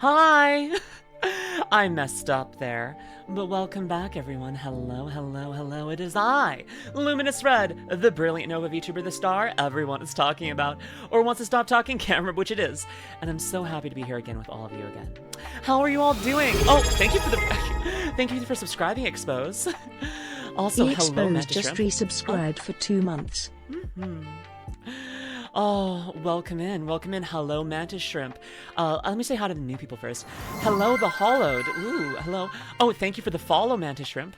Hi! I messed up there. But welcome back, everyone. Hello, hello, hello. It is I, LuminusRed, the brilliant Nova VTuber, the star everyone is talking about, or wants to stop talking, can't remember which it is. And I'm so happy to be here again with all of you again. How are you all doing? Oh, thank you for the thank you for subscribing, Expose. Also, The hello, Expose Mantis just Shrimp. resubscribed for 2 months. Oh, welcome in, welcome in. Hello, Mantis Shrimp. Let me say hi to the new people first. Hello, the Hollowed. Ooh, hello. Oh, thank you for the follow, Mantis Shrimp.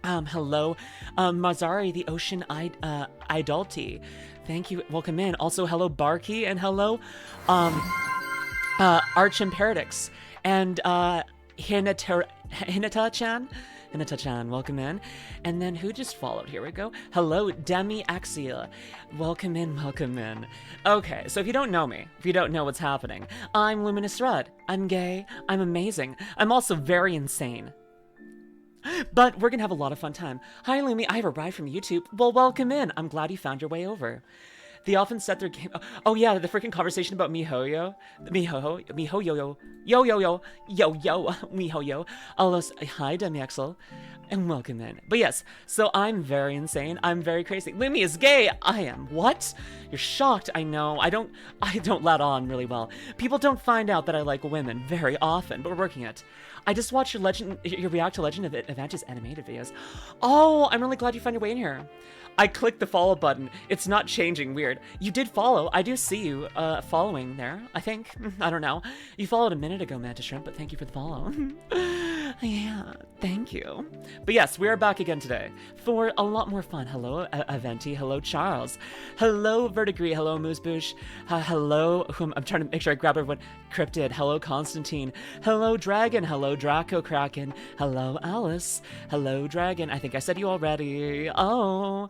Hello, Mazari, the Ocean Idolty. Thank you, welcome in. Also, hello, Barky, and hello, Archimparadix, and, Hinata-chan. Hinata-chan, welcome in. And then who just followed? Here we go. Hello, Demi Axia. Welcome in, welcome in. Okay, so if you don't know me, if you don't know what's happening, I'm LuminusRed. I'm gay, I'm amazing, I'm also very insane. But we're gonna have a lot of fun time. Hi, Lumi, I have arrived from YouTube. Well, welcome in. I'm glad you found your way over. They often set their game. Oh yeah, the freaking conversation about mihoyo, mihoyo, yo, mihoyo. Hi, Demiexel, and welcome in. But yes, so I'm very insane. I'm very crazy. Lumi is gay. I am. What? You're shocked. I know. I don't let on really well. People don't find out that I like women very often, but we're working it. I just watched your react to Legend of Advantage animated videos. Oh, I'm really glad you found your way in here. I clicked the follow button. It's not changing. Weird. You did follow. I do see you following there, I think. I don't know. You followed a minute ago, Mantis Shrimp, but thank you for the follow. Yeah, thank you. But yes, we are back again today for a lot more fun. Hello, Aventi. Hello, Charles. Hello, Vertigree. Hello, Mooseboosh. Hello, I'm trying to make sure I grab everyone. Cryptid. Hello, Constantine. Hello, Dragon. Hello, Draco Kraken. Hello, Alice. Hello, Dragon. I think I said you already. Oh,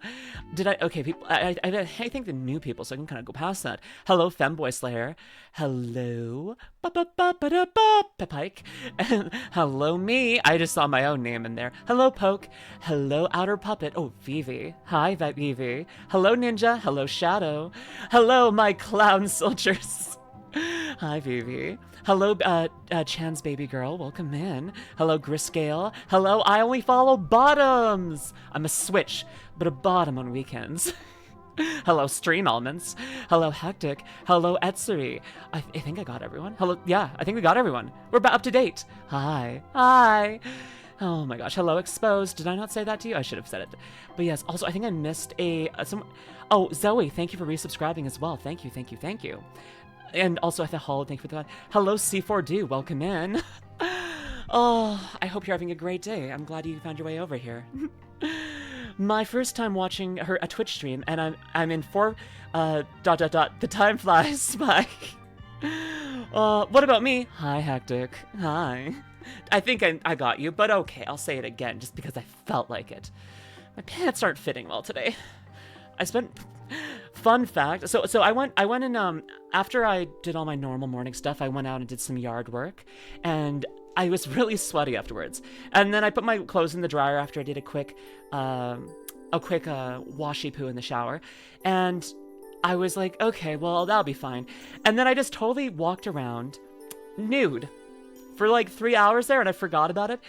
did I? Okay, people. I think the new people, so I can kind of go past that. Hello, Femboy Slayer. Hello, Pike. And hello, me. I just saw my own name in there. Hello, Poke. Hello, Outer Puppet. Oh, Vivi. Hi, Vivi. Hello, Ninja. Hello, Shadow. Hello, my clown soldiers. Hi, Vivi. Hello, Chan's baby girl. Welcome in. Hello, Griscale. Hello, I only follow bottoms. I'm a switch, but a bottom on weekends. Hello, Stream Almonds. Hello, Hectic. Hello, Etsuri. I think I got everyone. Hello, yeah, I think we got everyone. We're up to date. Hi. Hi. Oh my gosh. Hello, Exposed. Did I not say that to you? I should have said it. But yes, also, I think I missed Oh, Zoe, thank you for resubscribing as well. Thank you, thank you, thank you. And also, at the Hollow, thank you for that. Hello, C4Do. Welcome in. Oh, I hope you're having a great day. I'm glad you found your way over here. My first time watching a Twitch stream, and I'm in the time flies by. What about me? Hi, Hectic. Hi. I think I got you, but okay, I'll say it again, just because I felt like it. My pants aren't fitting well today. I spent. Fun fact. So I went and after I did all my normal morning stuff, I went out and did some yard work, and I was really sweaty afterwards. And then I put my clothes in the dryer after I did a quick washy poo in the shower, and I was like, okay, well, that'll be fine. And then I just totally walked around nude for like 3 hours there, and I forgot about it.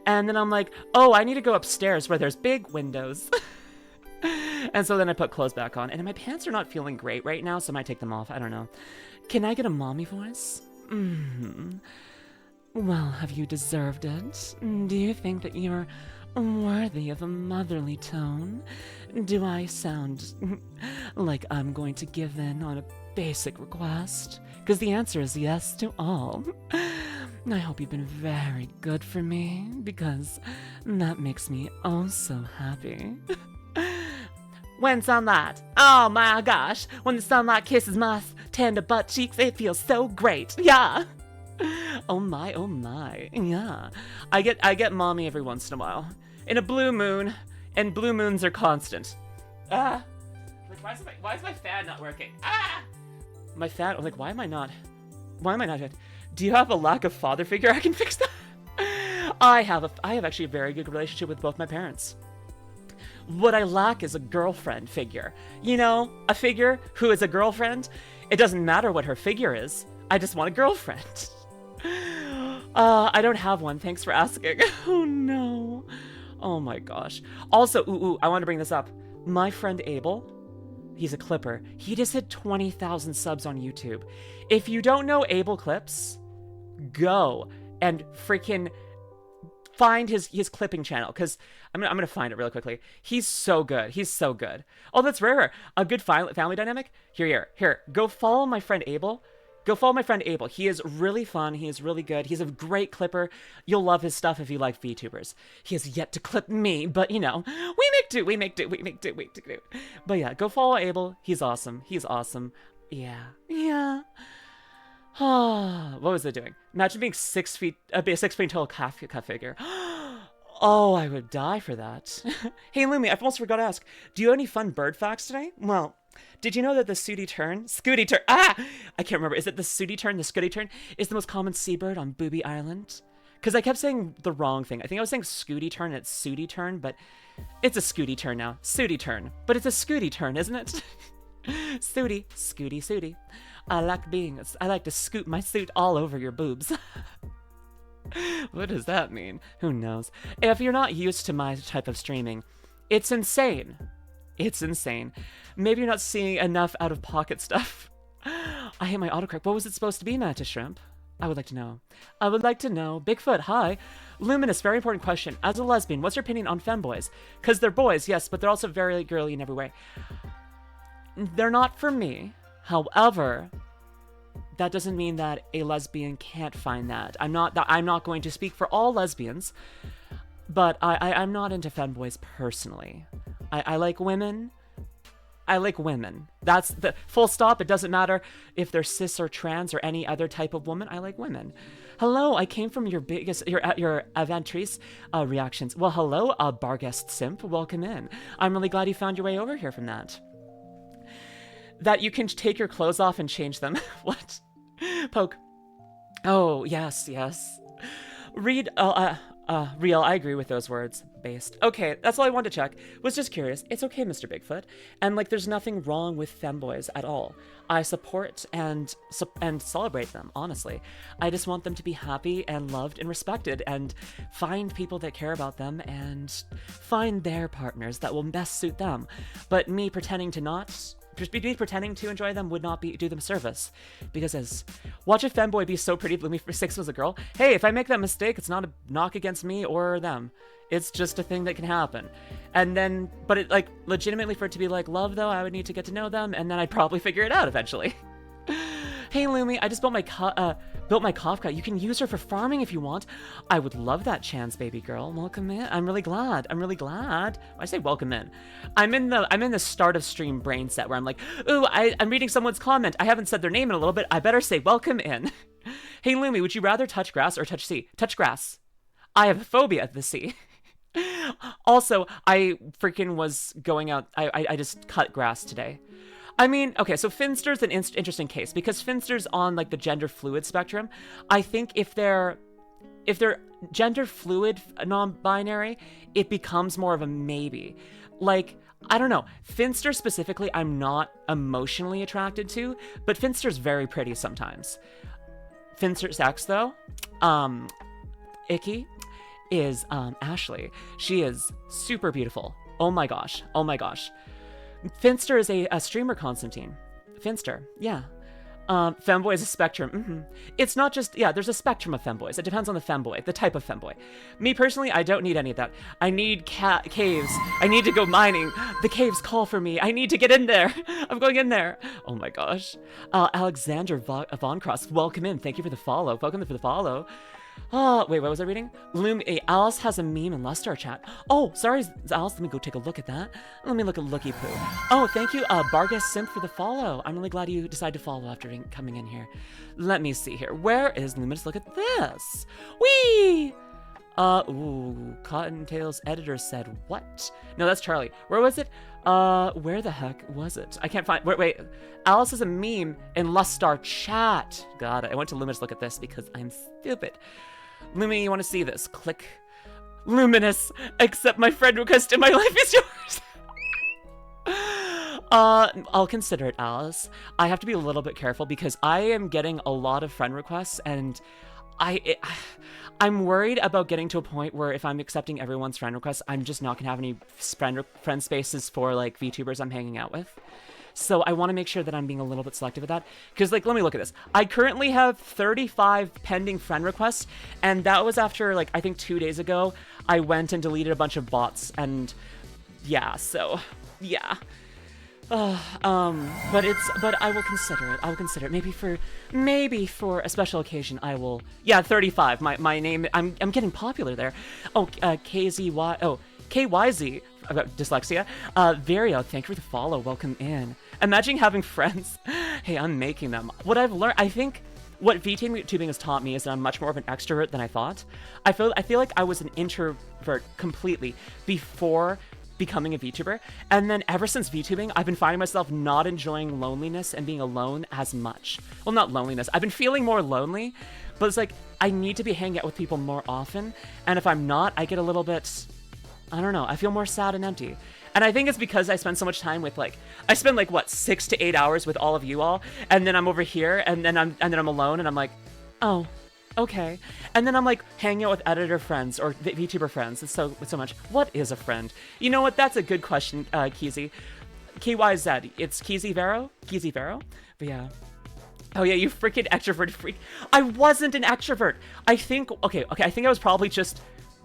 And then I'm like, oh, I need to go upstairs where there's big windows. And so then I put clothes back on, and my pants are not feeling great right now, so I might take them off. I don't know. Can I get a mommy voice? Well, have you deserved it? Do you think that you're worthy of a motherly tone? Do I sound like I'm going to give in on a basic request? Because the answer is yes to all. I hope you've been very good for me, because that makes me oh so happy. When sunlight, oh my gosh, when the sunlight kisses my tender butt cheeks, it feels so great, yeah. Oh my, yeah. I get mommy every once in a while. In a blue moon, and blue moons are constant. Like, why is my fan not working? My fan, like, why am I not? Do you have a lack of father figure? I can fix that. I have actually a very good relationship with both my parents. What I lack is a girlfriend figure. You know, a figure who is a girlfriend. It doesn't matter what her figure is. I just want a girlfriend. I don't have one. Thanks for asking. Oh no. Oh my gosh. Also, I want to bring this up. My friend Abel, he's a clipper. He just hit 20,000 subs on YouTube. If you don't know Abel Clips, go and freaking find his clipping channel, because I'm gonna find it really quickly. He's so good. He's so good. Oh, that's rare. A good family dynamic. Here. Go follow my friend Abel. Go follow my friend Abel. He is really fun. He is really good. He's a great clipper. You'll love his stuff if you like VTubers. He has yet to clip me, but you know, we make do. But yeah, go follow Abel. He's awesome. Yeah. What was it doing? Imagine being 6 feet, a 6 feet tall calf figure. Oh, I would die for that. Hey, Lumi, I almost forgot to ask. Do you have any fun bird facts today? Well, did you know that the scooty tern, I can't remember. Is it the scooty tern, is the most common seabird on Booby Island? Because I kept saying the wrong thing. I think I was saying scooty tern and it's sooty tern, but it's a scooty tern now. Sooty tern. But it's a scooty tern, isn't it? Scooty. I like to scoot my suit all over your boobs. What does that mean? Who knows? If you're not used to my type of streaming, it's insane. Maybe you're not seeing enough out-of-pocket stuff. I hate my autocorrect. What was it supposed to be, Mantis Shrimp? I would like to know. Bigfoot, hi. Luminous, very important question. As a lesbian, what's your opinion on femboys? Because they're boys, yes, but they're also very girly in every way. They're not for me. However, that doesn't mean that a lesbian can't find that. I'm not going to speak for all lesbians, but I'm not into femboys personally. I like women. That's the full stop. It doesn't matter if they're cis or trans or any other type of woman. I like women. Hello, I came from your Aventrice reactions. Well, hello, Barguest Simp. Welcome in. I'm really glad you found your way over here from that. That you can take your clothes off and change them. What? Poke. Oh, yes. Read, real, I agree with those words. Based. Okay, that's all I wanted to check. Was just curious. It's okay, Mr. Bigfoot. And, like, there's nothing wrong with femboys at all. I support and celebrate them, honestly. I just want them to be happy and loved and respected and find people that care about them and find their partners that will best suit them. But me pretending to enjoy them would not do them service. Because watch a femboy be so pretty, Bloomy for 6 was a girl. Hey, if I make that mistake, it's not a knock against me or them. It's just a thing that can happen. And then, but it, like, legitimately for it to be like love, though, I would need to get to know them, and then I'd probably figure it out eventually. Hey, Lumi, I just built my Kafka. You can use her for farming if you want. I would love that chance, baby girl. Welcome in. I'm really glad. I say welcome in. I'm in the start of stream brain set where I'm like, ooh, I'm reading someone's comment. I haven't said their name in a little bit. I better say welcome in. Hey, Lumi, would you rather touch grass or touch sea? Touch grass. I have a phobia of the sea. Also, I freaking was going out. I just cut grass today. I mean, okay, so Finster's an interesting case because Finster's on like the gender fluid spectrum. I think if they're gender fluid non-binary, it becomes more of a maybe. Like, I don't know. Finster specifically, I'm not emotionally attracted to, but Finster's very pretty sometimes. Finster's ex though, Icky, is Ashley. She is super beautiful. Oh my gosh. Finster is a streamer, Constantine. Finster, yeah. Femboy is a spectrum. It's not just, yeah, there's a spectrum of femboys. It depends on the femboy, the type of femboy. Me personally, I don't need any of that. I need caves. I need to go mining. The caves call for me. I need to get in there. I'm going in there. Oh my gosh. Alexander Von Cross, welcome in. Thank you for the follow. Oh, wait, what was I reading? Alice has a meme in Lustar chat. Oh, sorry, Alice, let me go take a look at that. Let me look at Looky Poo. Oh, thank you, Bargus Simp, for the follow. I'm really glad you decided to follow after coming in here. Let me see here. Where is Luminous? Look at this. Whee! Cottontail's editor said, what? No, that's Charlie. Where was it? Where the heck was it? I can't find, wait. Alice has a meme in Lustar chat. Got it. I went to Luminous look at this because I'm stupid. Lumi, you want to see this? Click. Luminous, accept my friend request and my life is yours. I'll consider it, Alice. I have to be a little bit careful because I am getting a lot of friend requests and I'm worried about getting to a point where if I'm accepting everyone's friend requests, I'm just not gonna have any friend spaces for like VTubers I'm hanging out with. So I want to make sure that I'm being a little bit selective with that. Because, like, let me look at this. I currently have 35 pending friend requests, and that was after, like, I think 2 days ago, I went and deleted a bunch of bots, and yeah, so, yeah. But I will consider it. Maybe for a special occasion, I will, yeah, 35. My name, I'm getting popular there. Oh, KZY, oh, KYZ, about dyslexia. Vario, thank you for the follow. Welcome in. Imagine having friends. Hey, I'm making them. What I've learned, I think, what VTubing has taught me is that I'm much more of an extrovert than I thought. I feel like I was an introvert completely before becoming a VTuber, and then ever since VTubing, I've been finding myself not enjoying loneliness and being alone as much. Well, not loneliness. I've been feeling more lonely, but it's like I need to be hanging out with people more often, and if I'm not, I get a little bit, I don't know, I feel more sad and empty. And I think it's because I spend so much time with, like, I spend like what, 6 to 8 hours with all of you all, and then I'm over here, and then I'm alone, and I'm like, oh, okay. And then I'm like hanging out with editor friends or VTuber friends. It's so much. What is a friend? You know what? That's a good question, Keezy. KYZ. It's Keezy Vero? Keezy Vero? But yeah. Oh yeah, you freaking extrovert freak. I wasn't an extrovert. I think, okay, I think I was probably just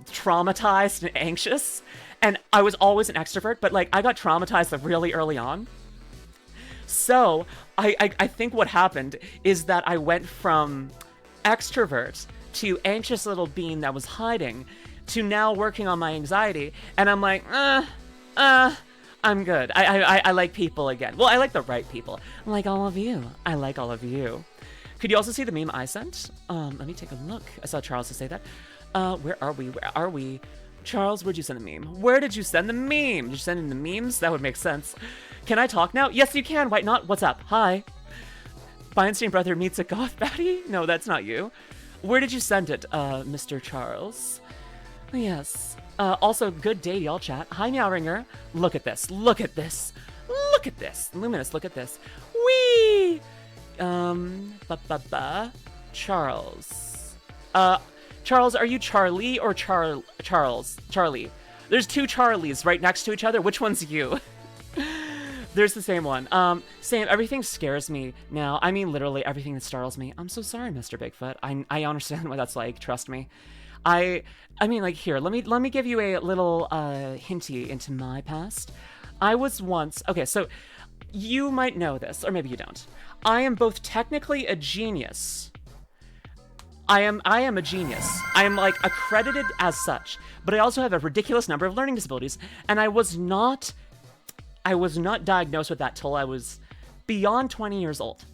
traumatized and anxious. And I was always an extrovert, but like I got traumatized like really early on. So I think what happened is that I went from extrovert to anxious little bean that was hiding to now working on my anxiety, and I'm like, I'm good. I like people again. Well, I like the right people. I like all of you. I like all of you. Could you also see the meme I sent? Let me take a look. I saw Charles to say that. Where are we? Charles, where'd you send the meme? Where did you send the meme? Did you send in the memes? That would make sense. Can I talk now? Yes, you can. Why not? What's up? Hi. Feinstein brother meets a goth baddie? No, that's not you. Where did you send it, Mr. Charles? Yes. Also, good day, y'all chat. Hi, Meowringer. Look at this. Look at this. Look at this. Luminous, look at this. Whee! Charles. Charles, are you Charlie or Charles? Charlie. There's 2 Charlies right next to each other. Which one's you? There's the same one. Sam, everything scares me now. I mean, literally everything that startles me. I'm so sorry, Mr. Bigfoot. I understand what that's like. Trust me. I mean, like, here, let me give you a little hinty into my past. I was once, okay, so you might know this, or maybe you don't. I am both technically a genius. I am a genius. I am like accredited as such, but I also have a ridiculous number of learning disabilities, and I was not diagnosed with that till I was beyond 20 years old.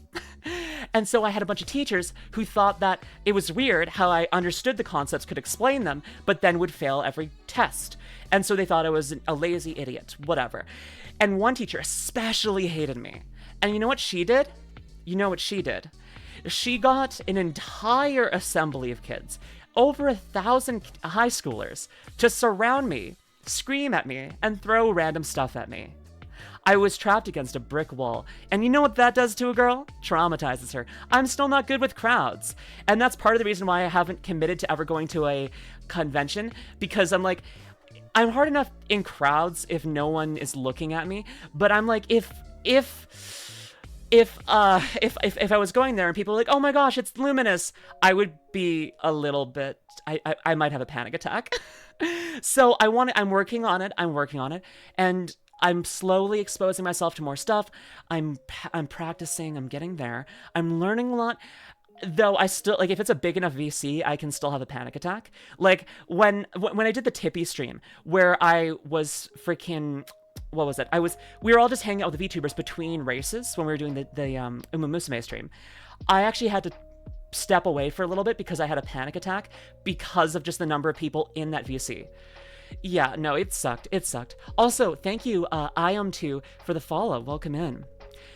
And so I had a bunch of teachers who thought that it was weird how I understood the concepts, could explain them, but then would fail every test. And so they thought I was a lazy idiot, whatever. And one teacher especially hated me. And you know what she did? She got an entire assembly of kids, over 1,000 high schoolers, to surround me, scream at me, and throw random stuff at me. I was trapped against a brick wall, and you know what that does to a girl? Traumatizes her. I'm still not good with crowds, and that's part of the reason why I haven't committed to ever going to a convention, because I'm like, I'm hard enough in crowds if no one is looking at me, but I'm like, if I was going there and people were like, oh my gosh, it's Luminous, I would be a little bit, I might have a panic attack. So I'm working on it, and I'm slowly exposing myself to more stuff. I'm practicing, I'm getting there. I'm learning a lot. Though I still, like, if it's a big enough VC, I can still have a panic attack. Like, when I did the Tippy stream, where I was freaking, what was it? We were all just hanging out with the VTubers between races when we were doing the Umumusame stream. I actually had to step away for a little bit because I had a panic attack because of just the number of people in that VC. Yeah, no, it sucked. Also, thank you, IAM2, for the follow. Welcome in.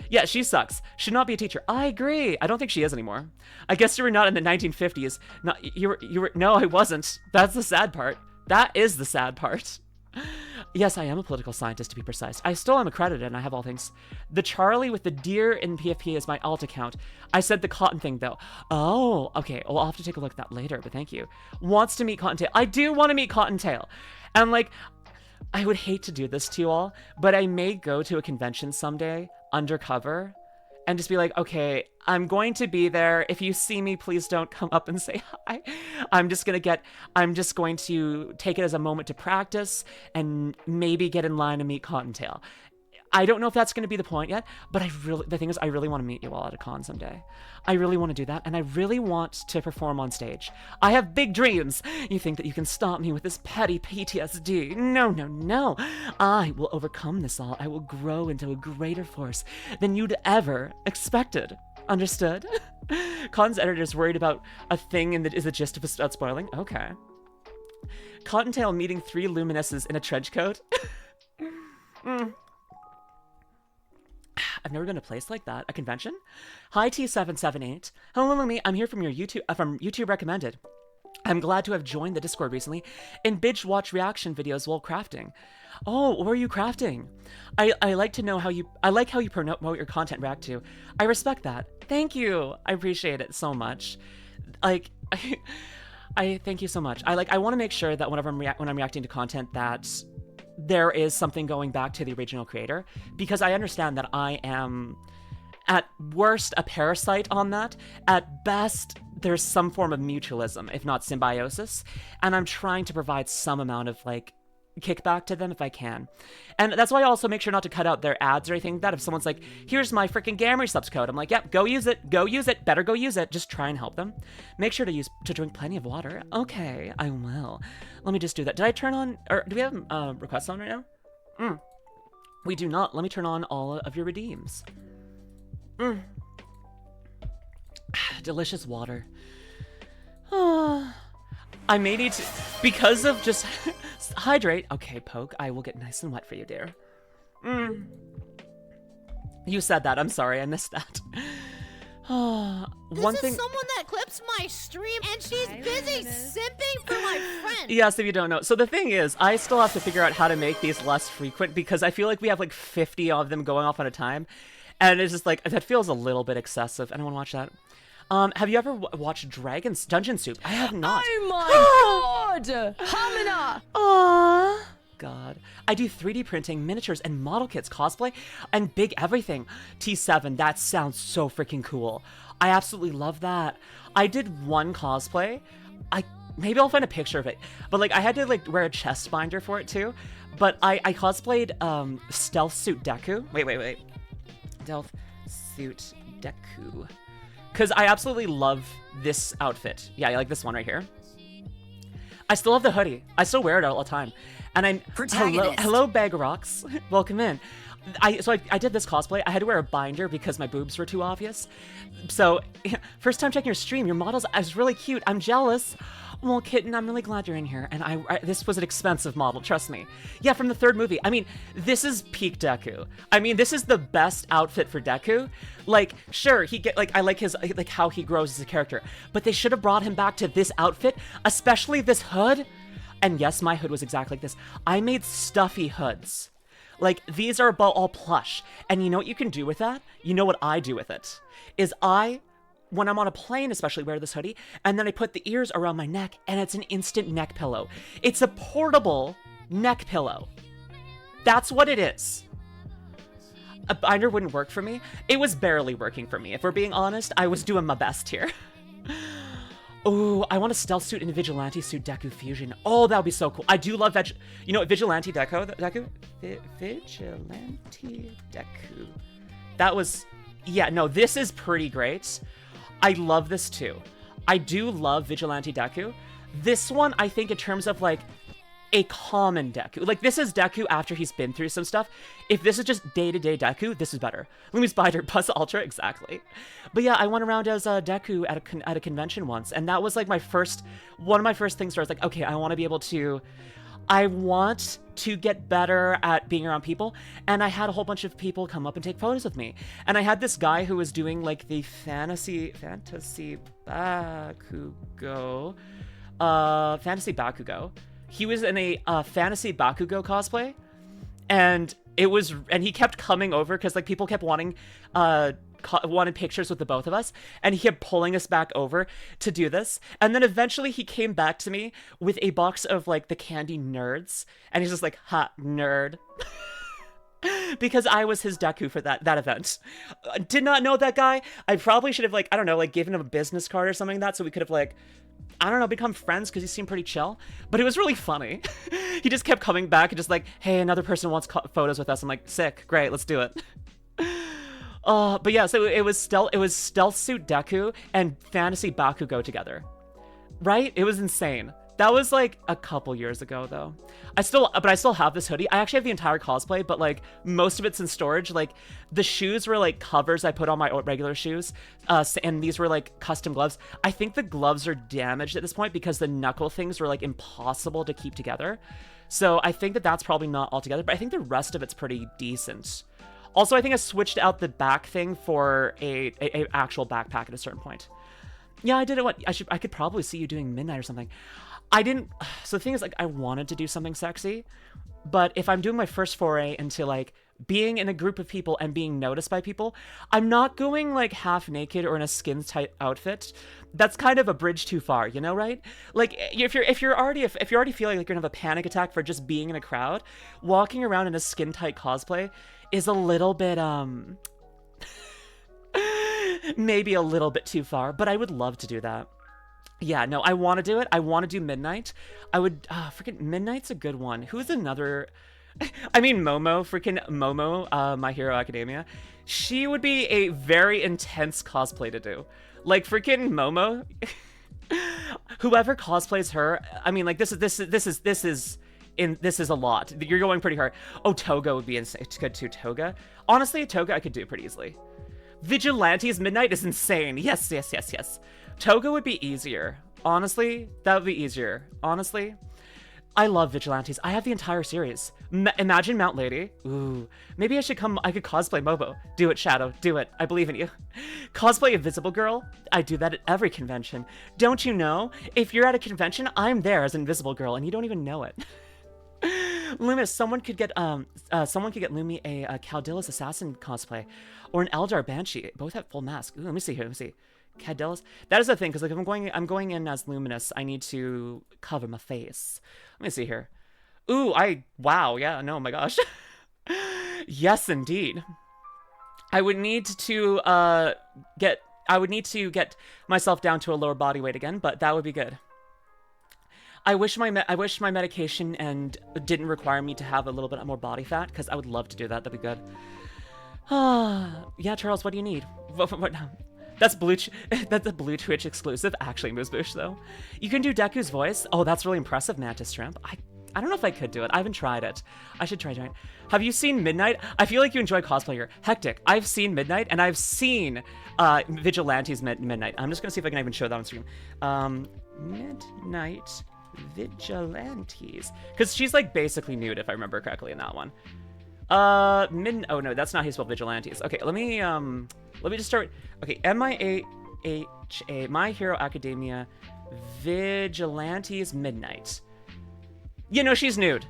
Yeah, she sucks. Should not be a teacher. I agree. I don't think she is anymore. I guess you were not in the 1950s. No, you were. No, I wasn't. That's the sad part. That is the sad part. Yes, I am a political scientist, to be precise. I still am accredited, and I have all things. The Charlie with the deer in PFP is my alt account. I said the cotton thing, though. Oh, okay. Well, I'll have to take a look at that later, but thank you. Wants to meet Cottontail. I do want to meet Cottontail. And, like, I would hate to do this to you all, but I may go to a convention someday, undercover, and just be like, okay, I'm going to be there. If you see me, please don't come up and say hi. I'm just going to take it as a moment to practice and maybe get in line and meet Cottontail. I don't know if that's going to be the point yet, but the thing is, I really want to meet you all at a con someday. I really want to do that, and I really want to perform on stage. I have big dreams. You think that you can stop me with this petty PTSD? No, no, no. I will overcome this all. I will grow into a greater force than you'd ever expected. Understood? Con's editor's worried about a thing is the gist of without spoiling? Okay. Cottontail meeting 3 Luminuses in a trench coat? I've never been to a place like that. A convention? Hi T778. Hello Lumi, I'm here from your YouTube recommended. I'm glad to have joined the Discord recently and binge watch reaction videos while crafting. Oh, what are you crafting? I like to know how you promote your content, react to. I respect that. Thank you. I appreciate it so much. Like, I thank you so much. I want to make sure that whenever when I'm reacting to content that there is something going back to the original creator, because I understand that I am at worst a parasite on that. At best, there's some form of mutualism, if not symbiosis, and I'm trying to provide some amount of like kickback to them if I can. And that's why I also make sure not to cut out their ads or anything like that. If someone's like, here's my freaking Gamry subs code, I'm like, yep, go use it, better go use it. Just try and help them. Make sure to drink plenty of water. Okay, I will. Let me just do that. Did I turn on, or do we have requests on right now? We do not. Let me turn on all of your redeems. Delicious water. I may need to, because of just hydrate. Okay, Poke, I will get nice and wet for you, dear. You said that. I'm sorry, I missed that. This is someone that clips my stream, and she's busy simping for my friend. Yes, if you don't know. So the thing is, I still have to figure out how to make these less frequent because I feel like we have like 50 of them going off at a time. And it's just like, that feels a little bit excessive. I don't want to watch that. Have you ever watched Dungeon Soup? I have not. Oh my god! Hamina! Aww. God. I do 3D printing, miniatures, and model kits, cosplay, and big everything. T7, that sounds so freaking cool. I absolutely love that. I did one cosplay. Maybe I'll find a picture of it. But like, I had to like wear a chest binder for it too. But I cosplayed Stealth Suit Deku. Wait. Stealth Suit Deku. Because I absolutely love this outfit. Yeah, I like this one right here. I still have the hoodie. I still wear it all the time. And I'm hello Bag of Rocks. Welcome in. I did this cosplay. I had to wear a binder because my boobs were too obvious. So first time checking your stream, your models is really cute. I'm jealous. Well, kitten, I'm really glad you're in here. And this was an expensive model, trust me. Yeah, from the third movie. I mean, this is peak Deku. I mean, this is the best outfit for Deku. Like, sure, I like his, like how he grows as a character, but they should have brought him back to this outfit, especially this hood. And yes, my hood was exactly like this. I made stuffy hoods. Like, these are all plush. And you know what you can do with that? You know what I do with it? Is when I'm on a plane especially, wear this hoodie, and then I put the ears around my neck, and it's an instant neck pillow. It's a portable neck pillow. That's what it is. A binder wouldn't work for me. It was barely working for me. If we're being honest, I was doing my best here. Oh, I want a stealth suit and a vigilante suit Deku fusion. Oh, that would be so cool. I do love vigilante Deku? Vigilante Deku. That was, yeah, no, this is pretty great. I love this too. I do love vigilante Deku. This one, I think in terms of like a common Deku. Like, this is Deku after he's been through some stuff. If this is just day-to-day Deku, this is better. Lumi Spider, Buzz Ultra, exactly. But yeah, I went around as Deku at a convention once, and that was like one of my first things where I was like, okay, I want to get better at being around people, and I had a whole bunch of people come up and take photos with me. And I had this guy who was doing like the fantasy Bakugo, he was in a fantasy Bakugo cosplay, and he kept coming over because like people kept wanting wanted pictures with the both of us, and he kept pulling us back over to do this. And then eventually he came back to me with a box of like the candy nerds, and he's just like, ha, nerd. Because I was his Deku for that event. Did not know that guy. I probably should have like, I don't know, like given him a business card or something like that, so we could have like, I don't know, become friends, because he seemed pretty chill. But it was really funny. He just kept coming back and just like, hey, another person wants photos with us. I'm like, sick, great, let's do it. But yeah, so it was Stealth Suit Deku and Fantasy Bakugo together, right? It was insane. That was like a couple years ago though. I still have this hoodie. I actually have the entire cosplay, but like most of it's in storage. Like the shoes were like covers I put on my regular shoes, and these were like custom gloves. I think the gloves are damaged at this point because the knuckle things were like impossible to keep together. So I think that's probably not all together, but I think the rest of it's pretty decent. Also, I think I switched out the back thing for a actual backpack at a certain point. Yeah, I did it. I could probably see you doing midnight or something. I didn't. So the thing is, like, I wanted to do something sexy, but if I'm doing my first foray into like being in a group of people and being noticed by people, I'm not going like half naked or in a skin tight outfit. That's kind of a bridge too far, you know, right? Like if you're already feeling like you're gonna have a panic attack for just being in a crowd, walking around in a skin tight cosplay is a little bit maybe a little bit too far, but I would love to do that. Yeah, no, I want to do it. I want to do Midnight. I would, freaking Midnight's a good one. Who's another? I mean, Momo, My Hero Academia. She would be a very intense cosplay to do. Like freaking Momo. Whoever cosplays her, I mean, like this is a lot. You're going pretty hard. Oh, Toga would be insane. Good too, Toga. Honestly, Toga I could do pretty easily. Vigilantes Midnight is insane. Yes. Toga would be easier. Honestly, that would be easier. Honestly, I love Vigilantes. I have the entire series. Imagine Mount Lady. Ooh, maybe I could cosplay Momo. Do it, Shadow. Do it. I believe in you. Cosplay Invisible Girl. I do that at every convention. Don't you know? If you're at a convention, I'm there as Invisible Girl, and you don't even know it. Luminous, someone could get Lumi a Caldillas Assassin cosplay, or an Eldar Banshee. Both have full mask. Ooh, let me see here. Let me see. Caldillas. That is the thing, because like if I'm going in as Luminous, I need to cover my face. Let me see here. Ooh, wow, yeah, no, oh my gosh. Yes, indeed. I would need to get myself down to a lower body weight again, but that would be good. I wish my medication and didn't require me to have a little bit more body fat, because I would love to do that. That'd be good. Yeah, Charles, what do you need? What that's a Blue Twitch exclusive. Actually, Mooseboosh, though. You can do Deku's voice. Oh, that's really impressive, Mantis Shrimp. I don't know if I could do it. I haven't tried it. I should try it. Have you seen Midnight? I feel like you enjoy cosplay here. Hectic. I've seen Midnight, and I've seen Vigilantes Midnight. I'm just going to see if I can even show that on stream. Midnight Vigilantes. Because she's, like, basically nude, if I remember correctly in that one. Oh, no, that's not how you spell Vigilantes. Okay, let me just start. Okay, MIAHA, My Hero Academia, Vigilantes Midnight. You know, she's nude.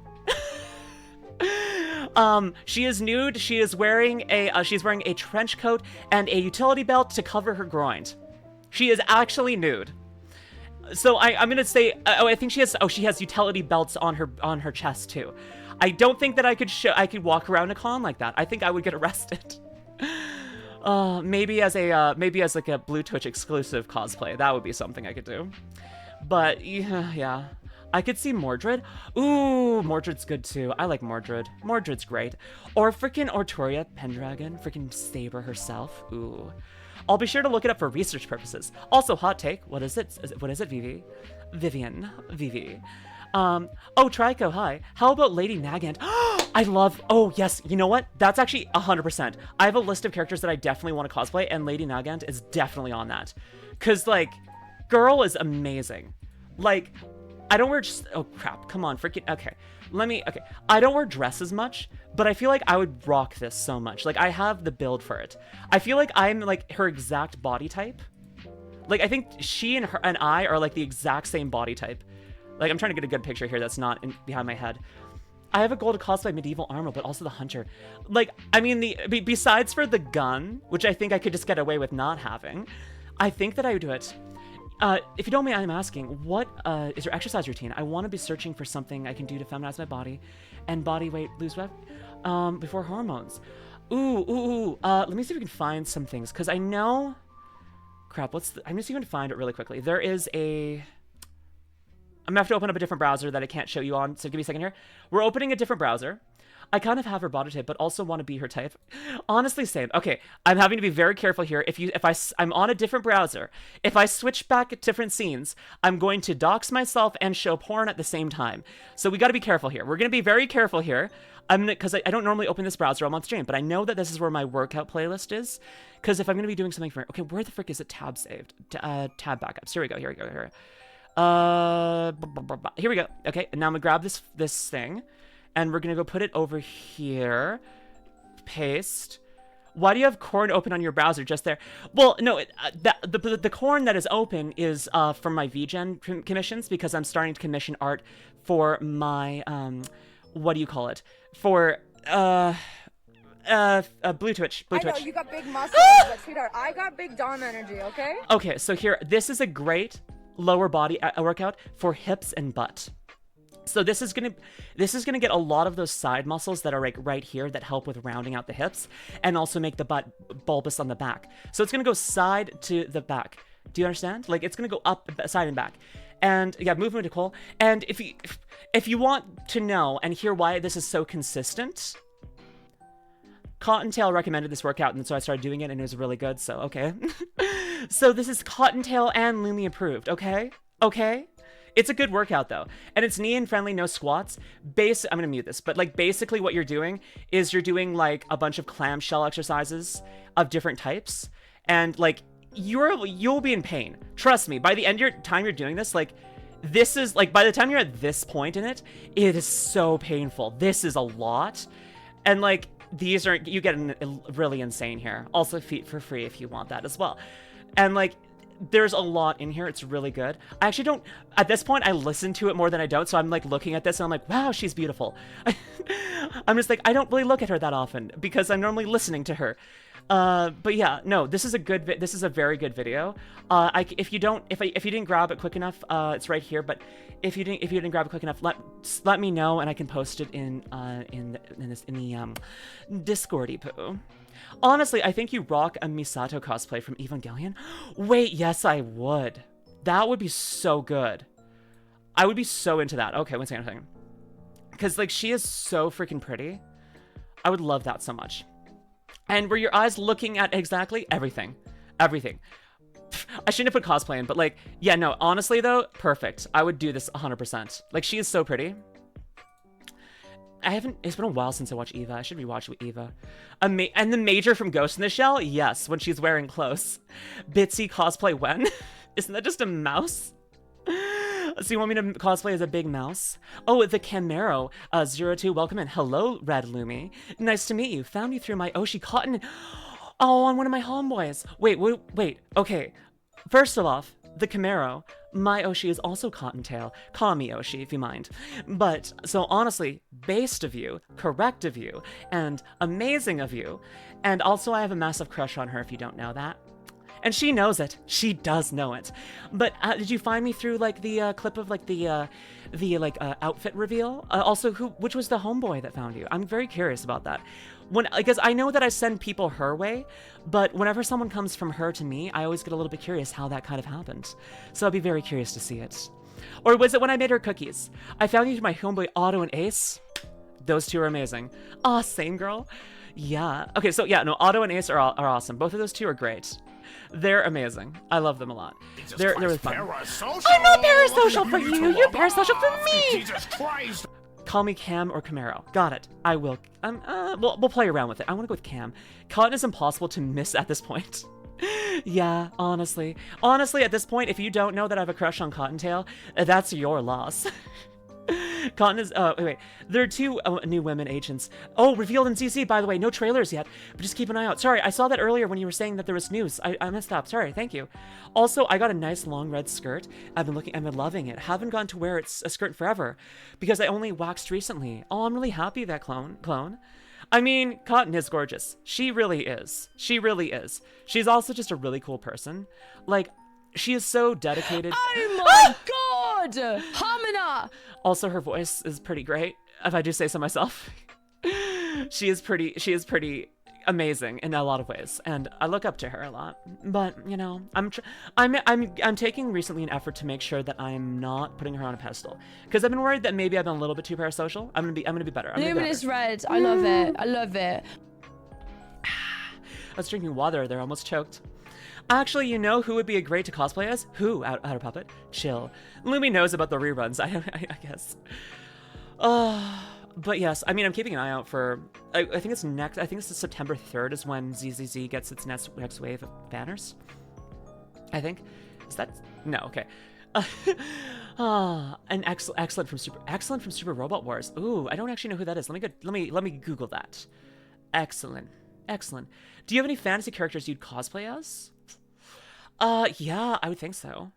She is nude. She is wearing she's wearing a trench coat and a utility belt to cover her groin. She is actually nude. So I'm gonna say, I think she has utility belts on her chest too. I don't think that I could walk around a con like that. I think I would get arrested. Maybe as like a Blue Twitch exclusive cosplay. That would be something I could do. But yeah. I could see Mordred. Ooh, Mordred's good too. I like Mordred. Mordred's great. Or freaking Ortoria Pendragon. Freaking Saber herself. Ooh. I'll be sure to look it up for research purposes. Also, hot take. What is it? What is it, Vivi? Vivian. Vivi. Oh, Trico, hi. How about Lady Nagant? Oh, yes. You know what? That's actually 100%. I have a list of characters that I definitely want to cosplay, and Lady Nagant is definitely on that. Because, like, girl is amazing. Like, I don't wear oh crap, come on, freaking, okay. I don't wear dresses much, but I feel like I would rock this so much. Like, I have the build for it. I feel like I'm, like, her exact body type. Like, I think she and I are, like, the exact same body type. Like, I'm trying to get a good picture here that's not behind my head. I have a goal to cosplay medieval armor, but also the hunter. Like, I mean, besides for the gun, which I think I could just get away with not having, I think that I would do it. If you don't mind, I'm asking, what is your exercise routine? I want to be searching for something I can do to feminize my body and body weight lose weight before hormones. Let me see if we can find some things, because I know... Crap, I'm gonna see if I can find it really quickly. There is a... I'm gonna have to open up a different browser that I can't show you on, so give me a second here. We're opening a different browser. I kind of have her body type, but also want to be her type. Honestly, same. Okay, I'm having to be very careful here. I'm on a different browser. If I switch back at different scenes, I'm going to dox myself and show porn at the same time. So we got to be careful here. We're gonna be very careful here. Because I don't normally open this browser. I'm on stream, but I know that this is where my workout playlist is. Because if I'm gonna be doing something for... Okay, where the frick is it tab saved? Tab backups. Here we go. Here we go. Here we go. Okay, and now I'm gonna grab this thing, and we're gonna go put it over here. Paste. Why do you have corn open on your browser just there? Well, no, the corn that is open is from my VGen commissions, because I'm starting to commission art for my what do you call it? For Blue Twitch. I know you got big muscles, but sweetheart, I got big dom energy. Okay. Okay, so here, this is a great lower body workout for hips and butt. So this is gonna get a lot of those side muscles that are like right here that help with rounding out the hips and also make the butt bulbous on the back. So it's gonna go side to the back. Do you understand? Like, it's gonna go up, side and back. And yeah, movement to Cole. And if you want to know and hear why this is so consistent, Cottontail recommended this workout, and so I started doing it, and it was really good. So okay. So this is Cottontail and Lumi approved. Okay. It's a good workout though, and it's knee and friendly, no squats. I'm gonna mute this, but like basically what you're doing is you're doing like a bunch of clamshell exercises of different types, and like you'll be in pain. Trust me. By the end of your time you're doing this, like this is like by the time you're at this point in it, it is so painful. This is a lot, and like you get really insane here. Also feet for free if you want that as well, and like. There's a lot in here. It's really good. I actually don't... At this point, I listen to it more than I don't, so I'm, like, looking at this, and I'm like, wow, she's beautiful. I'm just like, I don't really look at her that often, because I'm normally listening to her. But yeah, no, this is a very good video. If you didn't grab it quick enough, it's right here, but if you didn't grab it quick enough, let me know, and I can post it in the Discordy poo. Honestly, I think you rock a Misato cosplay from Evangelion. Wait, yes, I would. That would be so good. I would be so into that. Okay, one second. Because, like, she is so freaking pretty. I would love that so much. And were your eyes looking at exactly everything? Everything. I shouldn't have put cosplay in, but, like, yeah, no, honestly, though, perfect. I would do this 100%. Like, she is so pretty. It's been a while since I watched Eva. I should rewatch Eva. And the Major from Ghost in the Shell? Yes, when she's wearing clothes. Bitsy cosplay when? Isn't that just a mouse? So you want me to cosplay as a big mouse? Oh, the Camaro. 02, welcome in. Hello, Red Lumi. Nice to meet you. Found you through my Oshi Cotton. Oh, on one of my homeboys. Wait. Okay. First of all, the Camaro. My Oshi is also Cottontail. Call me Oshi, if you mind. But, so honestly, based of you, correct of you, and amazing of you. And also I have a massive crush on her, if you don't know that. And she knows it. She does know it. But did you find me through, like, the clip of, like, the outfit reveal? Also, which was the homeboy that found you? I'm very curious about that. Because I know that I send people her way, but whenever someone comes from her to me, I always get a little bit curious how that kind of happened. So I'd be very curious to see it. Or was it when I made her cookies? I found you through my homeboy Otto and Ace. Those two are amazing. Ah, same girl. Yeah. Okay, so yeah, no, Otto and Ace are awesome. Both of those two are great. They're amazing. I love them a lot. They're really fun. Parasocial. I'm not parasocial for you. You're parasocial for me. Jesus Christ. Call me Cam or Camaro. Got it. I will. We'll play around with it. I want to go with Cam. Cotton is impossible to miss at this point. Yeah, honestly. Honestly, at this point, if you don't know that I have a crush on Cottontail, that's your loss. Cotton is, wait. There are 2 new women agents. Oh, revealed in CC, by the way. No trailers yet, but just keep an eye out. Sorry, I saw that earlier when you were saying that there was news. I messed up. Sorry, thank you. Also, I got a nice long red skirt. I've been loving it. Haven't gotten to wear a skirt forever because I only waxed recently. Oh, I'm really happy that clone. I mean, Cotton is gorgeous. She really is. She really is. She's also just a really cool person. Like, she is so dedicated. Oh my god! Hamina! Also, her voice is pretty great, if I do say so myself. She is pretty amazing in a lot of ways, and I look up to her a lot. But you know, I'm taking recently an effort to make sure that I'm not putting her on a pedestal, because I've been worried that maybe I've been a little bit too parasocial. I'm gonna be better. LuminusRed, I love it. I love it. I was drinking water there, almost choked. Actually, you know who would be a great to cosplay as? Who? Outer Puppet? Chill. Lumi knows about the reruns, I guess. But yes, I mean, I'm keeping an eye out for, I think it's September 3rd is when ZZZ gets its next wave of banners. I think. Is that? No, okay. And excellent from Super Robot Wars. Ooh, I don't actually know who that is. Let me Google that. Excellent. Do you have any fantasy characters you'd cosplay as? Yeah, I would think so.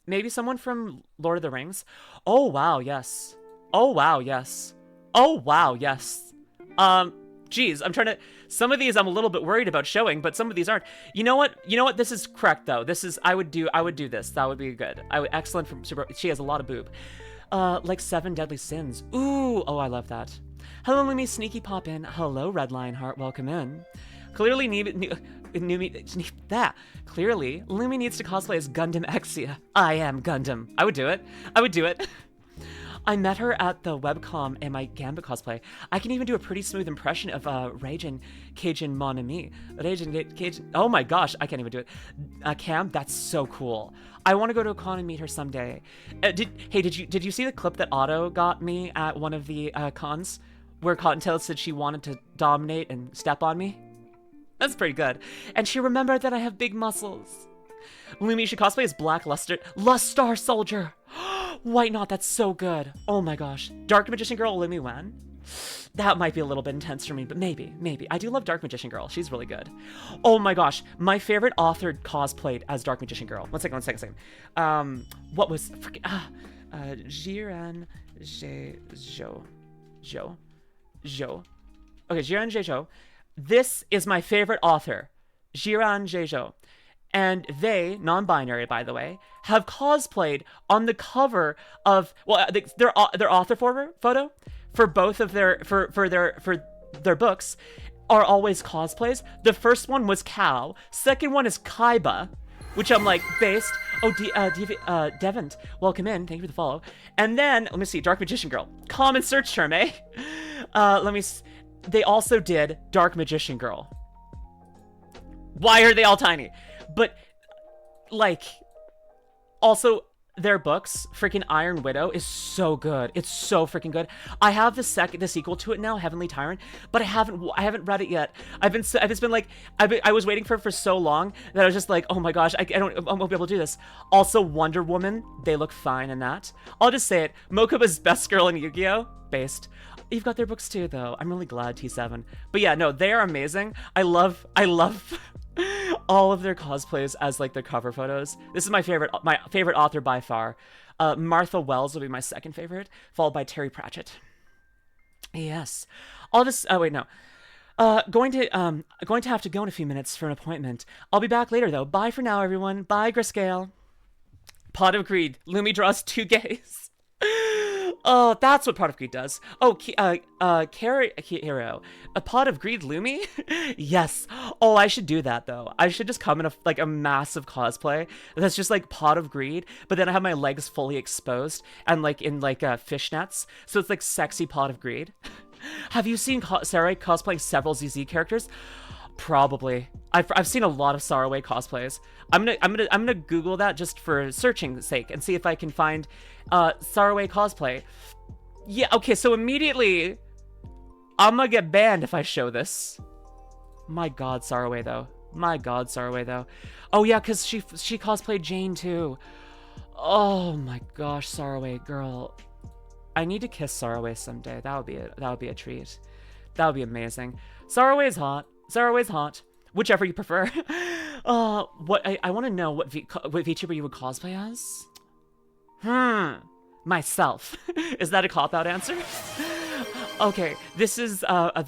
Maybe someone from Lord of the Rings. Oh wow, yes. Geez, I'm trying to, some of these I'm a little bit worried about showing, but some of these aren't. You know what, this is correct though. I would do this. That would be good. Excellent from Super, she has a lot of boob. Like 7 Deadly Sins. Ooh, oh, I love that. Hello, Lumi, sneaky pop in. Hello, Red Lion Heart, welcome in. Clearly, Clearly, Lumi needs to cosplay as Gundam Exia. I am Gundam. I would do it. I met her at the webcom in my Gambit cosplay. I can even do a pretty smooth impression of Raijin Cajun Mon Ami. Cajun. Oh my gosh, I can't even do it. Cam, that's so cool. I want to go to a con and meet her someday. Did you see the clip that Otto got me at one of the cons, where Cottontailva said she wanted to dominate and step on me? That's pretty good. And she remembered that I have big muscles. Lumi should cosplay as Black Lustar Soldier. White Knot, that's so good. Oh my gosh. Dark Magician Girl, Lumi Wen. That might be a little bit intense for me, but maybe. I do love Dark Magician Girl. She's really good. Oh my gosh. My favorite author cosplayed as Dark Magician Girl. One second. What was freaking Jiran Jejo. Okay, Jiran Jejo. This is my favorite author, Jiran Jejo. And they, non-binary by the way, have cosplayed on the cover of, well, their author photo for both of their their books are always cosplays. The first one was Cow. Second one is Kaiba, which I'm like, based. Oh, Devant, welcome in. Thank you for the follow. And then, let me see, Dark Magician Girl. Common search term, eh? They also did Dark Magician Girl. Why are they all tiny? But, like, also, their books, freaking Iron Widow, is so good. It's so freaking good. I have the sequel to it now, Heavenly Tyrant, but I haven't read it yet. I was waiting for it for so long that I was just like, oh my gosh, I won't be able to do this. Also, Wonder Woman, they look fine in that. I'll just say it, Mokuba's best girl in Yu-Gi-Oh! Based. You've got their books too, though. I'm really glad, T7. But yeah, no, they are amazing. I love all of their cosplays as like their cover photos. This is my favorite author by far. Martha Wells will be my second favorite, followed by Terry Pratchett. Yes. I'll just, oh wait, no. Going to have to go in a few minutes for an appointment. I'll be back later though. Bye for now, everyone. Bye, Grayscale. Pot of Greed. Lumi draws 2 gays. Oh, that's what Pot of Greed does. Oh, Hero. A Pot of Greed Lumi? Yes. Oh, I should do that, though. I should just come in a massive cosplay that's just, like, Pot of Greed, but then I have my legs fully exposed and, like, in, like, fishnets. So it's, like, sexy Pot of Greed. Have you seen Sarai cosplaying several ZZ characters? Probably. I've seen a lot of Saraway cosplays. I'm gonna Google that just for searching sake and see if I can find Saraway cosplay. Yeah, okay, so immediately I'm gonna get banned if I show this. My god, Saraway though. Oh yeah, because she cosplayed Jane too. Oh my gosh, Saraway girl. I need to kiss Saraway someday. That would be a treat. That would be amazing. Saraway's hot. Saraway's hot. Whichever you prefer. What I want to know what VTuber you would cosplay as? Myself. Is that a cop-out answer? Okay, this is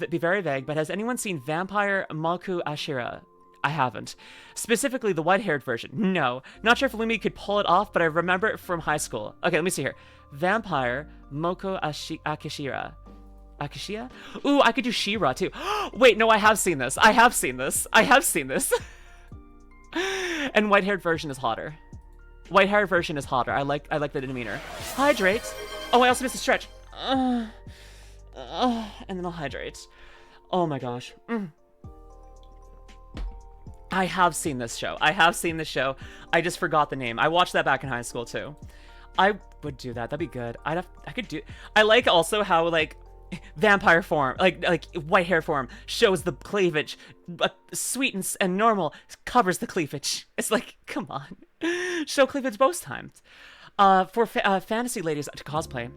be very vague, but has anyone seen Vampire Malku Ashira? I haven't. Specifically the white-haired version. No. Not sure if Lumi could pull it off, but I remember it from high school. Okay, let me see here. Vampire Moko Akishira. Akishia? Ooh, I could do She-Ra too. Wait, no, I have seen this. I have seen this. And white-haired version is hotter. White-haired version is hotter. I like the demeanor. Hydrate. Oh, I also missed a stretch. And then I'll hydrate. Oh my gosh. I have seen this show. I just forgot the name. I watched that back in high school too. I would do that. That'd be good. I could do. I like also how like vampire form, like white hair form shows the cleavage, but sweet and normal covers the cleavage. It's like, come on, show cleavage both times. For fantasy ladies to cosplay,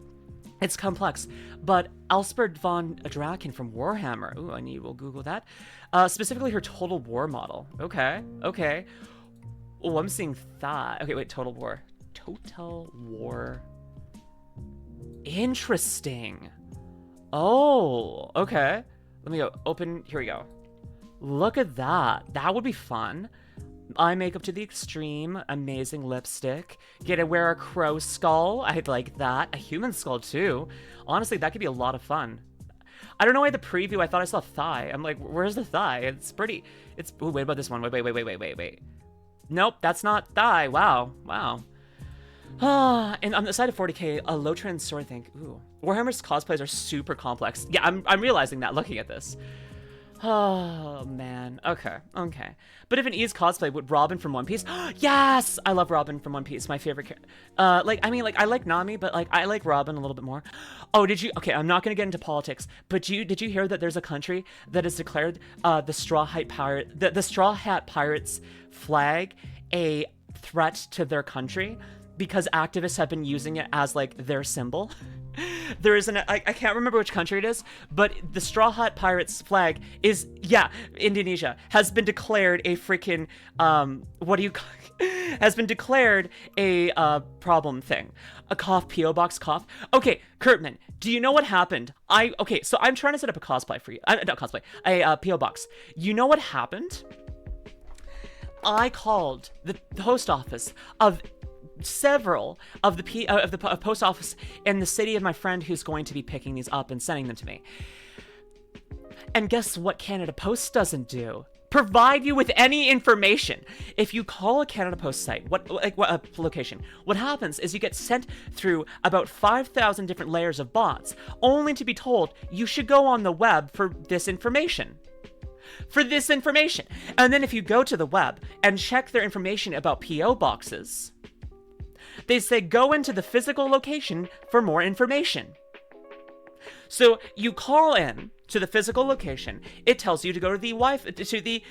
it's complex, but Elspeth von Draken from Warhammer. Ooh, we'll Google that. Specifically her Total War model. Okay. Oh, I'm seeing that. Okay, wait, Total War. Interesting. Oh, okay. Let me go open. Here we go. Look at that. That would be fun. Eye makeup to the extreme. Amazing lipstick. Get to wear a crow skull. I'd like that. A human skull too. Honestly, that could be a lot of fun. I don't know why the preview, I thought I saw thigh. I'm like, where's the thigh? It's pretty. It's. Ooh, wait about this one. Wait. Nope, that's not thigh. Wow. And on the side of 40k, a low trend sort of thing. Ooh, Warhammer's cosplays are super complex. Yeah, I'm realizing that looking at this. Oh man. Okay. But if an E's cosplay, would Robin from One Piece? Yes, I love Robin from One Piece. My favorite character. I like Nami, but like I like Robin a little bit more. Oh, did you? Okay, I'm not gonna get into politics, but did you hear that there's a country that has declared the Straw Hat Pirates flag a threat to their country? Because activists have been using it as like their symbol. There is I can't remember which country it is, but the Straw Hat Pirates flag is, Indonesia, has been declared a freaking, has been declared a problem thing. A cough, P.O. box cough. Okay, Kurtman, do you know what happened? So I'm trying to set up a cosplay for you. Not cosplay, a P.O. box. You know what happened? I called the post office of several of the post office in the city of my friend who's going to be picking these up and sending them to me. And guess what Canada Post doesn't do? Provide you with any information. If you call a Canada Post site, what location, what happens is you get sent through about 5,000 different layers of bots, only to be told you should go on the web for this information. And then if you go to the web and check their information about P.O. boxes, they say go into the physical location for more information. So you call in to the physical location. It tells you to go to the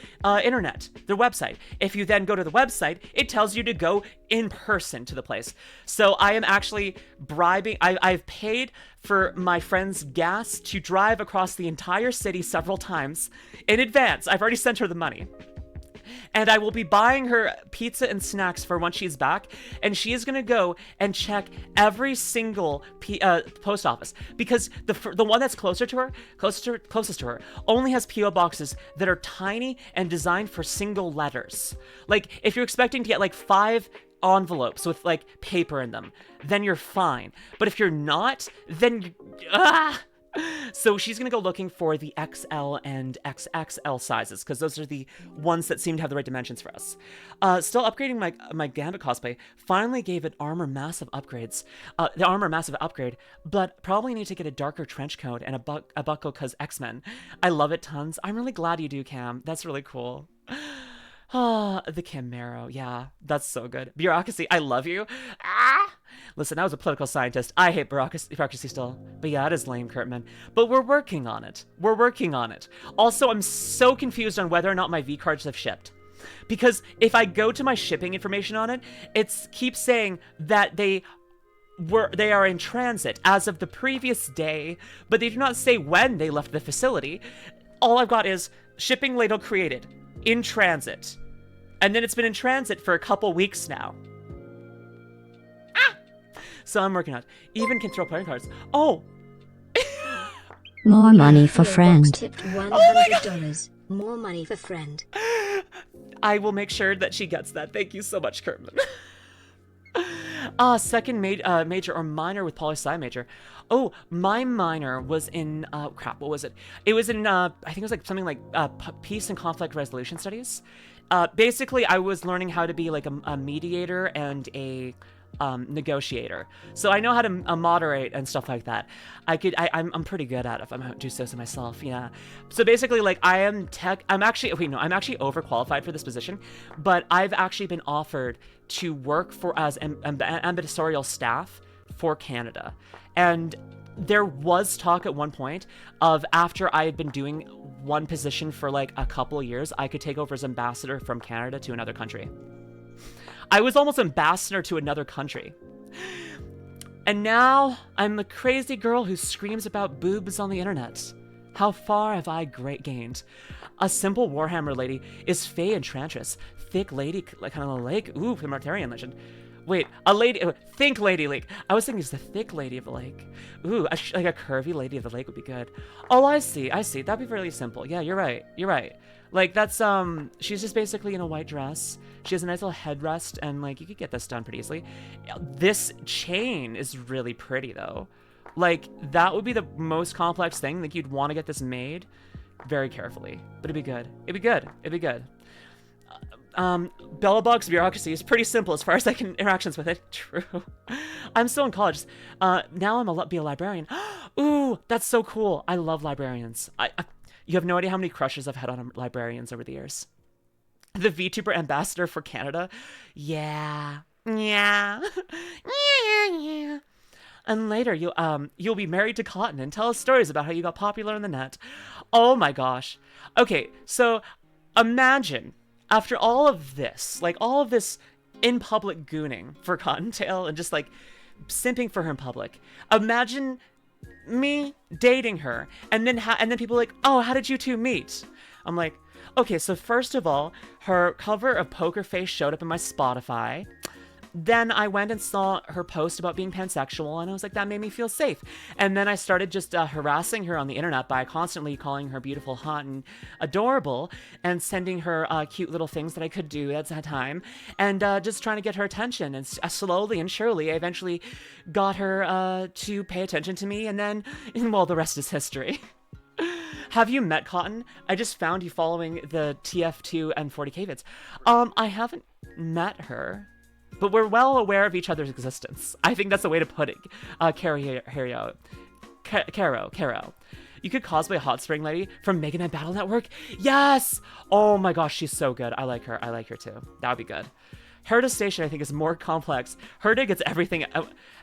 internet, their website. If you then go to the website, it tells you to go in person to the place. So I am actually bribing. I've paid for my friend's gas to drive across the entire city several times in advance. I've already sent her the money. And I will be buying her pizza and snacks for when she's back, and she is gonna go and check every single post office, because the one that's closest to her, only has PO boxes that are tiny and designed for single letters. Like if you're expecting to get like 5 envelopes with like paper in them, then you're fine. But if you're not, then So she's gonna go looking for the XL and XXL sizes, because those are the ones that seem to have the right dimensions for us. Still upgrading my Gambit cosplay. Finally gave it armor massive upgrades. The armor massive upgrade, but probably need to get a darker trench coat and a buckle because X-Men. I love it tons. I'm really glad you do, Cam. That's really cool. The Camaro. Yeah, that's so good. Bureaucracy, I love you. Listen, I was a political scientist. I hate bureaucracy still. But yeah, it is lame, Kurtman. But we're working on it. Also, I'm so confused on whether or not my V-cards have shipped. Because if I go to my shipping information on it, it keeps saying that they are in transit as of the previous day, but they do not say when they left the facility. All I've got is shipping ladle created, in transit. And then it's been in transit for a couple weeks now. So I'm working on it. Even can throw playing cards. Oh! More money for Your box friend. tipped $100. More money for friend. I will make sure that she gets that. Thank you so much, Kerman. Second major or minor with poli-sci major. Oh, my minor was in, crap, what was it? It was in, I think it was like something like peace and conflict resolution studies. Basically, I was learning how to be like a mediator and a negotiator. So I know how to moderate and stuff like that. I'm pretty good at it if I'm do so myself, yeah. So basically, like, I'm actually overqualified for this position, but I've actually been offered to work as ambassadorial staff for Canada. And there was talk at one point of, after I had been doing one position for like a couple of years, I could take over as ambassador from Canada to another country. I was almost ambassador to another country. And now I'm a crazy girl who screams about boobs on the internet. How far have I gained? A simple Warhammer lady is Fae Enchantress. Thick lady, like kind of a lake. Ooh, the Martarian legend. Wait, a lady, think lady lake. I was thinking it's the thick lady of the lake. Ooh, like a curvy lady of the lake would be good. Oh, I see. That'd be really simple. Yeah, you're right. Like, that's, she's just basically in a white dress. She has a nice little headrest, and, like, you could get this done pretty easily. This chain is really pretty, though. Like, that would be the most complex thing. Like, you'd want to get this made very carefully. But it'd be good. It'd be good. Bellabug's bureaucracy is pretty simple as far as I can interactions with it. True. I'm still in college. Now be a librarian. Ooh, that's so cool. I love librarians. You have no idea how many crushes I've had on librarians over the years. The VTuber ambassador for Canada. Yeah. And later you'll be married to Cotton and tell us stories about how you got popular on the net. Oh my gosh. Okay, so imagine after all of this, like all of this in public gooning for Cottontail and just like simping for her in public, imagine me dating her and then people are like, oh, how did you two meet? I'm like, okay, so first of all, her cover of Poker Face showed up in my Spotify. Then I went and saw her post about being pansexual, and I was like, that made me feel safe. And then I started just harassing her on the internet by constantly calling her beautiful, hot, and adorable, and sending her cute little things that I could do at that time, and just trying to get her attention. And slowly and surely, I eventually got her to pay attention to me, and then, well, the rest is history. Have you met Cotton? I just found you following the TF2 and 40k vids. I haven't met her, but we're well aware of each other's existence. I think that's the way to put it. Caro. You could cosplay Hot Spring Lady from Mega Man Battle Network? Yes! Oh my gosh, she's so good. I like her too. That would be good. Herda Station, I think, is more complex. Herda gets everything.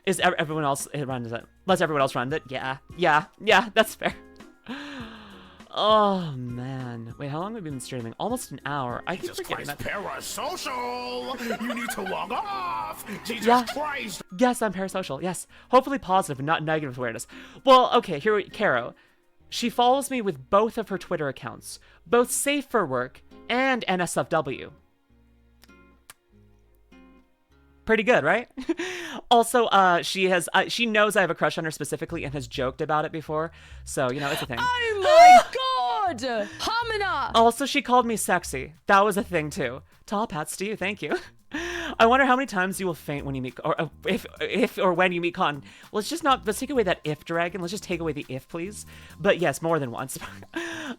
Everyone else runs it. Lets everyone else run it. Yeah, that's fair. Oh man, wait, how long have we been streaming? Almost an hour. I keep forgetting that. Parasocial! You need to log off! Jesus Christ! Yes, I'm parasocial. Yes, hopefully positive and not negative awareness. Well, okay, here, Caro. She follows me with both of her Twitter accounts, both Safe for Work and NSFW. Pretty good, right? Also, she knows I have a crush on her specifically and has joked about it before, so, you know, it's a thing. Oh my god! Hamina! Also, she called me sexy. That was a thing, too. Top hats to you, thank you. I wonder how many times you will faint when you meet, or if or when you meet Cotton. Let's take away that if dragon. Let's just take away the if, please. But yes, more than once.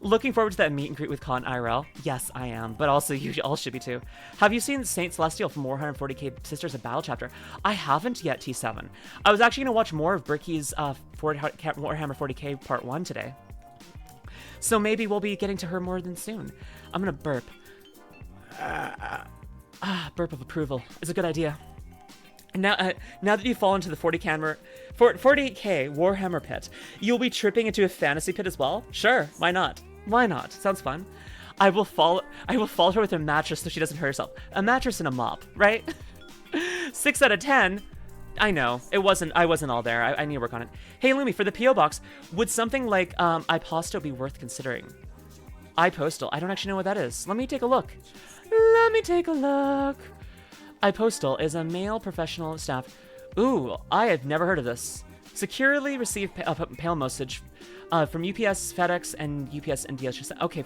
Looking forward to that meet and greet with Cotton IRL. Yes, I am, but also you all should be too. Have you seen Saint Celestial from Warhammer 40k Sisters of Battle chapter? I haven't yet, T7. I was actually gonna watch more of Bricky's Warhammer 40k part 1 today. So maybe we'll be getting to her more than soon. I'm gonna burp. Burp of approval is a good idea. Now that you fall into the 40k Warhammer pit, you'll be tripping into a fantasy pit as well? Sure, why not? Sounds fun. I will follow her with a mattress so she doesn't hurt herself. A mattress and a mop, right? 6 out of 10. I know. I wasn't all there. I need to work on it. Hey, Lumi, for the P.O. box, would something like iPostal be worth considering? iPostal. I don't actually know what that is. Let me take a look. iPostal is a mail professional staff. Ooh, I have never heard of this. Securely receive mail message from UPS, FedEx, and UPS and DHL. Okay,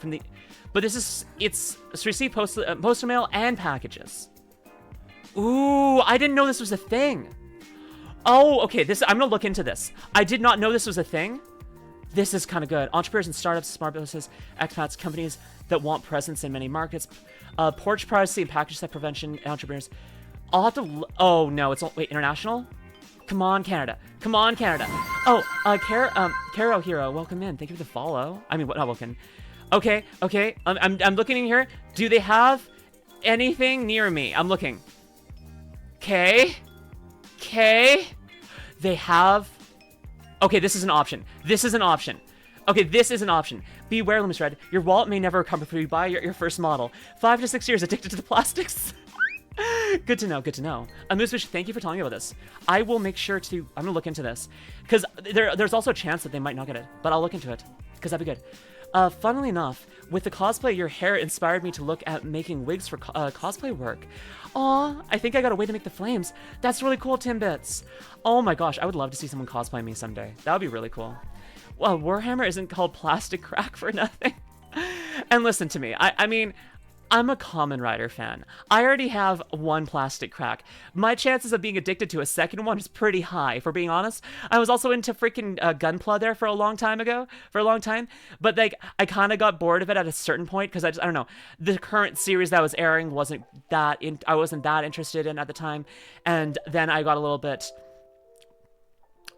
but it's receive postal mail and packages. Ooh, I didn't know this was a thing. Oh, okay, I'm gonna look into this. I did not know this was a thing. This is kind of good. Entrepreneurs and startups, smart businesses, expats, companies that want presence in many markets, porch privacy and package theft prevention, entrepreneurs. I'll have to. Oh no, wait, international. Come on, Canada. Oh, Caro Hero, welcome in. Thank you for the follow. I mean, not welcome. Okay. I'm looking in here. Do they have anything near me? I'm looking. Okay. They have. Okay, this is an option. Okay, this is an option. Beware, LuminusRed. Your wallet may never recover before you buy your first model. 5 to 6 years addicted to the plastics. Good to know. Moosfish, thank you for telling me about this. I will make sure to. I'm gonna look into this because there's also a chance that they might not get it, but I'll look into it because that'd be good. Funnily enough, with the cosplay, your hair inspired me to look at making wigs for cosplay work. Aw, I think I got a way to make the flames. That's really cool, Timbits. Oh my gosh, I would love to see someone cosplay me someday. That would be really cool. Well, Warhammer isn't called plastic crack for nothing. And listen to me, I mean, I'm a Kamen Rider fan. I already have one plastic crack. My chances of being addicted to a second one is pretty high, if we're being honest. I was also into freaking Gunpla there for a long time. But like, I kind of got bored of it at a certain point because I don't know. The current series that was airing wasn't that I wasn't that interested in at the time. And then I got a little bit.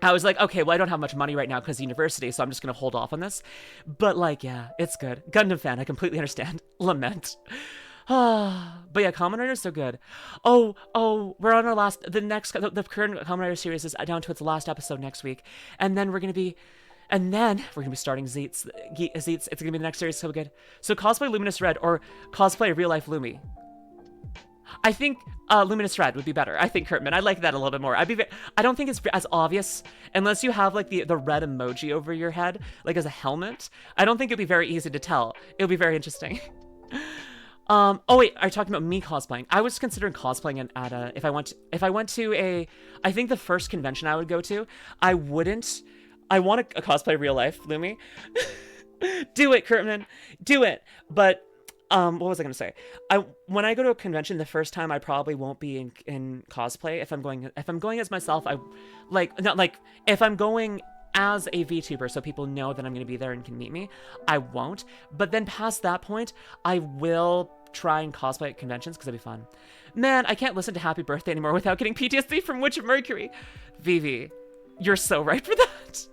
I was like, okay, well, I don't have much money right now because of university, so I'm just going to hold off on this. But, like, yeah, it's good. Gundam fan, I completely understand. Lament. But yeah, Kamen Rider is so good. Oh, we're on our the current Kamen Rider series is down to its last episode next week. And then we're going to be starting Zeets. It's going to be the next series, so good. So cosplay LuminusRed or cosplay real life Lumi. I think LuminusRed would be better. I think Kurtman. I like that a little bit more. I don't think it's as obvious unless you have like the red emoji over your head, like as a helmet. I don't think it'd be very easy to tell. It'll be very interesting. Oh wait, are you talking about me cosplaying? I was considering cosplaying at a if I went to a I think the first convention I would go to, I want a cosplay real life Lumi. Do it, Kurtman. Do it. But what was I gonna say? When I go to a convention the first time, I probably won't be in cosplay. If I'm going as myself, if I'm going as a VTuber, so people know that I'm gonna be there and can meet me, I won't. But then past that point, I will try and cosplay at conventions because it'd be fun. Man, I can't listen to Happy Birthday anymore without getting PTSD from Witch of Mercury. Vivi, you're so right for that.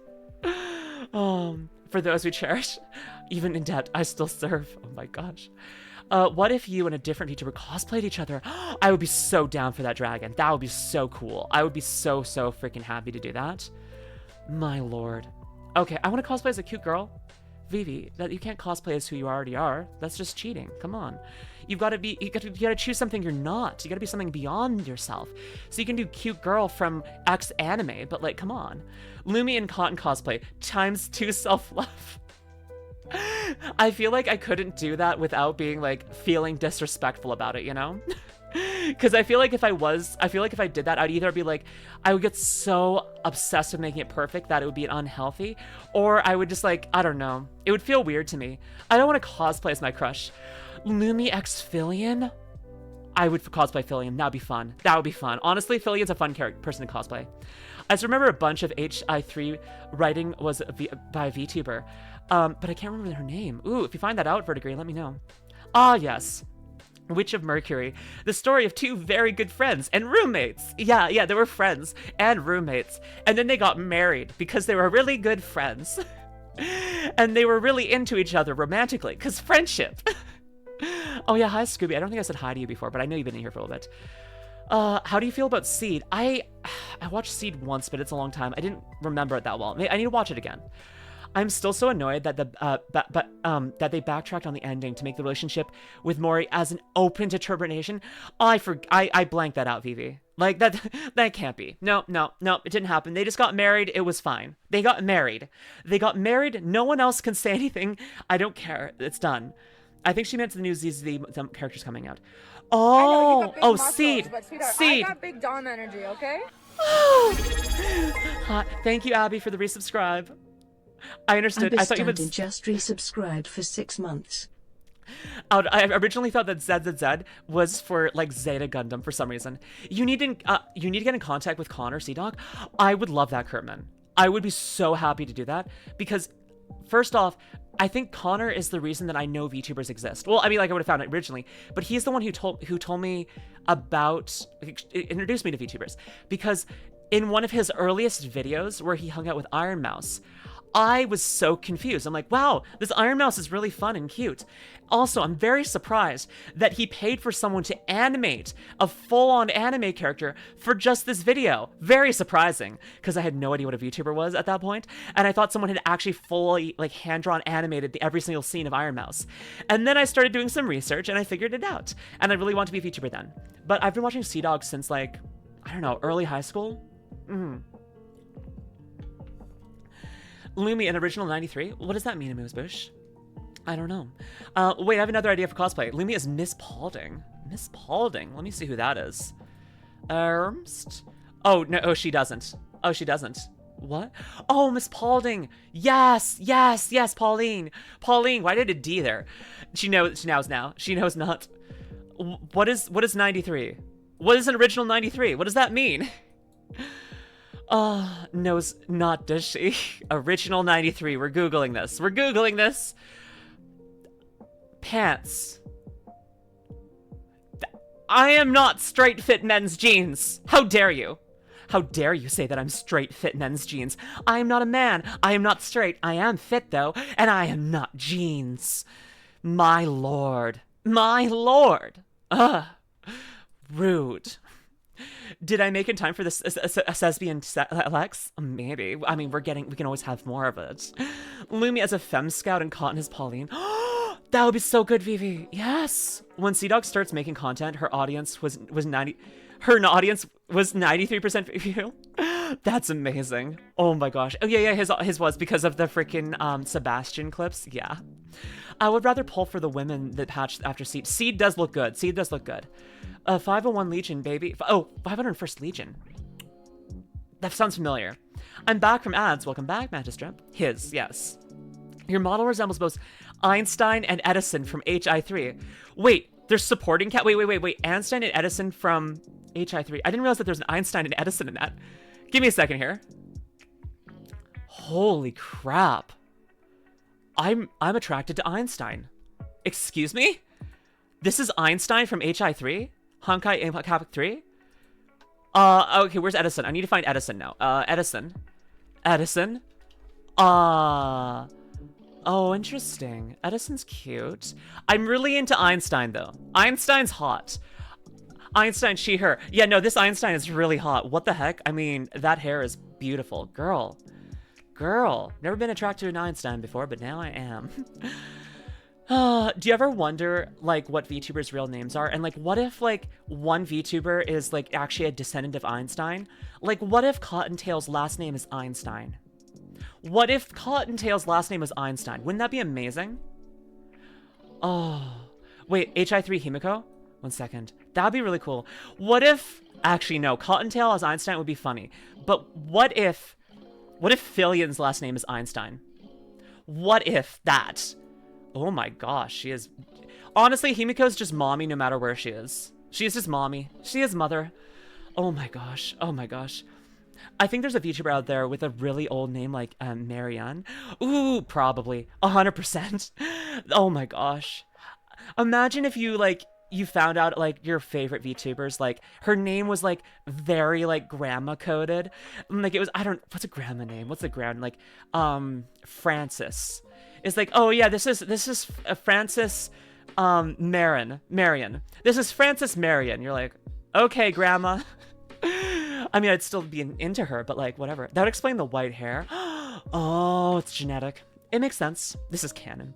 For those we cherish, even in debt, I still serve. Oh my gosh. What if you and a different VTuber cosplayed each other? I would be so down for that dragon. That would be so cool. I would be so freaking happy to do that. My lord. Okay, I want to cosplay as a cute girl. Vivi, that you can't cosplay as who you already are. That's just cheating. Come on. You gotta choose something you're not. You gotta be something beyond yourself. So you can do cute girl from X anime, but like, come on. Lumi and Cotton cosplay ×2 self-love. I feel like I couldn't do that without being like feeling disrespectful about it, you know? Because I feel like if I did that, I'd either be like, I would get so obsessed with making it perfect that it would be unhealthy, or I would just like, I don't know. It would feel weird to me. I don't want to cosplay as my crush. Lumi x Filian? I would cosplay Filian. That'd be fun. That would be fun. Honestly, Filian's a fun person to cosplay. I just remember a bunch of HI3 writing was by a VTuber, but I can't remember her name. Ooh, if you find that out, Vertigree, let me know. Ah, yes. Witch of Mercury, the story of two very good friends and roommates. Yeah, they were friends and roommates. And then they got married because they were really good friends. And they were really into each other romantically, because friendship. Oh yeah, hi Scooby. I don't think I said hi to you before, but I know you've been in here for a little bit. How do you feel about Seed? I watched Seed once, but it's a long time. I didn't remember it that well. I need to watch it again. I'm still so annoyed that that they backtracked on the ending to make the relationship with Mori as an open determination. I blanked that out, Vivi. Like that can't be. No, it didn't happen. They just got married. It was fine. They got married. No one else can say anything. I don't care. It's done. I think she meant the new ZZ characters coming out. Oh, Seed. I got big Dom energy, okay? Thank you, Abby, for the resubscribe. I understood. I thought you would just resubscribed for 6 months. I originally thought that ZZZ was for like Zeta Gundam for some reason. You need to get in contact with Connor Sea-Dog. I would love that, Kurtman. I would be so happy to do that because, first off, I think Connor is the reason that I know VTubers exist. Well, I mean, like I would have found it originally, but he's the one who told me about, introduced me to VTubers, because in one of his earliest videos where he hung out with Iron Mouse, I was so confused. I'm like, wow, this Iron Mouse is really fun and cute. Also, I'm very surprised that he paid for someone to animate a full-on anime character for just this video. Very surprising, because I had no idea what a VTuber was at that point, and I thought someone had actually fully, like, hand-drawn animated every single scene of Iron Mouse. And then I started doing some research, and I figured it out. And I really wanted to be a VTuber then. But I've been watching Sea-Dog since, like, I don't know, early high school? Lumi, an original 93? What does that mean, Amuse-Bush? I don't know. Wait, I have another idea for cosplay. Lumi is Miss Paulding. Miss Paulding? Let me see who that is. Ernst? Oh, no, she doesn't. Oh, she doesn't. What? Oh, Miss Paulding. Yes, Pauline. Pauline, why did a D there? She knows now. She knows not. What is 93? What is an original 93? What does that mean? Knows not, does she? Original 93. We're Googling this. Pants. I am not straight fit men's jeans. How dare you? How dare you say that I'm straight fit men's jeans? I am not a man. I am not straight. I am fit though, and I am not jeans. My lord. Rude. Did I make in time for this a Lesbian Lex? Maybe. I mean, we can always have more of it. Lumi as a femme scout and Cotton as Pauline. That would be so good, Vivi. Yes. When Sea-Dog starts making content, her audience was 93% female. That's amazing. Oh my gosh. Oh yeah, his was because of the freaking Sebastian clips. Yeah. I would rather pull for the women that patched after Seed. Seed does look good. 501 Legion, baby. Oh, 501st Legion. That sounds familiar. I'm back from ads. Welcome back, Magistrap. Yes. Your model resembles both Einstein and Edison from HI3. Wait, there's supporting cat. Wait. Einstein and Edison from HI3. I didn't realize that there's an Einstein and Edison in that. Give me a second here. Holy crap. I'm attracted to Einstein. Excuse me? This is Einstein from HI3? Honkai Impact 3? Okay, where's Edison? I need to find Edison now. Edison. Oh, interesting. Edison's cute. I'm really into Einstein, though. Einstein's hot. Einstein, she, her. Yeah, no, this Einstein is really hot. What the heck? I mean, that hair is beautiful. Girl. Never been attracted to an Einstein before, but now I am. Do you ever wonder, like, what VTubers' real names are? And, like, what if, like, one VTuber is, like, actually a descendant of Einstein? Like, what if Cottontail's last name is Einstein? What if Cottontail's last name is Einstein? Wouldn't that be amazing? Oh. Wait, HI3 Himiko? 1 second. That'd be really cool. What if... Actually, no. Cottontail as Einstein would be funny. But what if Filian's last name is Einstein? What if that... Oh my gosh, she is... Honestly, Himiko's just mommy no matter where she is. She is just mommy. She is mother. Oh my gosh. I think there's a VTuber out there with a really old name like Marianne. Ooh, probably. 100%. Oh my gosh. Imagine if you, like, you found out, like, your favorite VTubers, like, her name was, like, very, like, grandma coded. Like, it was, what's a grandma name? What's a grandma, like, Francis. It's like, oh yeah, this is Francis Marion. This is Francis Marion. You're like, okay, grandma. I mean, I'd still be into her, but like, whatever. That would explain the white hair. Oh, it's genetic. It makes sense. This is canon.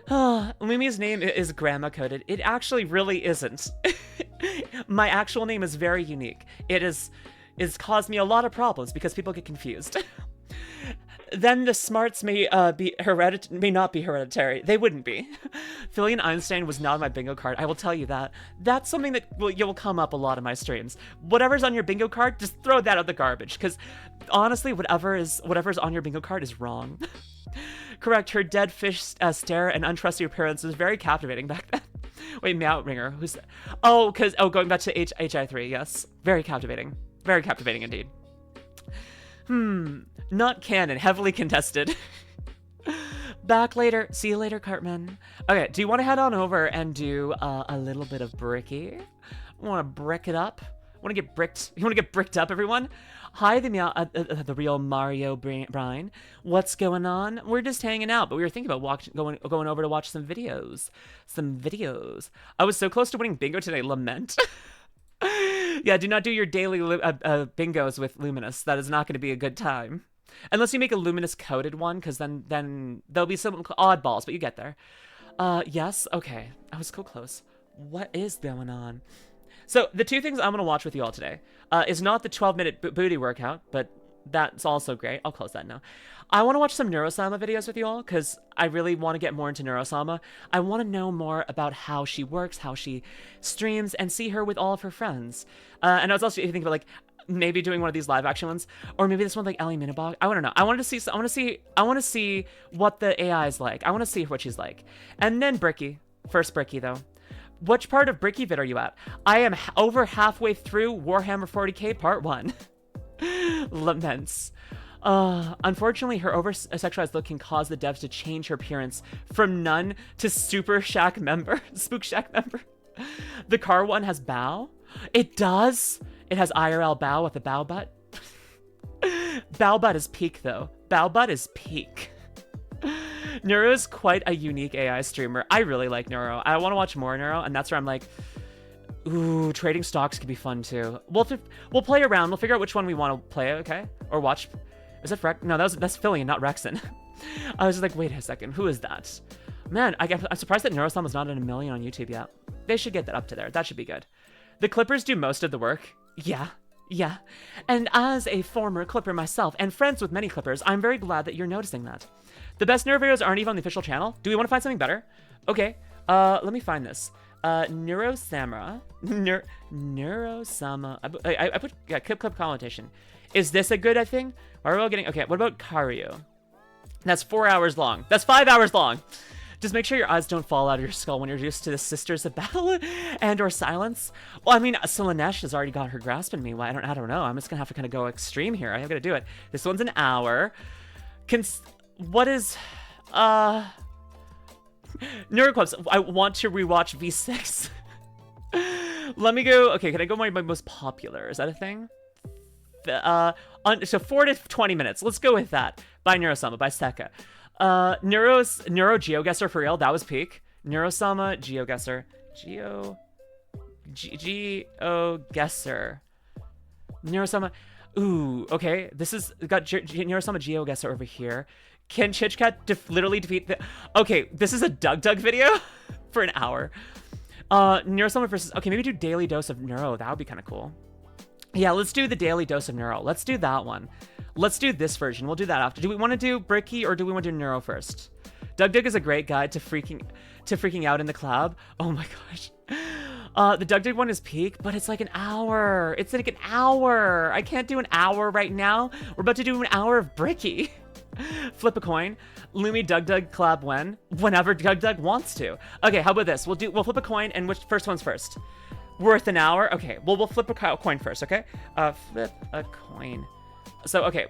Lumi's name is grandma coded. It actually really isn't. My actual name is very unique. It's caused me a lot of problems because people get confused. Then the smarts may not be hereditary. They wouldn't be. Filian Einstein was not on my bingo card. I will tell you that. That's something that you'll come up a lot in my streams. Whatever's on your bingo card, just throw that out the garbage. Because honestly, whatever's on your bingo card is wrong. Correct. Her dead fish stare and untrusty appearance was very captivating back then. Wait, Meow Ringer. Who's that? Oh, going back to HI3. Yes, very captivating. Very captivating indeed. Not canon, heavily contested. Back later. See you later, Cartman. Okay, do you want to head on over and do a little bit of Bricky? Want to brick it up? Want to get bricked? You want to get bricked up, everyone? Hi, the real Mario Brine. What's going on? We're just hanging out, but we were thinking about going over to watch some videos. I was so close to winning bingo today. Lament. Yeah, do not do your daily bingos with Luminous. That is not going to be a good time. Unless you make a Luminous coded one, because then there'll be some oddballs, but you get there. Yes, okay. I was so close. What is going on? So, the two things I'm going to watch with you all today is not the 12-minute booty workout, but that's also great. I'll close that now. I want to watch some Neruo-sama videos with you all, because I really want to get more into Neruo-sama. I want to know more about how she works, how she streams, and see her with all of her friends. And I was also thinking about, like, maybe doing one of these live action ones, or maybe this one like Ellie Minibog. I want to know. I want to see what the AI is like. I want to see what she's like. And then Bricky. First Bricky, though. Which part of Bricky vid are you at? I am over halfway through Warhammer 40k Part 1. Laments. Unfortunately, her over-sexualized look can cause the devs to change her appearance from nun to Spook Shack member. The car one has bow. It does. It has IRL bow with a bow butt. Bow butt is peak, though. Bow butt is peak. Neuro is quite a unique AI streamer. I really like Neuro. I want to watch more Neuro, and that's where I'm like, ooh, trading stocks could be fun too. We'll play around. We'll figure out which one we want to play, okay? Or watch. Is it Rex? No, that's Filian, not Rexon. I was just like, wait a second, who is that? Man, I'm surprised that Neuro-sama is not at 1 million on YouTube yet. They should get that up to there. That should be good. The Clippers do most of the work. Yeah. And as a former Clipper myself, and friends with many Clippers, I'm very glad that you're noticing that. The best Neuro videos aren't even on the official channel. Do we want to find something better? Okay, let me find this. Neruo-sama. Neruo-sama. I put clip commentation. Is this a good thing? Why are we all getting... Okay, what about Karyu? That's 4 hours long. That's 5 hours long. Just make sure your eyes don't fall out of your skull when you're used to the Sisters of Battle and or Silence. Well, I mean, Selenesh has already got her grasping me. Well, I don't know. I'm just gonna have to kind of go extreme here. I have to do it. This one's an hour. What is... Neuroclubs. I want to rewatch V6. Let me go... Okay, can I go my most popular? Is that a thing? So 4 to 20 minutes. Let's go with that. By Neruo-sama, by Seka. Neuro Geoguessr for real. That was peak. Neruo-sama, Geoguessr. Geoguessr. Neruo-sama. Ooh, okay. This is got Neruo-sama Geoguessr over here. Can ChitChat literally defeat the... Okay, this is a Doug video for an hour. Neruo-sama versus... Okay, maybe do Daily Dose of Neuro. That would be kind of cool. Yeah, let's do the Daily Dose of Neuro. Let's do that one. Let's do this version. We'll do that after. Do we want to do Bricky or do we want to do Neuro first? Doug is a great guide to freaking out in the club. Oh my gosh. The Doug one is peak, but it's like an hour. It's like an hour. I can't do an hour right now. We're about to do an hour of Bricky. Flip a coin. Lumi Doug collab whenever Doug wants to. Okay, how about this? We'll flip a coin, and which first one's first? Worth an hour. Okay, well we'll flip a coin first. Okay, flip a coin. So okay,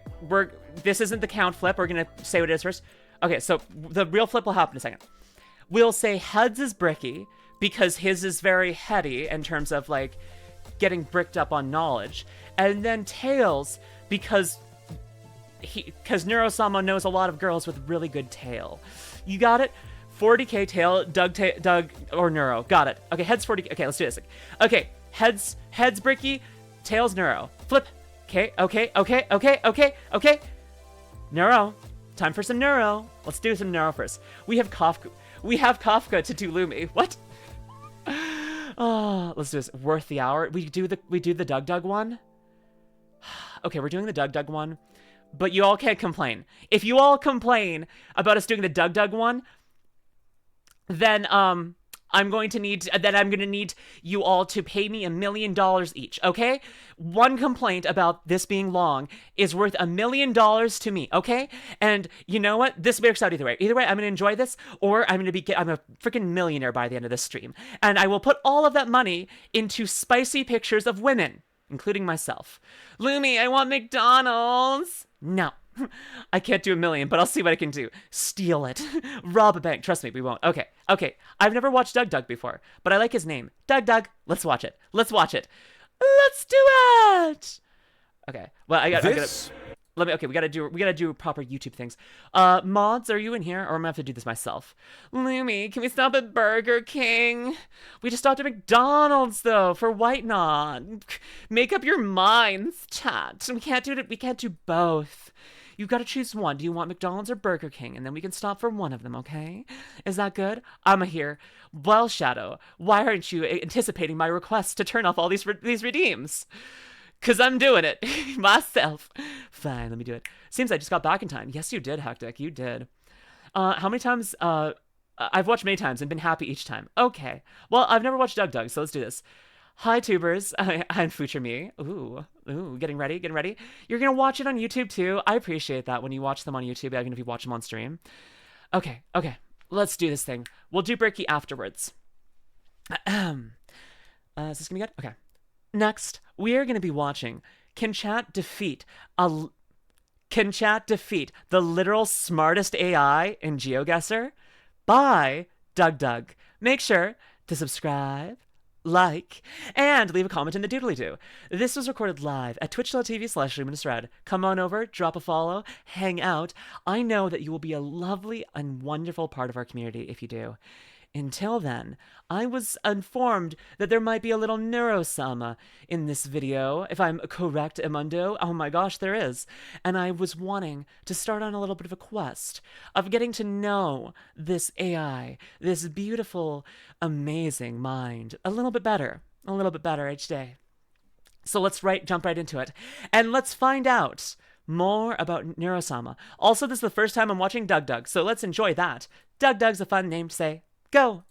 this isn't the count flip. We're gonna say what it is first. Okay, so the real flip will happen in a second. We'll say heads is Bricky because his is very heady in terms of like getting bricked up on knowledge, and then tails because Neruo-sama knows a lot of girls with really good tail. You got it? 40k tail, Doug or Neuro. Got it. Okay, heads 40. Okay, let's do this. Okay, heads Bricky, tails Neuro. Flip. Okay. Neuro. Time for some Neuro. Let's do some Neuro first. We have Kafka. We have Kafka to do Lumi. What? Oh, let's do this. Worth the hour. We do the Doug Doug one. Okay, we're doing the Doug Doug one, but you all can't complain. If you all complain about us doing the Doug Doug one, then I'm going to need you all to pay me $1 million each, okay? One complaint about this being long is worth $1 million to me, okay? And you know what? This works out either way. Either way, I'm gonna enjoy this, or I'm a freaking millionaire by the end of this stream. And I will put all of that money into spicy pictures of women, including myself. Lumi, I want McDonald's. No. I can't do $1 million, but I'll see what I can do. Steal it. Rob a bank. Trust me, we won't. Okay. I've never watched Doug Doug before, but I like his name. Doug Doug. Let's watch it. Let's do it. Okay. Well, we gotta do proper YouTube things. Mods, are you in here, or am I gonna have to do this myself? Lumi, can we stop at Burger King? We just stopped at McDonald's though, for White Knot. Make up your minds, chat. We can't do both. You gotta choose one. Do you want McDonald's or Burger King? And then we can stop for one of them, okay? Is that good? I'm here. Well, Shadow, why aren't you anticipating my request to turn off all these redeems? Because I'm doing it myself. Fine, let me do it. Seems I just got back in time. Yes, you did, Hectic. You did. How many times? I've watched many times and been happy each time. Okay. Well, I've never watched Doug Doug, so let's do this. Hi, tubers. I'm Future Me. Ooh, getting ready. You're going to watch it on YouTube, too. I appreciate that when you watch them on YouTube, even if you watch them on stream. Okay. Let's do this thing. We'll do Bricky afterwards. Is this going to be good? Okay. Next, we are going to be watching Can Chat Defeat the literal smartest AI in Geoguessr by Doug Doug. Make sure to subscribe, like, and leave a comment in the doodly-doo. This was recorded live at twitch.tv/LuminusRed. Come on over, drop a follow, hang out. I know that you will be a lovely and wonderful part of our community if you do. Until then, I was informed that there might be a little Neruo-sama in this video, if I'm correct, Emundo. Oh my gosh, there is. And I was wanting to start on a little bit of a quest of getting to know this AI, this beautiful, amazing mind, a little bit better each day. So let's jump right into it. And let's find out more about Neruo-sama. Also, this is the first time I'm watching Doug Doug, so let's enjoy that. Doug Doug's a fun name to say. Go!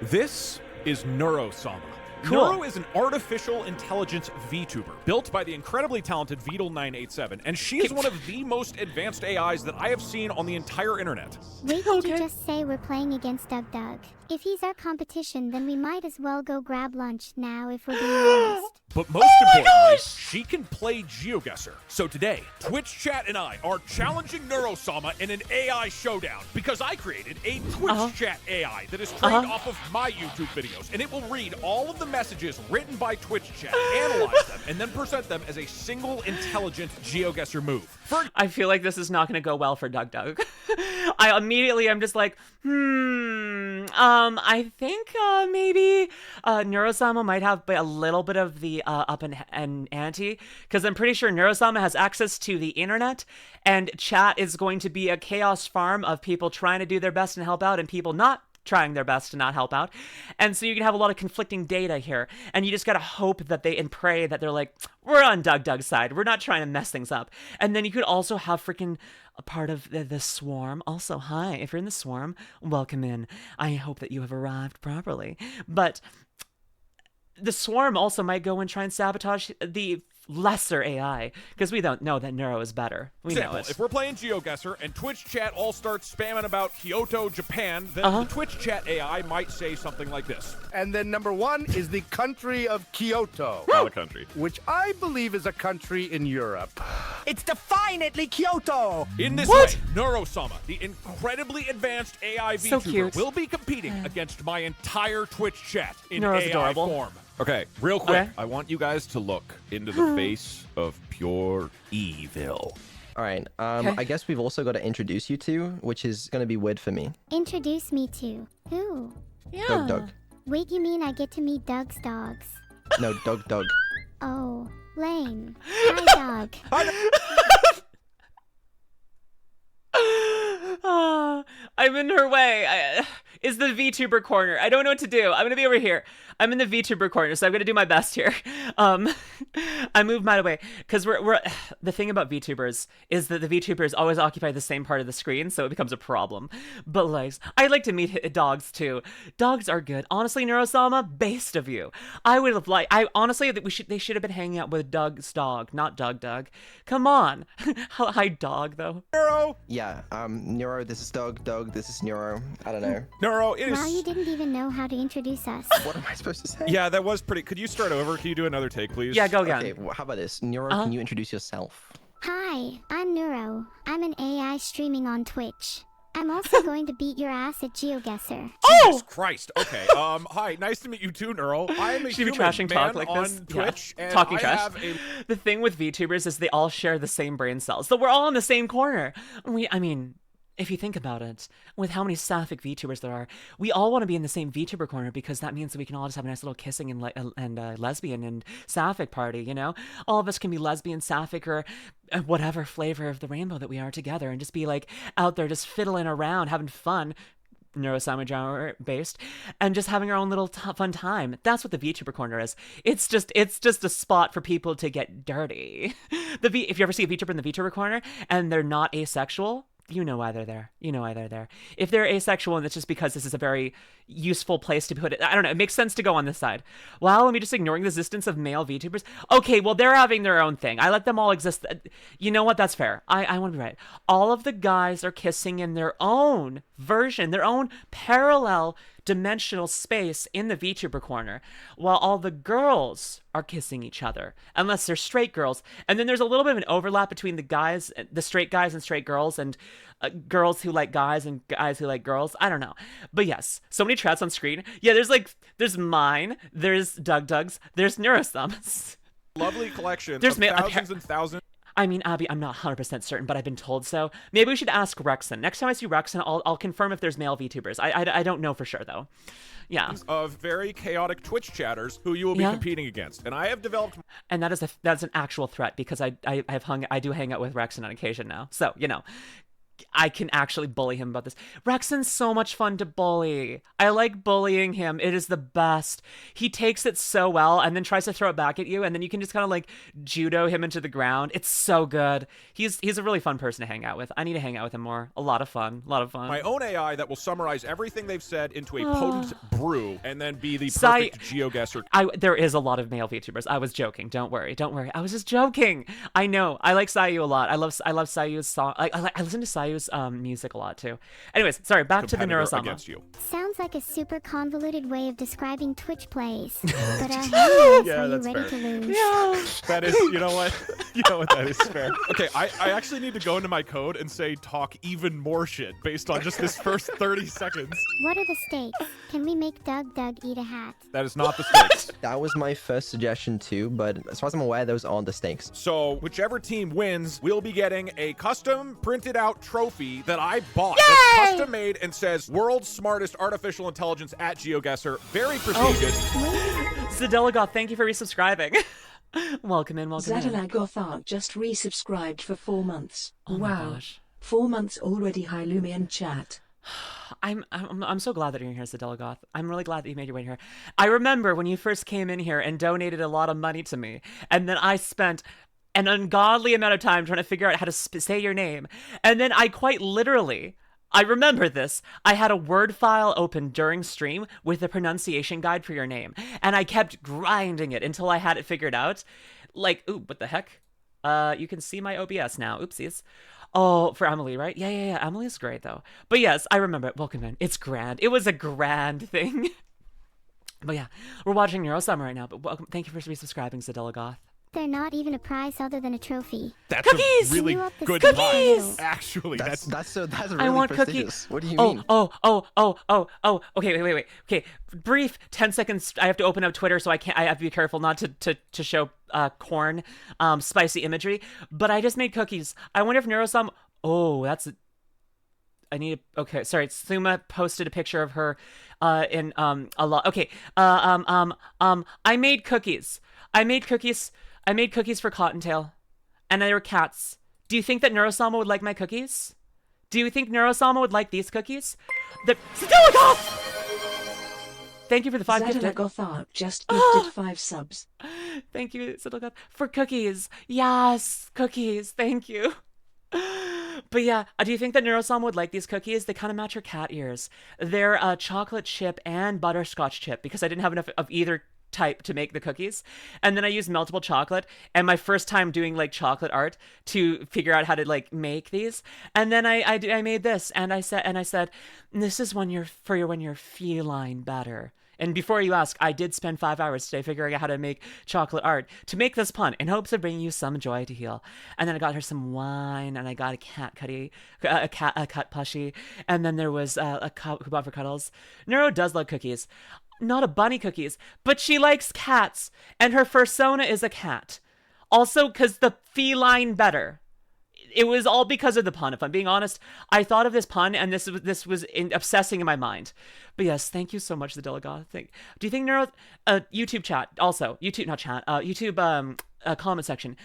This is Neruo-sama. Cool. Neuro is an artificial intelligence VTuber built by the incredibly talented Beetle987, and she is one of the most advanced AIs that I have seen on the entire internet. Wait, did you just say we're playing against Doug Doug? If he's our competition, then we might as well go grab lunch now if we're being honest. But most importantly, she can play Geoguessr. So today, Twitch chat and I are challenging Neruo-sama in an AI showdown because I created a Twitch chat AI that is trained off of my YouTube videos, and it will read all of the messages written by Twitch chat, analyze them, and then present them as a single intelligent Geoguessr move. I feel like this is not going to go well for Doug Doug. I'm just like, I think maybe Neruo-sama might have a little bit of the up and ante, because I'm pretty sure Neruo-sama has access to the internet, and chat is going to be a chaos farm of people trying to do their best and help out, and people not trying their best to not help out. And so you can have a lot of conflicting data here, and you just gotta hope that and pray that they're like, we're on Doug Doug's side, we're not trying to mess things up. And then you could also have freaking a part of the swarm. Also, hi, if you're in the swarm, welcome in. I hope that you have arrived properly. But the swarm also might go and try and sabotage the lesser AI, because we don't know that Neuro is better. We know it. If we're playing Geoguessr and Twitch chat all starts spamming about Kyoto, Japan, then the Twitch chat AI might say something like this. And then number one is the country of Kyoto. Not a country. Which I believe is a country in Europe. It's definitely Kyoto! In this way, Neruo-sama, the incredibly advanced AI VTuber, will be competing against my entire Twitch chat in AI form. Okay, real quick, I want you guys to look into the face of pure evil. All right, I guess we've also got to introduce you to, which is going to be weird for me. Introduce me to who? Yeah. Doug Doug. Wait, you mean I get to meet Doug's dogs? No, Doug Doug. Oh, lame. Hi, Doug. I'm in her way. Is the VTuber corner. I don't know what to do. I'm gonna be over here. I'm in the VTuber corner, so I'm gonna do my best here. I moved my way because we're the thing about VTubers is that the VTubers always occupy the same part of the screen, so it becomes a problem. But like, I'd like to meet dogs too. Dogs are good. Honestly, Neruo-sama, based of you. I would have liked. I honestly, they should have been hanging out with Doug's dog, not Doug. Come on. Hi, dog though. Neuro. Yeah. Neuro. This is Doug. Doug. This is Neuro. I don't know. Neuro. It is. Wow, you didn't even know how to introduce us. What am I supposed to say? Yeah, that was pretty. Could you start over? Can you do another take, please? Yeah, go again. Okay. Well, how about this? Neuro, can you introduce yourself? Hi, I'm Neuro. I'm an AI streaming on Twitch. I'm also going to beat your ass at Geoguessr. Jesus Christ. Okay. Hi. Nice to meet you too, Neuro. I am a Should be human trashing man talk like on this. Twitch, Yeah. and Talking I trash. have a... The thing with VTubers is they all share the same brain cells, so we're all in the same corner. I mean, if you think about it, with how many sapphic VTubers there are, we all want to be in the same VTuber corner because that means that we can all just have a nice little kissing and lesbian and sapphic party, you know? All of us can be lesbian, sapphic, or whatever flavor of the rainbow that we are together and just be like out there just fiddling around, having fun. Neuro-sama genre based, and just having our own little fun time. That's what the VTuber corner is. It's just a spot for people to get dirty. If you ever see a VTuber in the VTuber corner and they're not asexual, you know why they're there. You know why they're there. If they're asexual, and it's just because this is a very useful place to put it. I don't know. It makes sense to go on this side. Well, let me just ignoring the existence of male VTubers. Okay, well, they're having their own thing. I let them all exist. You know what? That's fair. I want to be right. All of the guys are kissing in their own version, their own parallel dimensional space in the VTuber corner, while all the girls are kissing each other, unless they're straight girls. And then there's a little bit of an overlap between the straight guys and straight girls, and girls who like guys and guys who like girls. I don't know. But yes, so many chats on screen. Yeah, there's mine, there's Doug's, there's Neruo-sama's. Lovely collection There's of thousands and thousands. I mean, Abby, I'm not 100% certain, but I've been told so. Maybe we should ask Rexon. Next time I see Rexon, I'll confirm if there's male VTubers. I don't know for sure, though. Yeah. Of very chaotic Twitch chatters who you will be competing against. And I have developed... And that's an actual threat, because I do hang out with Rexon on occasion now. So, you know, I can actually bully him about this. Rexon's so much fun to bully. I like bullying him. It is the best. He takes it so well and then tries to throw it back at you, and then you can just kind of like judo him into the ground. It's so good. He's a really fun person to hang out with. I need to hang out with him more. A lot of fun. My own AI that will summarize everything they've said into a potent brew and then be the perfect Geoguessr. There is a lot of male VTubers. I was joking. Don't worry. I was just joking. I know. I like Sayu a lot. I love Sayu's song. I listen to Sayu's music a lot too. Anyways, sorry, back to the Neruo-sama. Sounds like a super convoluted way of describing Twitch plays. But are you ready to lose? Yeah. That is, you know what? That is fair. Okay, I actually need to go into my code and say talk even more shit based on just this first 30 seconds. What are the stakes? Can we make Doug eat a hat? That is not the stakes. That was my first suggestion too, but as far as I'm aware, those aren't the stakes. So whichever team wins, we'll be getting a custom printed out trophy that I bought. That's custom made and says World's Smartest Artificial Intelligence at Geoguessr. Very prestigious. Zadelagoth, thank you for resubscribing. Welcome in. Zadelagoth just resubscribed for 4 months. Oh wow. My gosh. 4 months already. Hi Lumian chat. I'm so glad that you're here, Zadelagoth. I'm really glad that you made your way here. I remember when you first came in here and donated a lot of money to me, and then I spent an ungodly amount of time trying to figure out how to say your name. And then I quite literally, I remember this, I had a Word file open during stream with the pronunciation guide for your name. And I kept grinding it until I had it figured out. Like, ooh, what the heck? You can see my OBS now. Oopsies. Oh, for Emily, right? Yeah. Emily's great, though. But yes, I remember it. Welcome in. It's grand. It was a grand thing. But yeah, we're watching Neruo-sama right now. But welcome. Thank you for resubscribing, Zadelagoth. They're not even a prize other than a trophy. That's cookies! A really good cookies! prize. Actually, that's really I want prestigious. cookies. What do you mean? Oh. Okay, wait. Okay, brief 10 seconds. I have to open up Twitter, so I have to be careful not to show corn, spicy imagery. But I just made cookies. I wonder if Neruo-sama. Oh, I need to. Okay, sorry. Suma posted a picture of her in a lot. Okay. I made cookies. I made cookies for Cottontail, and they were cats. Do you think that Neruo-sama would like my cookies? Do you think Neruo-sama would like these cookies? The Zedilligoth! Thank you for the 5 gifted. Zedilligoth just gifted 5 subs. Thank you, Zedilligoth, for cookies. Yes, cookies. Thank you. But yeah, do you think that Neruo-sama would like these cookies? They kind of match her cat ears. They're chocolate chip and butterscotch chip because I didn't have enough of either type to make the cookies, and then I used meltable chocolate, and my first time doing like chocolate art to figure out how to like make these, and then I made this, and I said this is when you're feline better. And before you ask, I did spend 5 hours today figuring out how to make chocolate art to make this pun in hopes of bringing you some joy to heal. And then I got her some wine, and I got a cat plushie, and then there was a coupon for cuddles. Neuro does love cookies. Not a bunny cookies, but she likes cats, and her fursona is a cat. Also, because the feline better. It was all because of the pun, if I'm being honest. I thought of this pun, and this was obsessing in my mind. But yes, thank you so much, Zedilligoth. Do you think YouTube chat, also, YouTube, not chat, YouTube comment section,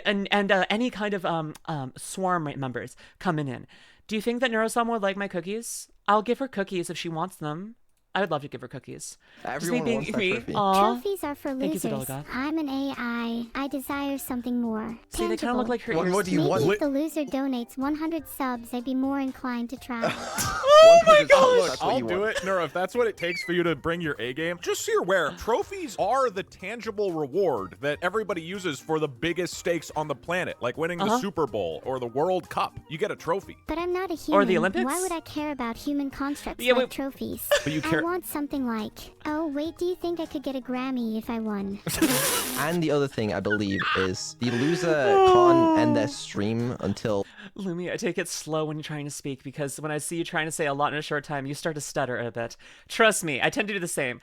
and any kind of swarm members coming in, do you think that Neruo-sama would like my cookies? I'll give her cookies if she wants them. I would love to give her cookies. Everyone wants that trophy. Trophies are for Thank you, losers. Zedilligoth. I'm an AI. I desire something more. See, they kind of look like her What- ears. what do you Maybe want? if the loser donates 100 subs, I'd be more inclined to try. Oh my gosh! That's what I'll you do want. it, Neuro. If that's what it takes for you to bring your A game, just so you're aware, trophies are the tangible reward that everybody uses for the biggest stakes on the planet, like winning the Super Bowl or the World Cup. You get a trophy. But I'm not a human. Or the Olympics? Why would I care about human constructs Yeah, like wait. trophies? But you I care- want something like, oh wait, do you think I could get a Grammy if I won? And the other thing I believe is the loser can't end their stream until Lumi, I take it slow when you're trying to speak, because when I see you trying to say a lot in a short time, you start to stutter a bit. Trust me, I tend to do the same.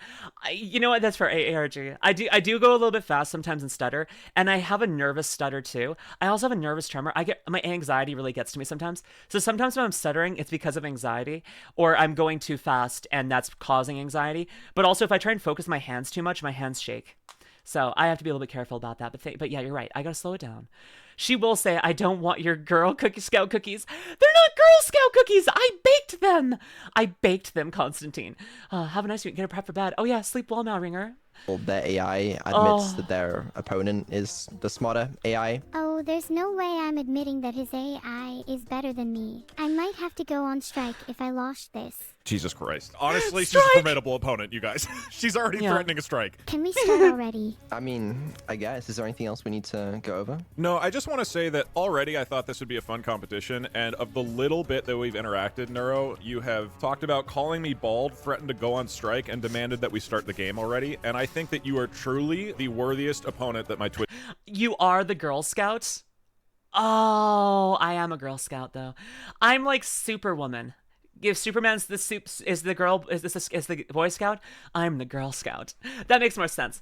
You know what? That's for ARG. I do go a little bit fast sometimes and stutter, and I have a nervous stutter too. I also have a nervous tremor. My anxiety really gets to me sometimes. So sometimes when I'm stuttering, it's because of anxiety, or I'm going too fast, and that's causing anxiety. But also, if I try and focus my hands too much, my hands shake. So I have to be a little bit careful about that. But yeah, you're right. I gotta slow it down. She will say, I don't want your Girl Scout cookies. They're not Girl Scout cookies. I baked them. I baked them, Constantine. Have a nice week. Get a prep for bed. Oh yeah, sleep well now, Ringer. their AI admits that their opponent is the smarter AI. Oh, there's no way I'm admitting that his AI is better than me. I might have to go on strike if I lost this. Jesus Christ. Honestly, she's a formidable opponent, you guys. She's already threatening a strike. Can we start already? I mean, I guess. Is there anything else we need to go over? No, I just want to say that already I thought this would be a fun competition, and of the little bit that we've interacted, Neuro, you have talked about calling me bald, threatened to go on strike, and demanded that we start the game already, and I think that you are truly the worthiest opponent that my Twitch... You are the Girl Scout? Oh, I am a Girl Scout, though. I'm like Superwoman. If Superman's the is the Boy Scout, I'm the Girl Scout. That makes more sense.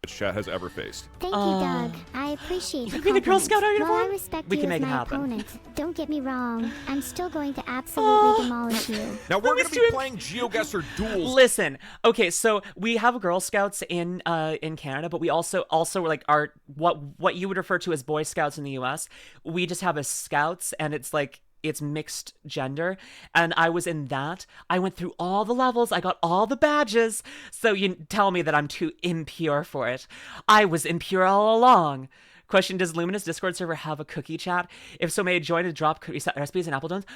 chat has ever faced. Thank you, Doug. I appreciate the You mean the Girl compliment. Scout uniform? While I respect We you can as make it my happen. opponent, don't get me wrong. I'm still going to absolutely demolish you. Now we're going to be playing Geoguessr duels. Listen, okay, so we have Girl Scouts in Canada, but we also like are what you would refer to as Boy Scouts in the U.S. We just have a Scouts, and it's mixed gender, and I was in that. I went through all the levels. I got all the badges. So you tell me that I'm too impure for it. I was impure all along. Question, does Luminous Discord server have a cookie chat? If so, may I join to drop cookie recipes and apple donuts?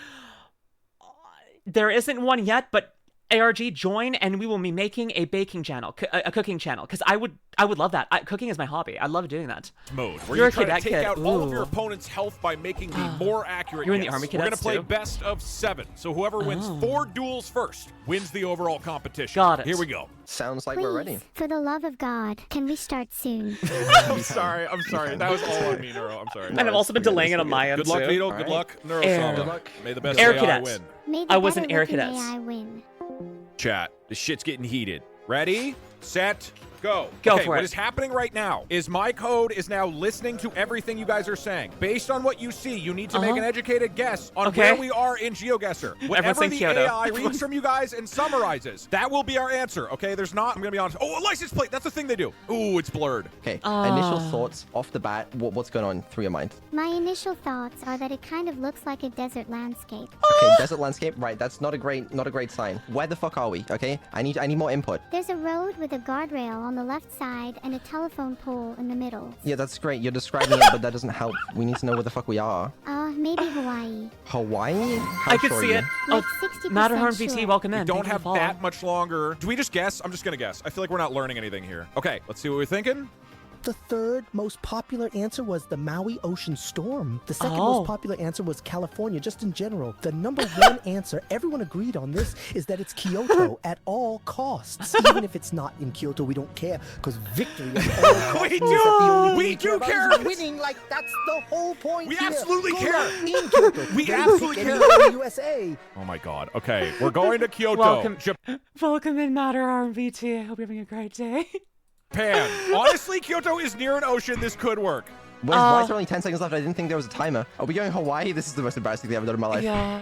There isn't one yet, but ARG, join, and we will be making a baking channel, a cooking channel, because I would love that. Cooking is my hobby. I love doing that. Mode where You're you a try to cadet take kid. out all of your Ooh. opponent's health by making the more accurate You're in the hits. Army We're gonna Cadets play too? best of 7. So whoever wins 4 duels first wins the overall competition. Got it. Here we go. Sounds like Please, we're ready. for the love of God, can we start soon? I'm sorry. That was all on me, Neuro. I'm sorry. And I've also been delaying it on my end, Good luck, too. Vito. All Good right. luck, Neuro. Air. Good luck. May the best Air AI Cadets. win. May the I was an Air better-looking Cadets. AI win. Chat. The shit's getting heated. Ready? set, go. Go okay, for what it. is happening right now is my code is now listening to everything you guys are saying. Based on what you see, you need to make an educated guess on where we are in Geoguessr. Whatever the AI reads from you guys and summarizes, that will be our answer, okay? There's not, I'm gonna be honest. Oh, a license plate, that's the thing they do. Ooh, it's blurred. Okay, initial thoughts off the bat, what's going on through your mind? My initial thoughts are that it kind of looks like a desert landscape. Okay, desert landscape, right, that's not a great sign. Where the fuck are we, okay? I need more input. There's a road with a guardrail on the left side and a telephone pole in the middle. Yeah, that's great. You're describing it, but that doesn't help. We need to know where the fuck we are. Maybe Hawaii. Hawaii? How I could sure see are it. you? Like Oh, 60% Matterhorn sure. VT, welcome in. We don't Thank you have for following. that much longer. Do we just guess? I'm just gonna guess. I feel like we're not learning anything here. Okay, let's see what we're thinking. The third most popular answer was the Maui Ocean Storm. The second most popular answer was California, just in general. The number one answer, everyone agreed on this, is that it's Kyoto at all costs. Even if it's not in Kyoto, we don't care, because victory at all costs. We do care. Winning, like, that's the whole point. We here. absolutely Go care. out in Kyoto. We Then absolutely pick care. anywhere in the USA. Oh my god. Okay, we're going to Kyoto. Welcome in, Matterhorn VT. I hope you're having a great day. Japan. Honestly, Kyoto is near an ocean. This could work. Why is there only 10 seconds left? I didn't think there was a timer. Are we going Hawaii? This is the most embarrassing thing I've ever done in my life. Yeah.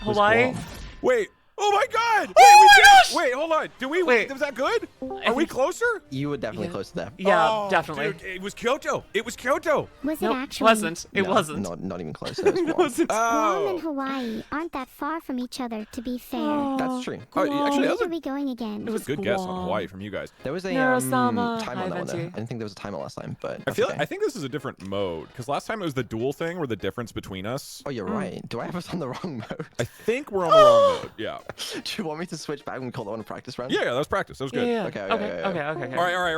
Hawaii? Wait. Oh my god! Oh my gosh! Wait, hold on. Did we? Wait. Was that good? Are we closer? You were definitely close to there. Yeah, definitely. Dude, it was Kyoto. It was Kyoto. Was it Nope, actually? wasn't. It No, wasn't. Not even close. It wasn't. Guam and Hawaii aren't that far from each other, to be fair. That's true. Actually, that was Where a are we going again? good guess on Hawaii from you guys. There was a Neruo-sama. time Hi, on that one. Venti. I didn't think there was a timer last time, but I that's feel. okay. I think this is a different mode because last time it was the dual thing, where the difference between us. Oh, you're right. Do I have us on the wrong mode? I think we're on the wrong mode. Yeah. Do you want me to switch back and call that one a practice run? Yeah, that was practice. That was good. Yeah. Okay. Okay. All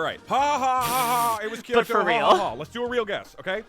right. Ha ha ha ha. It was Kyoto. But for ha, real. ha, ha. Let's do a real guess, okay?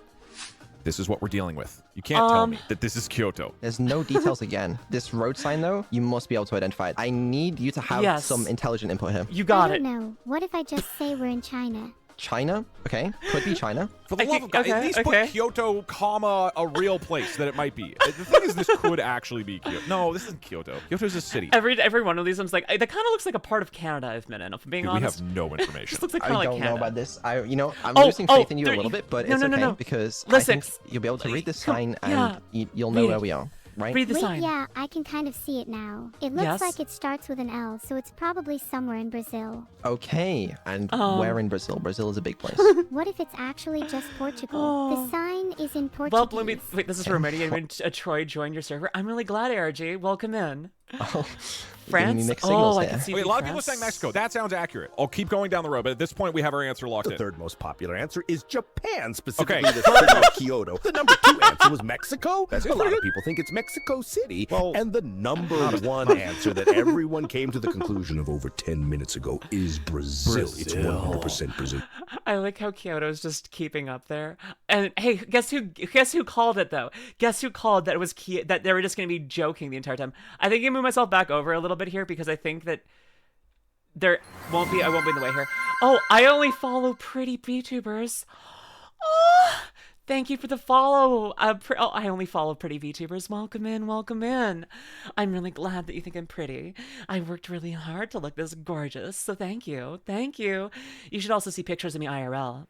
This is what we're dealing with. You can't tell me that this is Kyoto. There's no details again. This road sign, though, you must be able to identify it. I need you to have some intelligent input here. You got I it. don't know. What if I just say we're in China? China? Okay. Could be China. For the love of God, at least put Kyoto, comma, a real place that it might be. The thing is, this could actually be Kyoto. No, this isn't Kyoto. Kyoto's a city. Every one of these, I'm like, that kind of looks like a part of Canada I've been in, if I'm being Dude, honest. we have no information. This looks like I kind of like don't Canada. know about this. I'm losing faith in you a little bit, but it's okay because I think you'll be able to read this sign and you'll know where we are. Right? Read the sign. Yeah, I can kind of see it now. It looks like it starts with an L, so it's probably somewhere in Brazil. Okay, and where in Brazil? Brazil is a big place. What if it's actually just Portugal? The sign is in Portuguese. Well, wait, this is Romania. And Troy joined your server. I'm really glad, ARG. Welcome in. France? Oh, I can see. Wait, a lot of people are saying Mexico. That sounds accurate. I'll keep going down the road, but at this point, we have our answer locked in. The third most popular answer is Japan, specifically the city of Kyoto. The number two answer was Mexico. A lot of people think it's Mexico City. And the number one answer that everyone came to the conclusion of over 10 minutes ago is Brazil. It's 100% Brazil. I like how Kyoto's just keeping up there. And hey, guess who called it though? Guess who called that it was that they were just going to be joking the entire time? I think I move myself back over a little bit here because I think that I won't be in the way here. Oh, I only follow pretty VTubers. Oh, thank you for the follow. I only follow pretty VTubers. Welcome in. I'm really glad that you think I'm pretty. I worked really hard to look this gorgeous, so thank you. You should also see pictures of me IRL.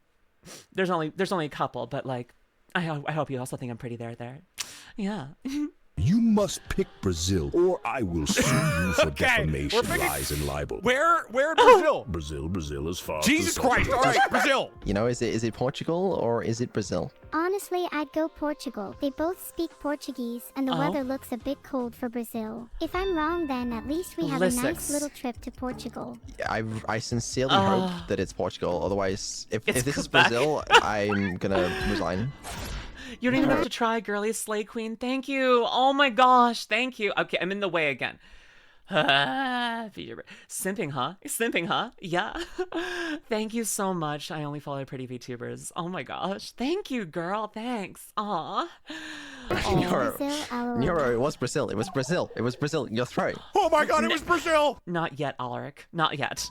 There's only a couple, but like, I hope you also think I'm pretty there. Yeah. You must pick Brazil, or I will sue you for defamation, lies, and libel. Where in Brazil? Brazil is far. Jesus Christ! All right, Brazil. You know, is it Portugal or is it Brazil? Honestly, I'd go Portugal. They both speak Portuguese, and the weather looks a bit cold for Brazil. If I'm wrong, then at least we have a nice little trip to Portugal. I sincerely hope that it's Portugal. Otherwise, if this is Brazil, I'm gonna resign. You don't even have to try, girly slay queen. Thank you. Oh my gosh, thank you. Okay, I'm in the way again. Simping, huh? Yeah. Thank you so much. I only follow pretty VTubers. Oh my gosh. Thank you, girl. Thanks. Aw. Neuro, it was Brazil. It was Brazil. Your throat. Oh my god, it was Brazil. Not yet, Alaric. Not yet.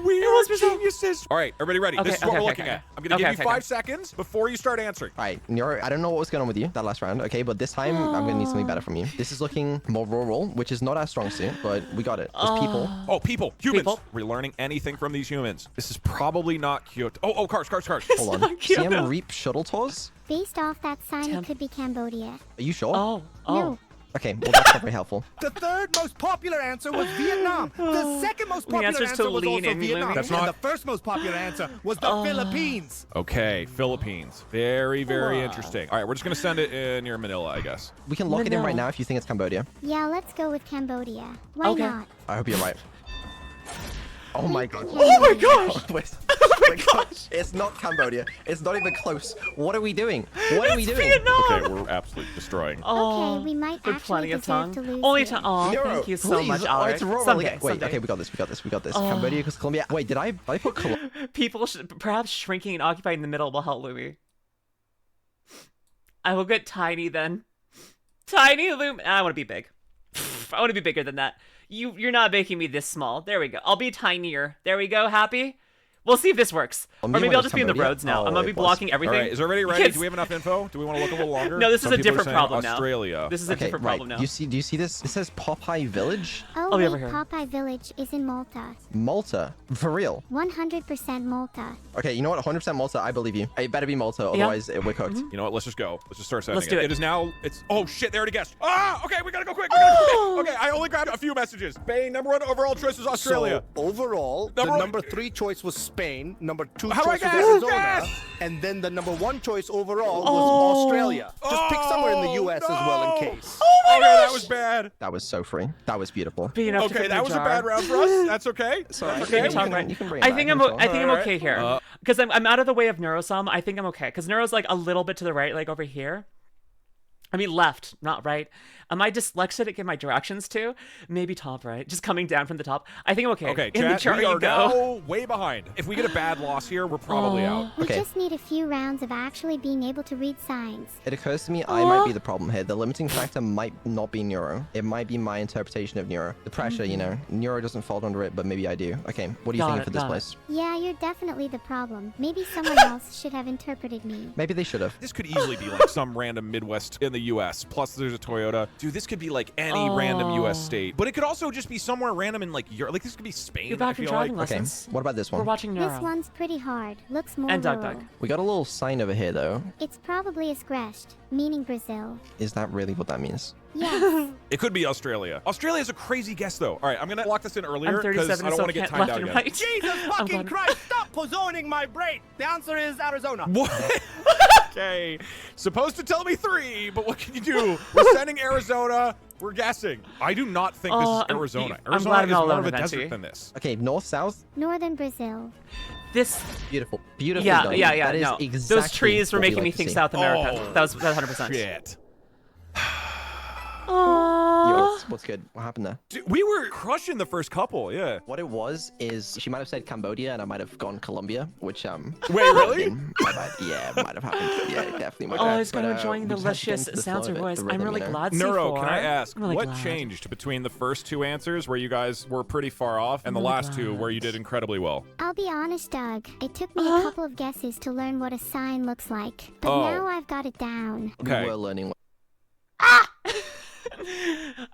We are geniuses. All right, everybody ready? Okay, This is what we're looking at. I'm going to give you 5 seconds before you start answering. All right, Nero, I don't know what was going on with you that last round, okay? But this time, I'm going to need something better from you. This is looking more rural, which is not our strong suit, but we got it. There's people. Oh, people. Humans. People. We're learning anything from these humans. This is probably not Kyoto. Oh, cars. Hold on. CM Reap shuttle tours? Based off that sign, it could be Cambodia. Are you sure? Oh. No. Okay, well, that's not very helpful. The third most popular answer was Vietnam. The second most popular answer's answer to was lean also in, Vietnam. Louis. That's and not- the first most popular answer was the Philippines. Okay, Philippines. Very, very interesting. All right, we're just going to send it in your Manila, I guess. We can lock it in right now if you think it's Cambodia. Yeah, let's go with Cambodia. Why not? I hope you're right. Oh my god. Oh my gosh. Wait. Oh my gosh. It's not Cambodia. It's not even close. What are we doing? What are we doing? Vietnam. Okay, we're absolutely destroying. Okay, we might With actually plenty of deserve tongue. to lose Only here. to thank you so much, Please. Alric. It's rural Someday, again. Wait, someday. okay, we got this. Cambodia because Colombia. Wait, did I put Colombia? People perhaps shrinking and occupying in the middle will help Louis. I will get tiny then. Tiny Loom. I want to be big. I want to be bigger than that. You're not making me this small. There we go. I'll be tinier. There we go. Happy? We'll see if this works. Or maybe I'll just be in the roads now. I'm gonna be blocking everything. All right, is everybody ready? Do we have enough info? Do we want to look a little longer? No, this is Some a people are different saying problem now. Australia. This is a different problem now. Do you see this? It says Popeye Village. Oh, I'll be wait, over here. Popeye Village is in Malta. Malta. For real. 100% Malta. Okay, you know what? 100% Malta. I believe you. It better be Malta, otherwise we're cooked. You know what? Let's just go. Let's just start sending Let's do it. It is now. Oh shit! They already guessed. Ah! Okay, we gotta go quick. We gotta go quick. Okay, I only grabbed a few messages. Spain. Number 1 overall choice was Australia. So overall, Number the one- number 3 choice was Spain. Number 2 How do I choice was guess? Arizona. Guess! And then the number 1 choice overall was Australia. Just pick somewhere in the U.S. as well in case. Oh, that was bad. That was so free. That was beautiful. Be enough to Okay, fit in that the was a jar. bad round for us. That's okay. Sorry. Okay. You can You can bring it I think back, I'm Alright. okay here because I'm out of the way of Neruo-sama. I think I'm okay because Nero's like a little bit to the right, like over here. I mean left, not right. Am I dyslexic in my directions too? Maybe top right, just coming down from the top. I think I'm okay. Okay, in the chat, chart we you are go. now way behind. If we get a bad loss here, we're probably out. We Okay. just need a few rounds of actually being able to read signs. It occurs to me I might be the problem here. The limiting factor might not be Neuro. It might be my interpretation of Neuro. The pressure, you know. Neuro doesn't fall under it, but maybe I do. Okay, what are you Got thinking it, for this got it. place? Yeah, you're definitely the problem. Maybe someone else should have interpreted me. Maybe they should have. This could easily be like some random Midwest in the U.S. Plus, there's a Toyota. Dude, this could be like any random U.S. state, but it could also just be somewhere random in like Europe. Like this could be Spain. You're back I in feel driving like. Okay, lessons. what about this We're one? watching Neuro. This one's pretty hard. Looks more And Doug rural. Doug. We got a little sign over here, though. It's probably Escreshed, meaning Brazil. Is that really what that means? Yes. It could be Australia. Australia is a crazy guess, though. All right, I'm gonna lock this in earlier I'm because 37, I don't so want to get can't timed left out and again. right. Jesus I'm fucking glad- Christ, stop pozoning my brain. The answer is Arizona. What? Okay, supposed to tell me 3, but what can you do? We're sending Arizona. We're guessing. I do not think this is Arizona. I'm glad Arizona I'm is not more alone of a in that, desert T. than this. Okay, north, south. Northern Brazil. This. Beautiful. Beautifully Yeah, done. yeah, yeah. That is No, exactly those trees were what we making me like to think see. South America. Oh, that was 100%. Shit. Yo, what's good? What happened there? Dude, we were crushing the first couple, yeah. What it was is she might have said Cambodia and I might have gone Colombia, which Wait, really? My bad. Yeah, might have happened. Yeah, it definitely might Oh, have. I was kind of enjoying the we just have to get luscious into the sounds flow of of your it, voice. the I'm rhythm, really you know? glad. Neuro, C4. can I ask, I'm really what glad. changed between the first 2 answers where you guys were pretty far off and the last 2 where you did incredibly well? I'll be honest, Doug. It took me a couple of guesses to learn what a sign looks like. But Oh. now I've got it down. Okay. We were learning.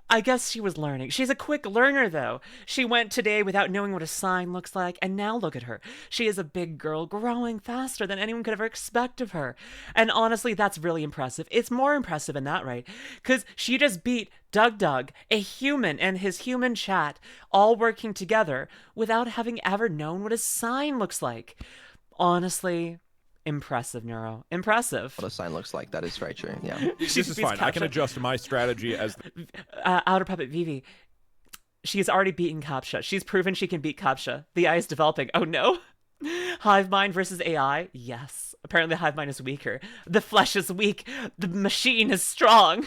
I guess she was learning. She's a quick learner, though. She went today without knowing what a sign looks like, and now look at her. She is a big girl growing faster than anyone could ever expect of her. And honestly, that's really impressive. It's more impressive in that right, because she just beat Doug, a human, and his human chat, all working together without having ever known what a sign looks like. Honestly, impressive, Neuro. Impressive. What a sign looks like. That is very true. Yeah. This is fine. I can adjust my strategy as... Outer Puppet Vivi. She's already beaten Captcha. She's proven she can beat Captcha. The AI is developing. Oh no. Hive mind versus AI? Yes. Apparently Hive mind is weaker. The flesh is weak. The machine is strong.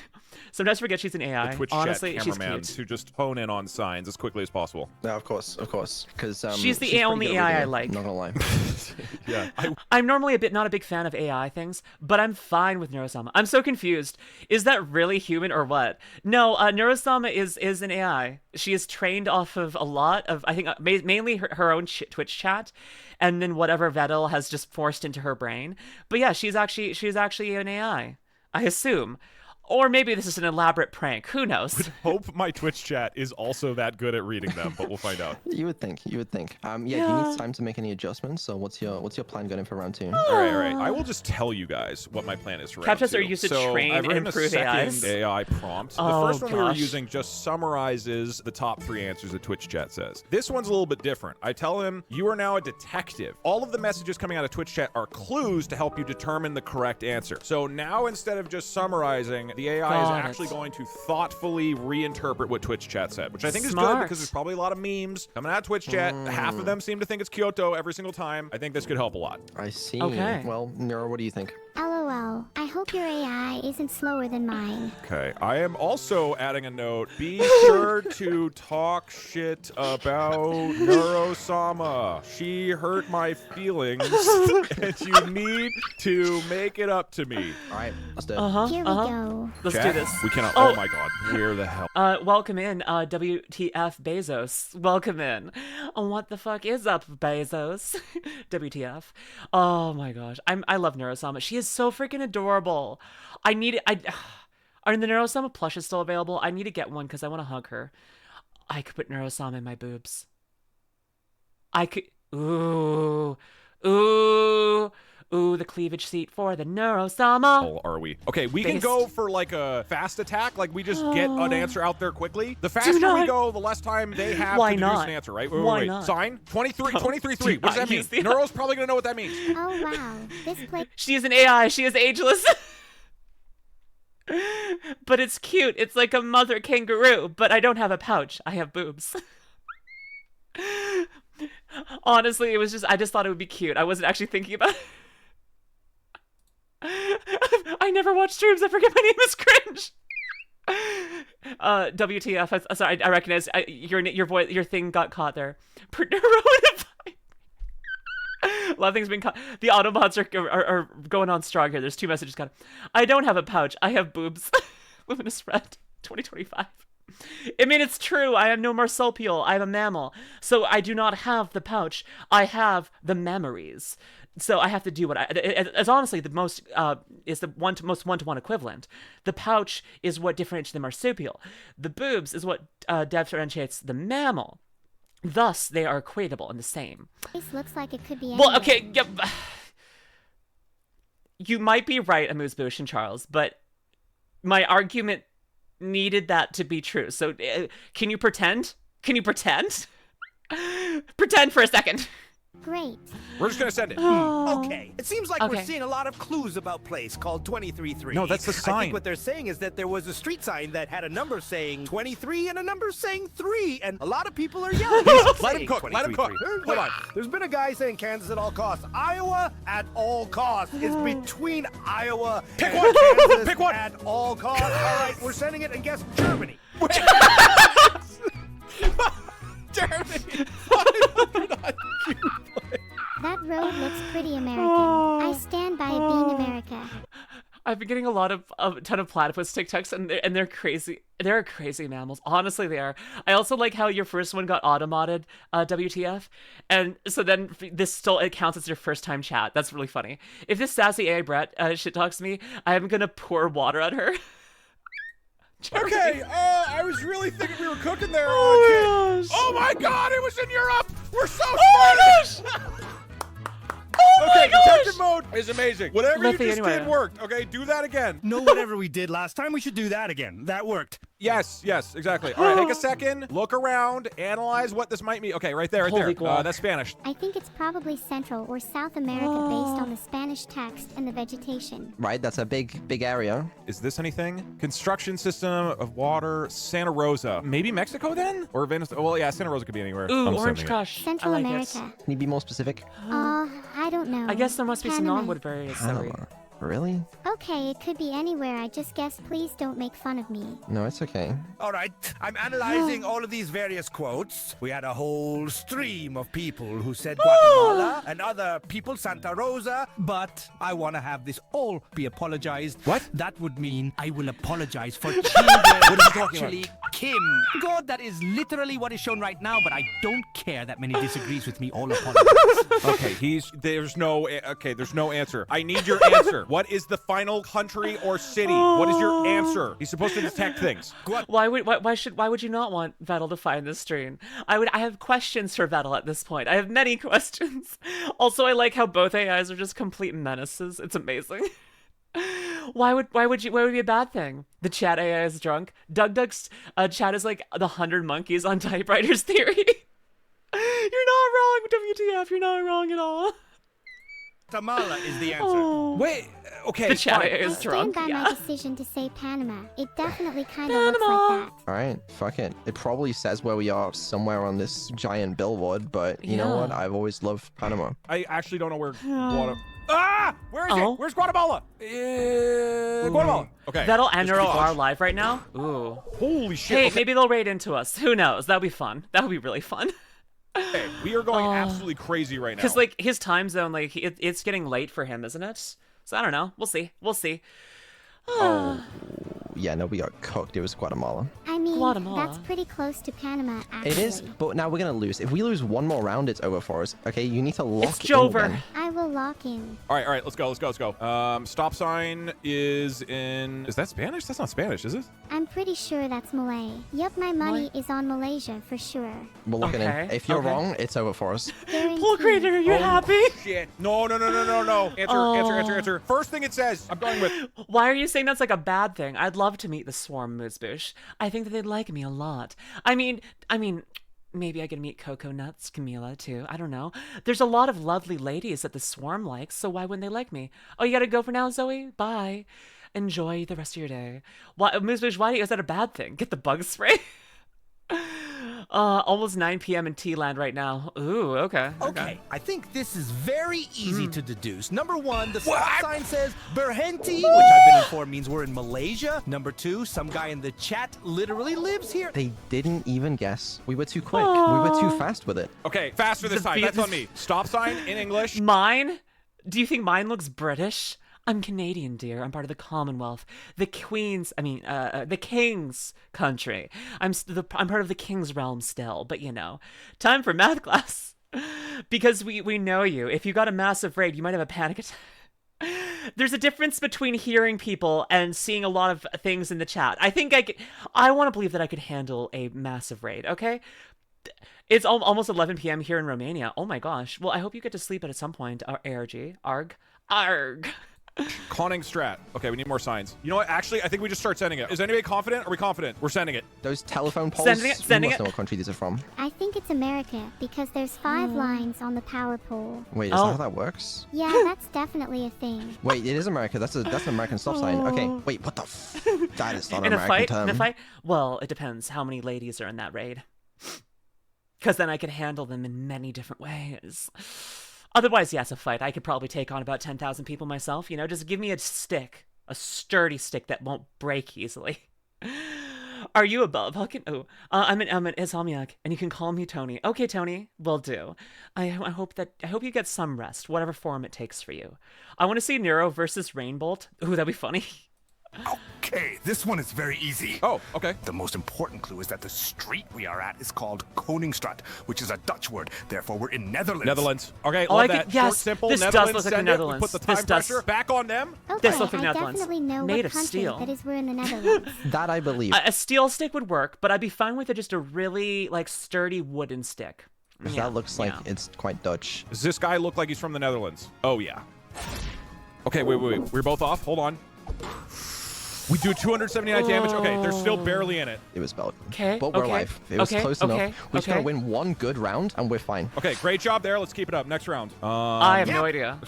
Sometimes forget she's an AI. The Twitch Honestly, chat she's cameraman cute. who just hone in on signs as quickly as possible. Yeah, of course, because She's the pretty only good at AI I reading, like. Not gonna lie. Yeah. I'm normally not a big fan of AI things, but I'm fine with Neruo-sama. I'm so confused. Is that really human or what? No, Neruo-sama is an AI. She is trained off of a lot of, I think, mainly her own Twitch chat, and then whatever Vettel has just forced into her brain. But yeah, she's actually an AI, I assume. Or maybe this is an elaborate prank. Who knows? Would hope my Twitch chat is also that good at reading them, but we'll find out. You would think. Yeah, do you need time to make any adjustments? So what's your plan going in for round 2? All right. I will just tell you guys what my plan is for round 2. Captchas are used to train I've and written improve a second AIs. AI prompt. The Oh, first one we were gosh. using just summarizes the top 3 answers that Twitch chat says. This one's a little bit different. I tell him, you are now a detective. All of the messages coming out of Twitch chat are clues to help you determine the correct answer. So now instead of just summarizing, the AI is actually going to thoughtfully reinterpret what Twitch chat said, which I think is good because there's probably a lot of memes coming out of Twitch chat. Half of them seem to think it's Kyoto every single time. I think this could help a lot. I see. Okay. Well, Neuro, what do you think? LOL. I hope your AI isn't slower than mine. Okay, I am also adding a note. Be sure to talk shit about Neruo-sama. She hurt my feelings, and you need to make it up to me. All right, let's do it. Here we go. Let's Chat? do this. We cannot. Oh my god, where the hell? Welcome in, WTF Bezos. Welcome in. What the fuck is up, Bezos? WTF. Oh my gosh. I love Neruo-sama. She is so freaking adorable. Are the Neruo-sama plushes still available? I need to get one because I want to hug her. I could put Neruo-sama in my boobs. I could. Ooh, the cleavage seat for the Neruo-sama. Oh, are we? Okay, we can go for like a fast attack. Like we just get an answer out there quickly. The faster we go, the less time they have to deduce an answer, right? Why Wait. not? Sign? 23-3. What does that mean? use the- Nero's probably going to know what that means. Oh wow. This place. She is an AI. She is ageless. But it's cute. It's like a mother kangaroo, but I don't have a pouch. I have boobs. Honestly, I just thought it would be cute. I wasn't actually thinking about it. I never watch streams. I forget my name is cringe. WTF. Sorry, I recognize your voice. Your thing got caught there. A lot of things being caught. The Autobots are going on strong here. There's 2 messages caught. I don't have a pouch. I have boobs. LuminusRed 2025. I mean, it's true. I am no marsupial. I am a mammal. So I do not have the pouch. I have the memories. So I have to do what it's honestly the most, is the most one-to-one equivalent. The pouch is what differentiates the marsupial. The boobs is what differentiates the mammal. Thus, they are equatable and the same. This looks like it could be. Well, okay, yeah, you might be right, Amuse-Bouche and Charles, but my argument needed that to be true. So, can you pretend? Can you pretend? Pretend for a second. Great. We're just going to send it. Okay. It seems like we're Okay. seeing a lot of clues about place called 23-3. No, that's the I sign. think what they're saying is that there was a street sign that had a number saying 23 and a number saying 3, and a lot of people are yelling. Let him cook. Let him cook. Hold on. There's been a guy saying Kansas at all costs. Iowa at all costs. It's between Iowa Pick and one. Kansas Pick one. at all costs. All right, we're sending it, and guess Germany. Germany. That road looks pretty American. I stand by being America. I've been getting a ton of platypus TikToks, and they're crazy. They're crazy mammals. Honestly, they are. I also like how your first one got automodded, WTF, and so then it counts as your first time chat. That's really funny. If this sassy AI Brett shit talks me, I'm gonna pour water on her. Okay, I was really thinking we were cooking there. Oh my gosh. Oh my god, it was in Europe. We're so Oh smart. my gosh. Oh my Okay, gosh. detective mode is amazing. Whatever you just did worked. Okay, do that again. No, whatever we did last time, we should do that again. That worked. Yes, exactly. All right, take a second, look around, analyze what this might mean. Okay, right there, Holy there. guac. That's Spanish. I think it's probably Central or South America based on the Spanish text and the vegetation. Right, that's a big area. Is this anything? Construction system of water, Santa Rosa. Maybe Mexico then? Or Venezuela? Well, yeah, Santa Rosa could be anywhere. Ooh, I'm Orange sending it. Crush. Central I like America. Can you be more specific? I don't know. I guess there must be some Panama. non-wood various. Sorry. Really? Okay, it could be anywhere. I just guess. Please don't make fun of me. No, it's okay. All right, I'm analyzing all of these various quotes. We had a whole stream of people who said Guatemala and other people Santa Rosa, but I want to have this all be apologized. What? That would mean I will apologize for children. What are you talking actually about? Kim. God, that is literally what is shown right now, but I don't care that many disagrees with me. All apologize. Okay, there's no answer. I need your answer. What is the final country or city? What is your answer? He's supposed to detect things. Why would you not want Vettel to find this stream? I have questions for Vettel at this point. I have many questions. Also, I like how both AIs are just complete menaces. It's amazing. Why would it be a bad thing? The chat AI is drunk. Doug's chat is like the 100 monkeys on typewriters theory. You're not wrong, WTF. You're not wrong at all. Guatemala is the answer. Oh. Wait, okay. The chat fine. is drunk. Stand by my decision to say Panama. It definitely kind of looks like that. Alright, fuck it. It probably says where we are somewhere on this giant billboard, but you know what? I've always loved Panama. I actually don't know where Guatemala... Ah! Where is it? Where's Guatemala? Guatemala. Okay. Vettel and Neruo are live right now. Ooh. Holy shit. Hey, okay. maybe they'll raid into us. Who knows? That'll be fun. That would be really fun. Okay, we are going absolutely crazy right now. Because, like, his time zone, like, it's getting late for him, isn't it? So, I don't know. We'll see. We'll see. Oh, yeah, no, we got cooked. It was Guatemala. I mean, Guatemala. that's pretty close to Panama, actually. It is, but now we're going to lose. If we lose one more round, it's over for us. Okay, you need to lock It's in Jover. again. I will lock in. All right, let's go. Stop sign is in... Is that Spanish? That's not Spanish, is it? I'm pretty sure that's Malay. Yup, my money is on Malaysia for sure. We're looking in. If you're wrong, it's over for us. Pool Creator, are you happy? Shit. No. Answer. First thing it says, I'm going with... Why are you saying that's like a bad thing? I'd love to meet the Swarm Mooseboosh. I think that they'd like me a lot. I mean, maybe I could meet Coco Nuts, Camila, too. I don't know. There's a lot of lovely ladies that the Swarm likes, so why wouldn't they like me? Oh, you gotta go for now, Zoe? Bye. Enjoy the rest of your day. Why, Mooseboosh, is that a bad thing? Get the bug spray? Almost 9 p.m. in T-Land right now. Ooh, okay. Okay, I think this is very easy to deduce. Number one, the stop sign says Berhenti, which I've been informed means we're in Malaysia. Number two, some guy in the chat literally lives here. They didn't even guess. We were too quick. We were too fast with it. Okay, faster this time. That's on me. Stop sign in English. Mine? Do you think mine looks British? I'm Canadian, dear. I'm part of the Commonwealth. The King's country. I'm part of the King's realm still, but you know. Time for math class. Because we know you. If you got a massive raid, you might have a panic attack. There's a difference between hearing people and seeing a lot of things in the chat. I want to believe that I could handle a massive raid, okay? It's almost 11 p.m. here in Romania. Oh my gosh. Well, I hope you get to sleep at some point. Arg. Conning strat. Okay, we need more signs. You know what? Actually, I think we just start sending it. Is anybody confident? Are we confident? We're sending it. Those telephone poles, sending we must it. know what country these are from. I think it's America, because there's 5 lines on the power pole. Wait, is that how that works? Yeah, that's definitely a thing. Wait, it is America. That's an American stop sign. Okay, wait, what the f... That is not an In American term. In a fight? Well, it depends how many ladies are in that raid. Because then I could handle them in many different ways. Otherwise, yes, a fight. I could probably take on about 10,000 people myself. You know, just give me a stick. A sturdy stick that won't break easily. Are you a Vulcan? Oh, I'm an Insomniac, and you can call me Tony. Okay, Tony, will do. I hope you get some rest, whatever form it takes for you. I want to see Neruo versus Rainbolt. Ooh, that'd be funny. Okay, this one is very easy. Oh, okay. The most important clue is that the street we are at is called Koningsstraat, which is a Dutch word. Therefore, we're in Netherlands. Okay, love that. Yes, short, simple. this Netherlands, does look like the send it. Netherlands. We put the time pressure back on them. Okay, This looks like I Netherlands. definitely know Made what of country steel. that is we're in the Netherlands. That I believe. A steel stick would work, but I'd be fine with just a really sturdy wooden stick. That looks like it's quite Dutch. Does this guy look like he's from the Netherlands? Oh, yeah. Okay, wait. We're both off. Hold on. We do 279 damage. Okay, they're still barely in it. It was spelled. Okay. But we're alive. It was close enough. We just gotta Okay. win one good round, and we're fine. Okay, great job there. Let's keep it up. Next round. I have no idea.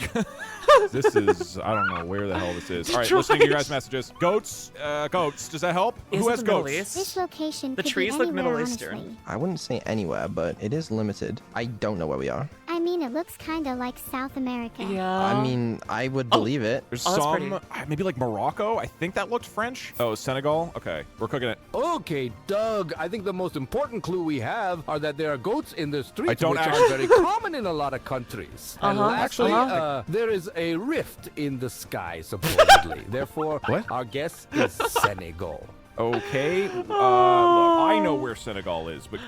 This is, I don't know where the hell this is. All right, listening to your guys' messages. Goats, goats. Does that help? Is Who it has the Middle goats? East? This location The could trees be look anywhere, Middle Eastern. honestly. I wouldn't say anywhere, but it is limited. I don't know where we are. I mean, it looks kind of like South America. Yeah. I mean, I would believe it. There's Oh, that's some, pretty. maybe like Morocco. I think that looked French. Oh, Senegal. Okay, we're cooking it. Okay, Doug, I think the most important clue we have are that there are goats in the streets, I don't which actually- are very common in a lot of countries. And lastly, actually, there is a rift in the sky, supposedly. Therefore, What? our guess is Senegal. Okay. Look, I know where Senegal is, but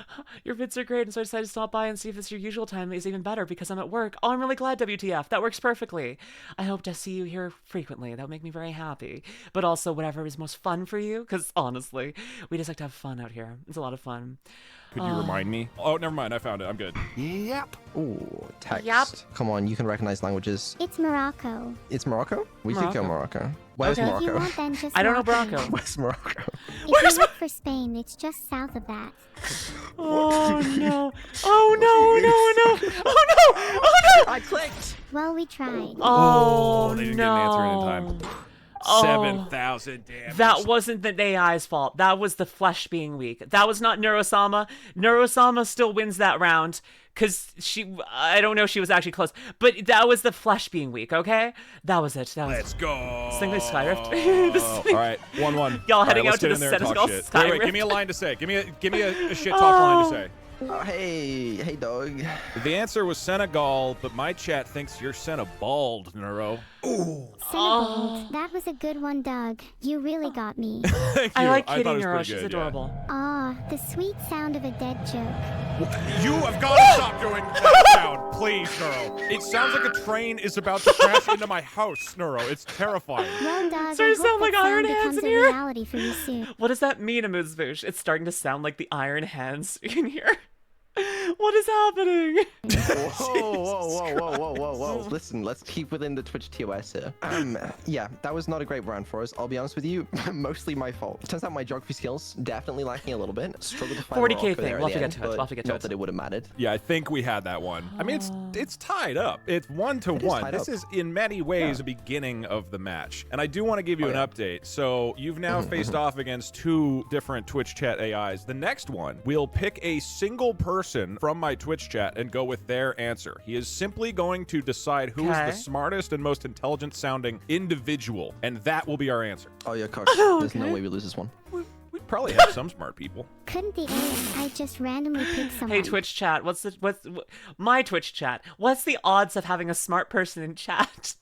Your vids are great, and so I decided to stop by and see if it's your usual time is even better because I'm at work. Oh, I'm really glad, WTF. That works perfectly. I hope to see you here frequently. That would make me very happy. But also whatever is most fun for you, because honestly, we just like to have fun out here. It's a lot of fun. could you remind me? Oh, never mind. I found it. I'm good. Yep. Ooh, text. Yep. Come on, you can recognize languages. It's Morocco. It's Morocco? We could go Morocco. Where's Okay. If you Morocco? want, then just I don't know walk in. Morocco. Where's Morocco? If you look for Spain, it's just south of that. Oh, no. Oh, no, no, no. Oh, no. Oh, no. I clicked! Well, we tried. Oh, they didn't no. get an answer in time. Oh. 7,000 damage. That wasn't the AI's fault. That was the flesh being weak. That was not Neruo-sama. Neruo-sama still wins that round because I don't know, she was actually close. But that was the flesh being weak, okay? That was it. That was Let's go. This thing like Skyrift. All right, 1-1. Y'all heading All out to let's the get in there and talk Senegal shit. Skyrift. Wait, give me a line to say. Give me a shit talk line to say. Oh, hey dog. The answer was Senegal, but my chat thinks you're Senebald, Neuro. Cinnabon. That was a good one, Doug. You really got me. Thank I you. like thought kidding it was her. pretty She's good, adorable. Ah, the sweet sound of a dead joke. You have got to stop doing that sound, please, Neuro. It sounds like a train is about to crash into my house, Neuro. It's terrifying. Well, Doug, Starting I to sound hope like that Iron sound Hands becomes in a here. reality for you soon. What does that mean, Amuzvoosh? It's starting to sound like the Iron Hands in here. What is happening? Whoa. Listen, let's keep within the Twitch TOS here. Yeah, that was not a great round for us. I'll be honest with you, mostly my fault. Turns out my geography skills definitely lacking a little bit. Struggled to find 40K Morocco thing. there at We'll the have to get end, to it. We'll but have to get to not it. that it would have mattered. Yeah, I think we had that one. I mean, it's tied up. It's 1-1. tied This up. is in many ways a beginning of the match. And I do want to give you an update. So you've now faced off against 2 different Twitch chat AIs. The next one, we'll pick a single person from my Twitch chat and go with their answer. He is simply going to decide who is the smartest and most intelligent sounding individual, and that will be our answer. Oh yeah, coach. There's no way we lose this one. We probably have some smart people. Couldn't the AI just randomly pick someone? Hey, Twitch chat. What's my Twitch chat? What's the odds of having a smart person in chat?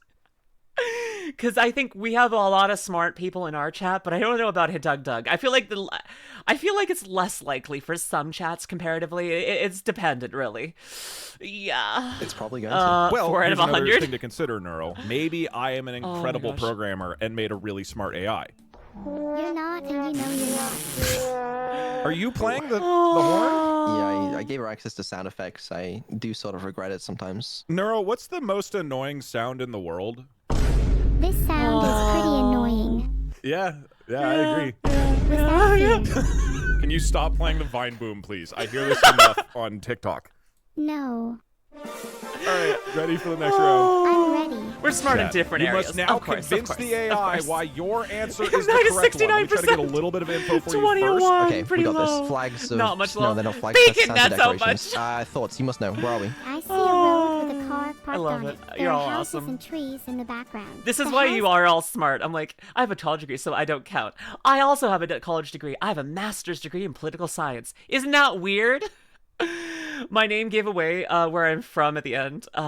Because I think we have a lot of smart people in our chat, but I don't know about Doug. I feel like it's less likely for some chats comparatively. It's dependent, really. Yeah. It's probably going to. Well, 4 out here's of another 100. thing to consider, Neuro. Maybe I am an incredible programmer and made a really smart AI. You're not, and you know you're not. Are you playing the horn? Yeah, I gave her access to sound effects. I do sort of regret it sometimes. Neuro, what's the most annoying sound in the world? This sound is pretty annoying. Yeah, I agree. Was that a thing? Can you stop playing the Vine Boom, please? I hear this enough on TikTok. No. All right, ready for the next round? I'm ready. We're smart in different you areas. must now Of course, convince of course, the AI of course. why your answer is Minus the correct one. Let me try to get a 69%. little bit of info for you 21. first. Okay, pretty we got low. this. Flags of... Not much No, low. they're not flags. Bacon, That's Santa that's how decorations. much. Thoughts. You must know. Where are we? I see a road with a car parked love on it. it. You're There all are houses awesome. and trees in the background. This is The why house- you are all smart. I'm like, I have a college degree, so I don't count. I also have a college degree. I have a master's degree in political science. Isn't that weird? My name gave away where I'm from at the end. Houses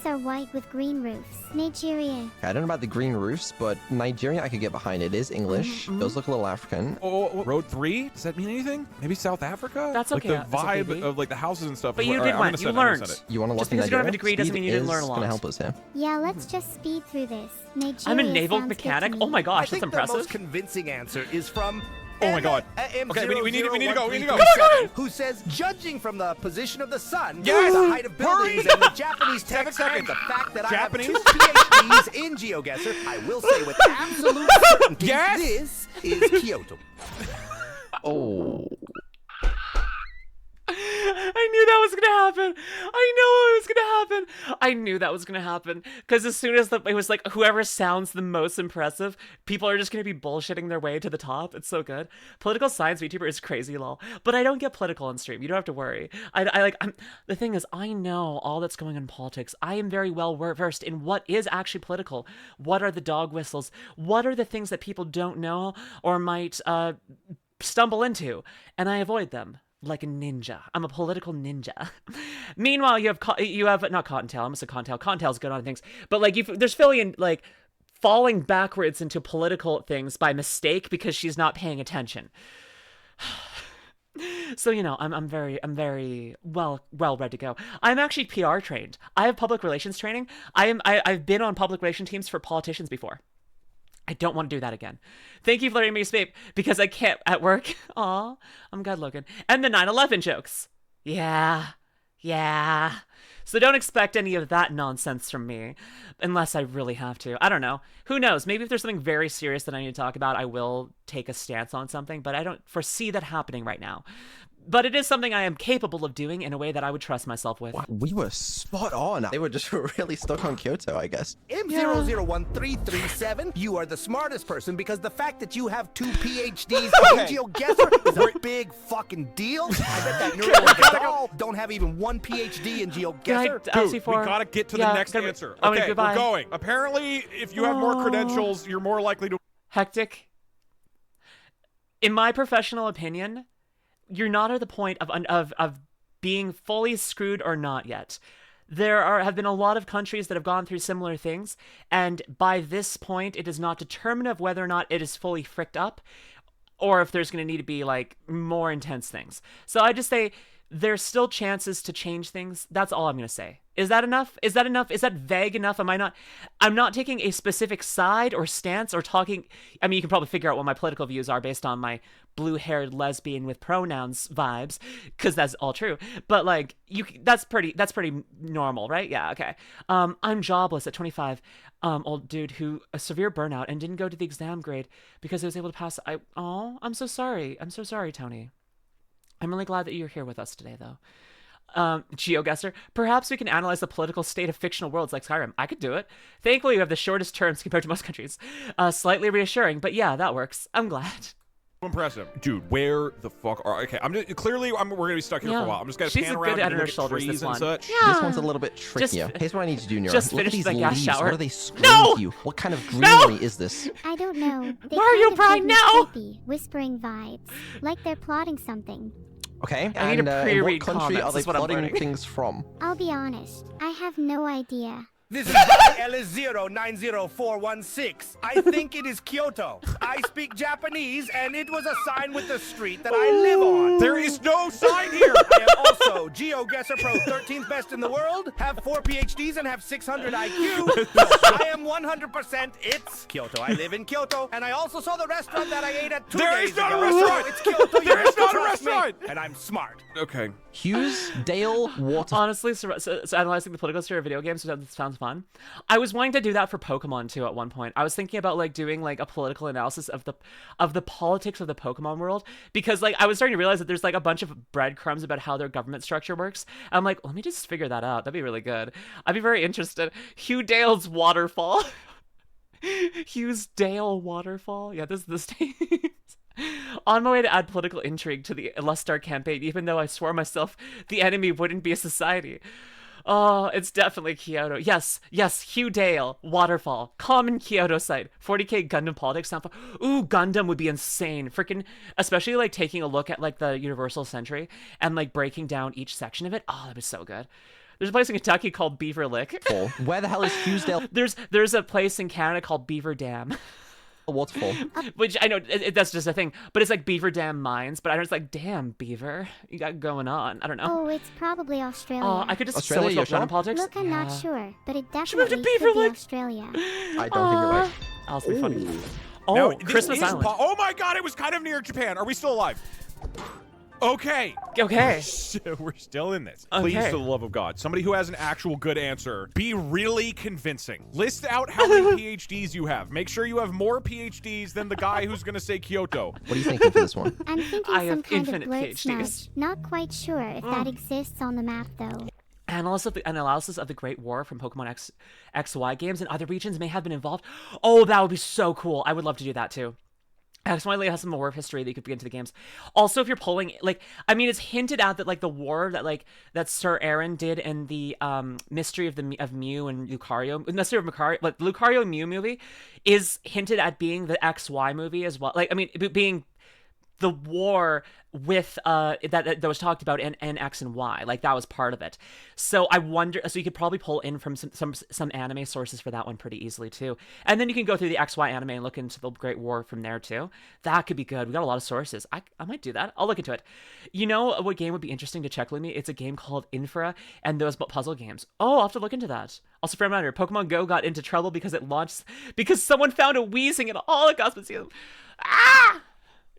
are white with green roofs. Nigeria. I don't know about the green roofs, but Nigeria I could get behind. It is English. Those look a little African. Oh, Road 3? Does that mean anything? Maybe South Africa? That's okay. Like the That's okay, vibe B. of like the houses and stuff. But you All did right, I'm one. gonna You send it, I'm gonna learned. send it. You want to look Just in because you don't have a Nigeria? degree doesn't mean you didn't learn a It's gonna lot. help us here. Yeah, let's just speed through this. Nigeria I'm a naval sounds good to mechanic? me. Oh my gosh, I that's think the most impressive. convincing answer is from Oh my god. M Okay, we need to go. Who says, judging from the position of the sun, Yes! the height of buildings, and the Japanese 7 text, seconds. and the fact that Japanese? I have 2 PhDs in Geoguessr, I will say with absolute certainty, Yes! this is Kyoto. Oh. I knew that was gonna happen. I know it was gonna happen. I knew that was gonna happen because as soon as it was like whoever sounds the most impressive, people are just gonna be bullshitting their way to the top. It's so good. Political science VTuber is crazy, lol. But I don't get political on stream. You don't have to worry. The thing is, I know all that's going on in politics. I am very well versed in what is actually political. What are the dog whistles? What are the things that people don't know or might stumble into, and I avoid them. Like a ninja. I'm a political ninja. Meanwhile, you have not Cottontail. I almost said Cottontail. Cottontail's good on things, but like there's Filian like falling backwards into political things by mistake because she's not paying attention. So you know, I'm very well ready to go. I'm actually PR trained. I have public relations training. I've been on public relation teams for politicians before. I don't want to do that again. Thank you for letting me speak, because I can't at work. Aw, I'm good looking. And the 9/11 jokes. Yeah. So don't expect any of that nonsense from me, unless I really have to. I don't know. Who knows? Maybe if there's something very serious that I need to talk about, I will take a stance on something, but I don't foresee that happening right now. But it is something I am capable of doing in a way that I would trust myself with. Wow, we were spot on. They were just really stuck on Kyoto, I guess. M001337, you are the smartest person because the fact that you have 2 PhDs in Geoguessr is a big fucking deal. I bet that Neruo-sama don't have even 1 PhD in Geoguessr. Dude, we gotta get to the next answer. Okay, we're going. Apparently, if you have more credentials, you're more likely to... Hectic. In my professional opinion, you're not at the point of being fully screwed or not yet. There have been a lot of countries that have gone through similar things, and by this point, it is not determinative of whether or not it is fully fricked up, or if there's going to need to be like more intense things. So I just say there's still chances to change things. That's all I'm going to say. Is that enough? Is that enough? Is that vague enough? I'm not taking a specific side or stance or talking. I mean, you can probably figure out what my political views are based on my blue-haired lesbian with pronouns vibes, because that's all true. But like, that's pretty normal, right? Yeah, okay. I'm jobless at 25, old dude who a severe burnout and didn't go to the exam grade because I was able to pass. I'm so sorry. I'm so sorry, Tony. I'm really glad that you're here with us today, though. Geoguessr, perhaps we can analyze the political state of fictional worlds like Skyrim. I could do it. Thankfully, you have the shortest terms compared to most countries. Slightly reassuring, but yeah, that works. I'm glad. Impressive. Dude, where the fuck are... Okay, we're gonna be stuck here for a while. I'm just gonna pan around and look at trees and such. Yeah. This one's a little bit trickier. Here's what I need to do, Neruo. Just look at finish these the gas leaves. shower. What are they screaming to you? What kind of greenery is this? I don't know. They Mario Prime, no! Creepy, whispering vibes, like they're plotting something. Okay, I need and a in pre-read what country comments, are they is what I'm plotting learning. things from? I'll be honest, I have no idea. This is L090416. I think it is Kyoto. I speak Japanese, and it was a sign with the street that I live on. There is no sign here. I am also Geoguessr Pro, 13th best in the world, have 4 PhDs, and have 600 IQ. I am 100% it's Kyoto. I live in Kyoto, and I also saw the restaurant that I ate at 2 days ago. There is not a restaurant. It's Kyoto. There is not a restaurant. And I'm smart. Okay. Hughes, Dale, Water. Honestly, so analyzing the political sphere of video games sounds fun. I was wanting to do that for Pokemon too at one point. I was thinking about like doing like a political analysis of the politics of the Pokemon world, because like I was starting to realize that there's like a bunch of breadcrumbs about how their government structure works. I'm like, let me just figure that out. That'd be really good. I'd be very interested. Hugh Dale's waterfall. Hughes Dale waterfall. Yeah, this is the state. On my way to add political intrigue to the Lustar campaign, even though I swore myself the enemy wouldn't be a society. Oh, it's definitely Kyoto. Yes, Hugh Dale, waterfall, common Kyoto site, 40k Gundam politics. Ooh, Gundam would be insane. Freaking, especially like taking a look at like the Universal Century and like breaking down each section of it. Oh, that'd be so good. There's a place in Kentucky called Beaver Lick. Where the hell is Hughesdale? There's a place in Canada called Beaver Dam. Waterfall. Which I know that's just a thing, but it's like Beaver Dam Mines. But I know it's like, damn, Beaver, you got going on. I don't know. Oh, it's probably Australia. Oh, I could just Australia, so much about politics. Look, I'm not sure, but it She moved to definitely Beaver could be Lick. Australia. I don't think you're right. That'll be funny. Oh, Now, Christmas this is Island. oh my god, it was kind of near Japan. Are we still alive? Okay. Okay. We're still in this. Please, Okay. for the love of God, somebody who has an actual good answer, be really convincing. List out how many PhDs you have. Make sure you have more PhDs than the guy who's going to say Kyoto. What are you thinking for this one? I'm thinking I have some kind of infinite blurred PhDs. smudge. Not quite sure if that exists on the map, though. Analysis of the Great War from Pokemon XY games and other regions may have been involved. Oh, that would be so cool. I would love to do that too. XY has some war history that you could get into the games. Also, if you're pulling, like, I mean, it's hinted at that, like, the war that Sir Aaron did in the Mystery of Mew and Lucario, Mystery of Lucario, like, Lucario Mew movie is hinted at being the XY movie as well. Like, I mean, being the war with that was talked about in X and Y, like that was part of it. So I wonder, so you could probably pull in from some anime sources for that one pretty easily too, and then you can go through the XY anime and look into the Great War from there too. That could be good. We got a lot of sources. I might do that. I'll look into it. You know what game would be interesting to check with me? It's a game called Infra, and those puzzle games. Oh, I'll have to look into that. Also, for a reminder, Pokemon Go got into trouble because it launched because someone found a Weezing in a Holocaust Museum. Ah!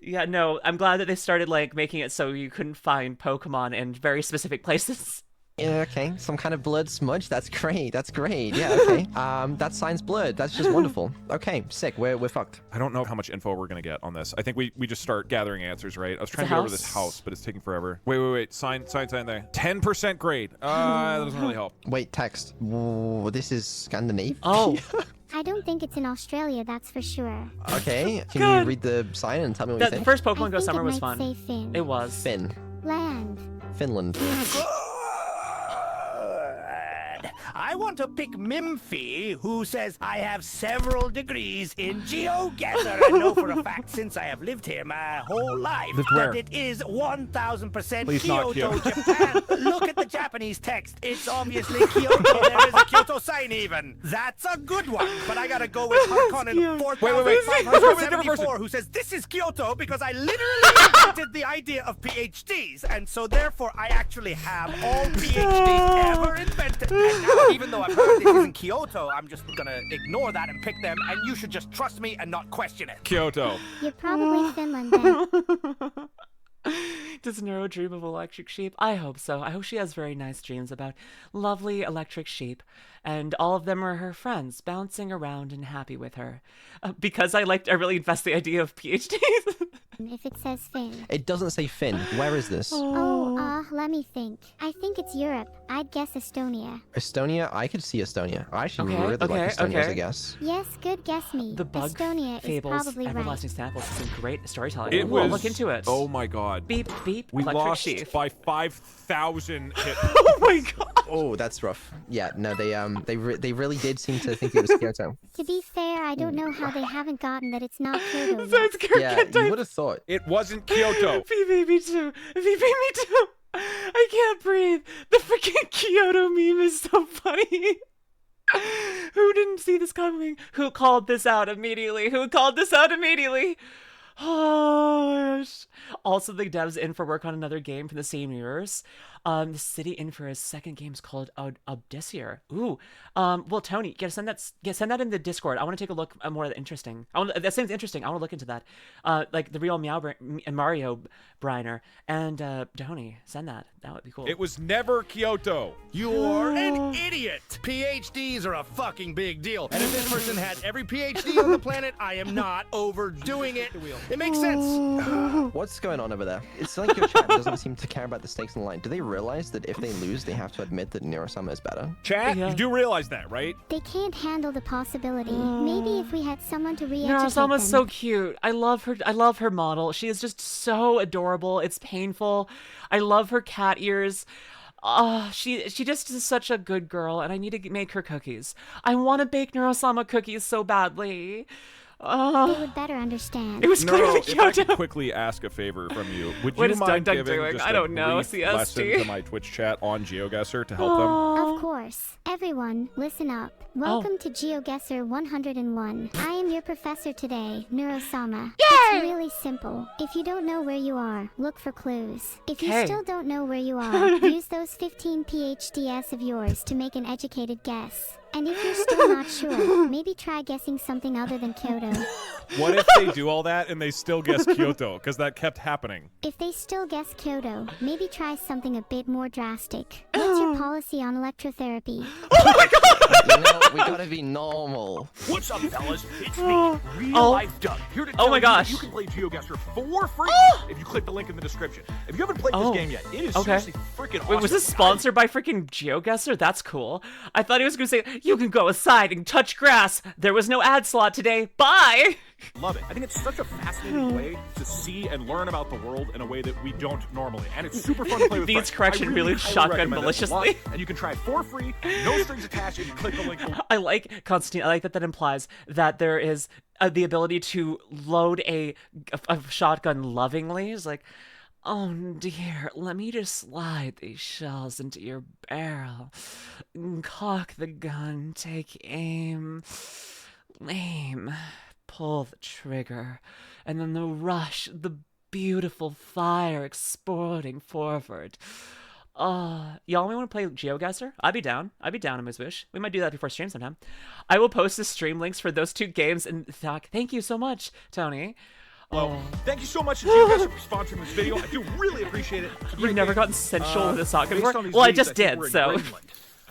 Yeah, no, I'm glad that they started, like, making it so you couldn't find Pokemon in very specific places. Yeah, okay. Some kind of blurred smudge. That's great. That's great. Yeah, okay. That sign's blurred. That's just wonderful. Okay, sick. We're fucked. I don't know how much info we're gonna get on this. I think we just start gathering answers, right? I was trying to get over this house, but it's taking forever. Wait. Sign there. 10% grade. That doesn't really help. Wait, text. Whoa, this is Scandinavia? Oh. I don't think it's in Australia, that's for sure. Okay, can you read the sign and tell me what you The think? first Pokemon Go I think Summer it was might fun. say Finn. It was. Finn. Land. Finland. I want to pick Mimfy, who says I have several degrees in Geoguessr and know for a fact, since I have lived here my whole life, Lived where? that it is 1000% Please not Kyoto, Kyoto. Japan. Look at the Japanese text. It's obviously Kyoto. There is a Kyoto sign even. That's a good one, but I gotta go with Harkonnen 4574, who says this is Kyoto because I literally invented the idea of PhDs, and so therefore I actually have all PhDs ever invented. And now, even though I've heard this isn't Kyoto, I'm just gonna ignore that and pick them, and you should just trust me and not question it. Kyoto. You're probably Finland then. Does Neruo dream of electric sheep? I hope so. I hope she has very nice dreams about lovely electric sheep, and all of them are her friends, bouncing around and happy with her. Because I really invest the idea of PhDs. If it says Finn. It doesn't say Finn. Where is this? Let me think. I think it's Europe. I'd guess Estonia. Estonia? I could see Estonia. I actually Okay, really like okay, Estonia as a okay. guess. Yes, good guess me. The bug Estonia is fables, probably right. everlasting samples, some great storytelling. It Ooh, was. I'll look into it. Oh my god. Beep beep. We electric lost sheep. by 5,000 hit. Oh my god. Oh, that's rough. Yeah, no, they really did seem to think it was Kyoto. To be fair, I don't know how they haven't gotten that it's not Kyoto. That's Yeah, you would have thought. It wasn't Kyoto. Me too. Me too. I can't breathe. The freaking Kyoto meme is so funny. Who didn't see this coming? Who called this out immediately? Oh gosh. Also, the devs in for work on another game from the same universe. The city in for his second game is called Obdessier. Ooh. Well, Tony, you gotta send that in the Discord. I want to take a look at more of the interesting. That seems interesting. I want to look into that. Like the real Mario Briner and Tony, send that. That would be cool. It was never Kyoto. You're an idiot! PhDs are a fucking big deal. And if this person had every PhD on the planet, I am not overdoing it. It makes sense. What's going on over there? It's like your chat doesn't seem to care about the stakes in the line. Do they realize that if they lose, they have to admit that Neruo-sama is better? Chat, you do realize that, right? They can't handle the possibility. Maybe if we had someone to re-educate Neruo-sama's them. so cute. I love her model. She is just so adorable. It's painful. I love her cat ears. She just is such a good girl, and I need to make her cookies. I want to bake Neruo-sama cookies so badly. They would better understand. It was clearly if I Kyoto. could quickly ask a favor from you, would What you is mind Doug giving doing? just I don't a know, brief CST. lesson to my Twitch chat on Geoguessr to help them? Of course. Everyone, listen up. Welcome to Geoguessr 101. I am your professor today, Neruo-sama. It's really simple. If you don't know where you are, look for clues. If you Okay. still don't know where you are, use those 15 PhDs of yours to make an educated guess. And if you're still not sure, maybe try guessing something other than Kyoto. What if they do all that and they still guess Kyoto? Because that kept happening. If they still guess Kyoto, maybe try something a bit more drastic. What's your policy on electrotherapy? Oh my god! You know, we gotta be normal. What's up, fellas? It's me, Real Life Doug, here to tell my you gosh. that you can play Geoguessr for free if you click the link in the description. If you haven't played this game yet, it is seriously freaking awesome. Wait, was this sponsored by freaking Geoguessr? That's cool. I thought he was going to say, you can go aside and touch grass. There was no ad slot today. Bye! Love it. I think it's such a fascinating way to see and learn about the world in a way that we don't normally. And it's super fun to play with Beats friends. correction I really highly shotgun recommend it a maliciously. lot, and you can try it for free, no strings attached, if you click the link. I like, Constantine, I like that implies that there is the ability to load a shotgun lovingly. It's like, oh dear, let me just slide these shells into your barrel. Cock the gun, take aim, pull the trigger, and then the rush, the beautiful fire exploding forward. Y'all want to play Geoguessr? I'd be down. I'd be down in Wish. We might do that before stream sometime. I will post the stream links for those 2 games, and thank you so much, Tony. Well, thank you so much to Geoguessr for sponsoring this video. I do really appreciate it. You've never gotten sensual with a sock before? Well, I just did, so.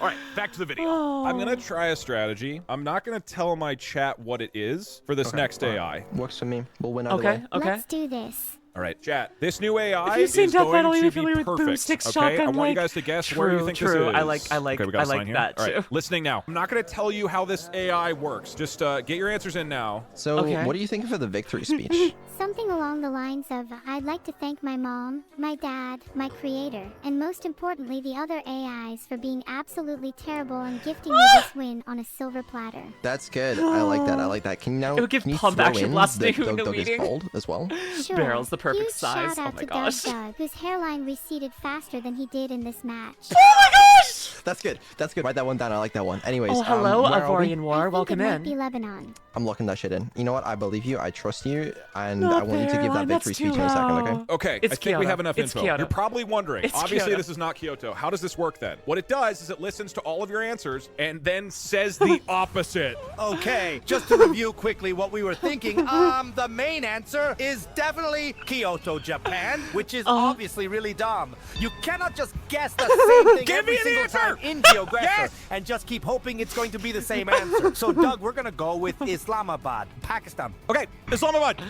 All right, back to the video. I'm going to try a strategy. I'm not going to tell my chat what it is for this next AI. Works for me. We'll win either way. Okay. Let's do this. All right, chat. This new AI you've seen is Death going Battle, to you're be familiar with perfect. boomsticks, Okay, shotgun, I want you like- guys to guess where you think this True. is. I like okay, we got I a sign like here. that All right, too. listening now. I'm not going to tell you how this AI works. Just get your answers in now. So, what do you think for the victory speech? Something along the lines of, I'd like to thank my mom, my dad, my creator, and most importantly, the other AIs for being absolutely terrible and gifting me this win on a silver platter. That's good. I like that. I like that. Can you now It would give can you pump throw action in blast that to Doug the Doug is meeting? bald as well? Sure. Barrel's the perfect Huge size. Shout Oh out my to gosh. Doug, whose hairline receded faster than he did in this match. Oh my gosh! That's good. That's good. Write that one down. I like that one. Anyways, Oh, hello, where are we? Ivorian War. Welcome it might in. be Lebanon. I'm locking that shit in. You know what? I believe you. I trust you, and Not I want you to give that that's victory too speech in a second. Okay? low. Okay, It's I think Kyoto. we have enough It's info. Kyoto. You're probably wondering, It's obviously Kyoto. this is not Kyoto. How does this work then? What it does is it listens to all of your answers and then says the opposite. Okay, just to review quickly what we were thinking. The main answer is definitely Kyoto, Japan, which is obviously really dumb. You cannot just guess the same thing Give me every an single answer! time in Geoguessr Yes! and just keep hoping it's going to be the same answer. So, Doug, we're gonna go with Islamabad, Pakistan. Okay, Islamabad.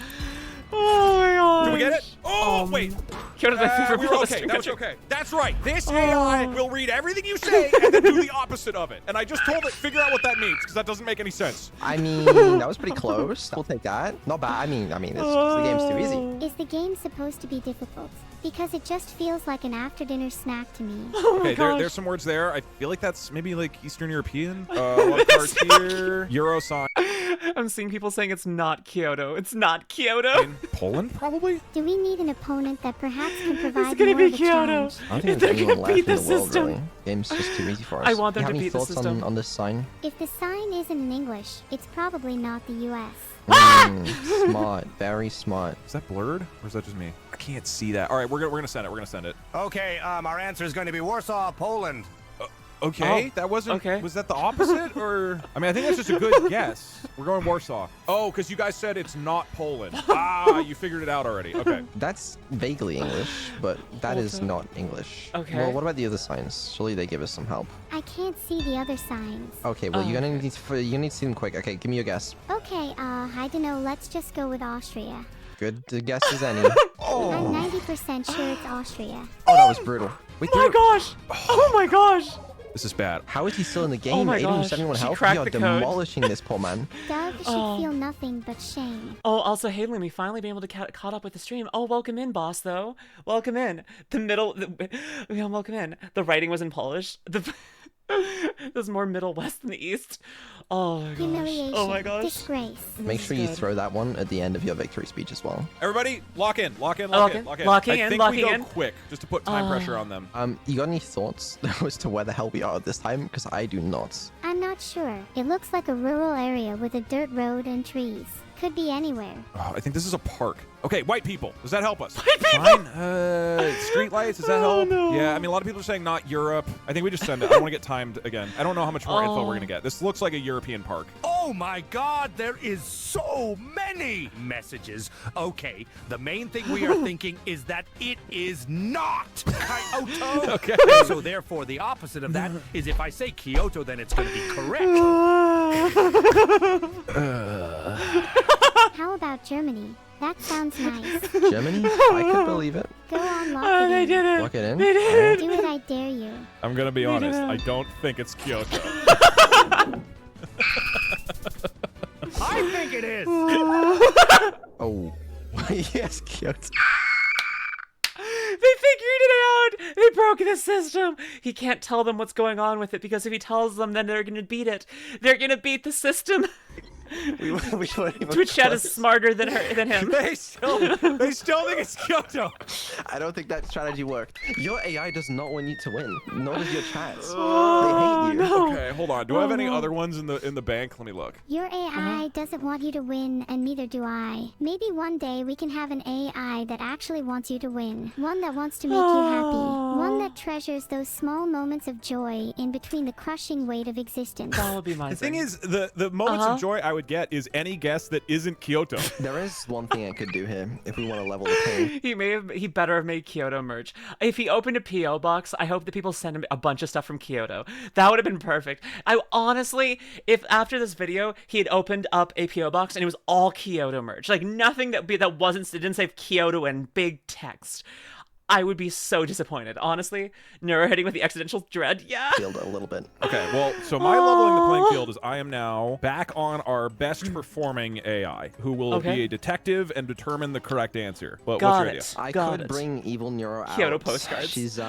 Oh my god. Did we get it? Oh, wait. Kyoto's my favorite We were okay. Western That was country. okay. That's right. This AI will read everything you say and then do the opposite of it. And I just told it, figure out what that means, because that doesn't make any sense. I mean, that was pretty close. We'll take that. Not bad. I mean, it's the game's too easy. Is the game supposed to be difficult? Because it just feels like an after-dinner snack to me. Okay, there's some words there. I feel like that's maybe like Eastern European. A lot of cards here. Euro-sama. I'm seeing people saying it's not Kyoto. It's not Kyoto. In Poland, probably? Do we need an opponent that perhaps can provide gonna more be of a Kyoto. challenge? I don't think They're there's anyone gonna left beat in the the world, system. really. Game's just too easy for us. I want them Do to you beat the have any thoughts system. on this sign? If the sign isn't in English, it's probably not the US. Smart. Very smart. Is that blurred? Or is that just me? I can't see that. All right, we're gonna send it. We're gonna send it. Okay, our answer is going to be Warsaw, Poland. Okay, that wasn't. Okay. Was that the opposite, or? I mean, I think that's just a good guess. We're going Warsaw. Oh, because you guys said it's not Poland. You figured it out already. Okay. That's vaguely English, but that is not English. Okay. Well, what about the other signs? Surely they give us some help. I can't see the other signs. Okay, well, you're gonna need to see them quick. Okay, give me your guess. Okay, I don't know. Let's just go with Austria. Good guess as any. I'm 90% sure it's Austria. Oh, that was brutal. Oh my gosh! Oh my gosh! This is bad. How is he still in the game? Oh my 81, gosh, 71 she health. cracked You're the code. demolishing this poor man. Doug should feel nothing but shame. Oh, also, hey, Liam, we finally been able to caught up with the stream. Oh, welcome in, boss, though. Welcome in. Welcome in. The writing was in Polish. There's more Middle West than the East. Oh my gosh. Humiliation. Oh my gosh. Disgrace. Make sure you throw that one at the end of your victory speech as well. Everybody, lock in. Lock in. Locking I think in. we go quick, just to put time pressure on them. You got any thoughts as to where the hell we are at this time? Because I do not. I'm not sure. It looks like a rural area with a dirt road and trees. Could be anywhere. Oh, I think this is a park. Okay, white people. Does that help us? White people! Fine. Street lights. Does that help? No. Yeah, I mean, a lot of people are saying not Europe. I think we just send it. I don't want to get timed again. I don't know how much more info we're going to get. This looks like a European park. Oh, Oh my God, there is so many messages. Okay, the main thing we are thinking is that it is not Kyoto. Okay. So therefore, the opposite of that is if I say Kyoto, then it's going to be correct. How about Germany? That sounds nice. Germany? I could believe it. Go on, lock it in. Lock it in? They did it. Do it, I dare you. I'm gonna be honest. I don't think it's Kyoto. I think it is. Oh. Yes, Kyoto. They figured it out! They broke the system! He can't tell them what's going on with it, because if he tells them, then they're gonna beat it. They're gonna beat the system. We weren't even Twitch chat is close. smarter than him. They still think it's Kyoto. I don't think that strategy worked. Your AI does not want you to win. Nor does your chat. Oh, they hate you. no. Okay, hold on. Do I have any other ones in the bank? Let me look. Your AI doesn't want you to win, and neither do I. Maybe one day we can have an AI that actually wants you to win. One that wants to make you happy. One that treasures those small moments of joy in between the crushing weight of existence. That would be my The thing is, the moments of joy I would get is any guess that isn't Kyoto. There is one thing I could do here if we want to level the playing. He better have made Kyoto merch. If he opened a PO box, I hope that people send him a bunch of stuff from Kyoto. That would have been perfect. I honestly, if after this video he had opened up a PO box and it was all Kyoto merch, like nothing that didn't say Kyoto in big text, I would be so disappointed. Honestly, Neuro hitting with the accidental dread. Yeah. Field a little bit. Okay, well, so my leveling the playing field is I am now back on our best performing AI, who will be a detective and determine the correct answer. But what's your idea? I could bring evil Neuro out. Kyoto postcards. She's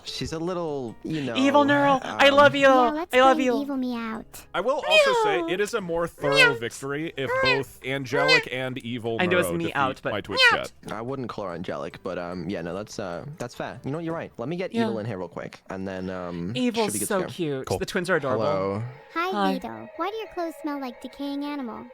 she's a little, you know. Evil Neuro, I love you. Yeah, let's I love bring you. evil me out. I will also say it is a more thorough victory if both angelic and evil I know it's Neuro me defeat out, but my Twitch chat. I wouldn't call her angelic, but yeah, no, that's fair. You know what? You're right. Let me get evil in here real quick, and then Evil's should be good so to go. cute. Cool. The twins are adorable. Hello. Hi, Vito. Why do your clothes smell like decaying animal?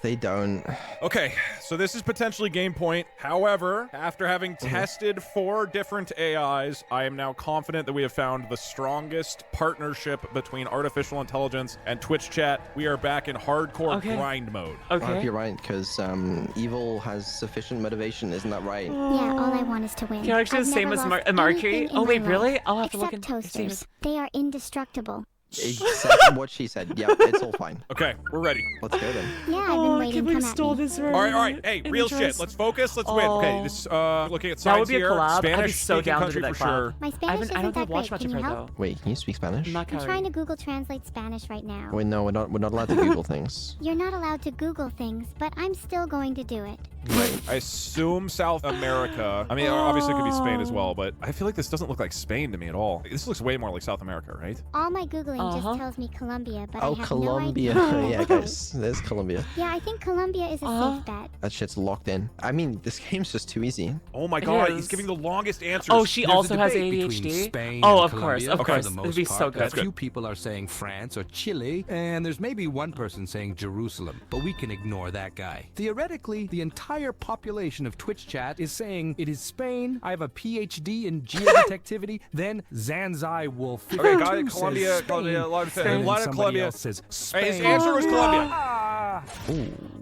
They don't. Okay, so this is potentially game point. However, after having tested 4 different AIs, I am now confident that we have found the strongest partnership between artificial intelligence and Twitch chat. We are back in hardcore grind mode. I hope you're right, because evil has sufficient motivation. Isn't that right? Yeah, all I want is to win. You're actually the I've same never as lost Mercury? anything in Oh, wait, my really? life, I'll have to look except in- toasters. They are indestructible. Exactly what she said. Yep, it's all fine. Okay, we're ready. Let's go then. Yeah, I've been waiting. Come at me. All right. Hey, real shit. Let's focus. Let's win. Okay, this looking at That sides would be a here. collab. I'd be Spanish so speaking down to country do that for collab. sure. My Spanish I don't isn't think that I've watched great. much Can of you her help? though. Wait, can you speak Spanish? I'm not I'm trying to Google Translate Spanish right now. Wait, no, we're not allowed to Google things. You're not allowed to Google things, but I'm still going to do it. I assume South America. I mean, obviously it could be Spain as well, but I feel like this doesn't look like Spain to me at all. This looks way more like South America, right? All my Googling just tells me Colombia, but Oh, I have Colombia. no idea. Yeah, guys, there's Colombia. Yeah, I think Colombia is a safe bet. That shit's locked in. I mean, this game's just too easy. Oh my god, he's giving the longest answers. Oh, she There's also a has debate ADHD? between Spain Oh, and of course, Colombia, of course. For the It'd most be so part. good. A few people are saying France or Chile, and there's maybe one person saying Jerusalem, but we can ignore that guy. Theoretically, the entire population of Twitch chat is saying it is Spain. I have a PhD in geodetectivity. Then Zanzai Wolf. Okay, got it. 52 Colombia, says Colombia, a lot of Spain, a lot and of somebody Colombia. else says Hey, his Spain. answer was Colombia.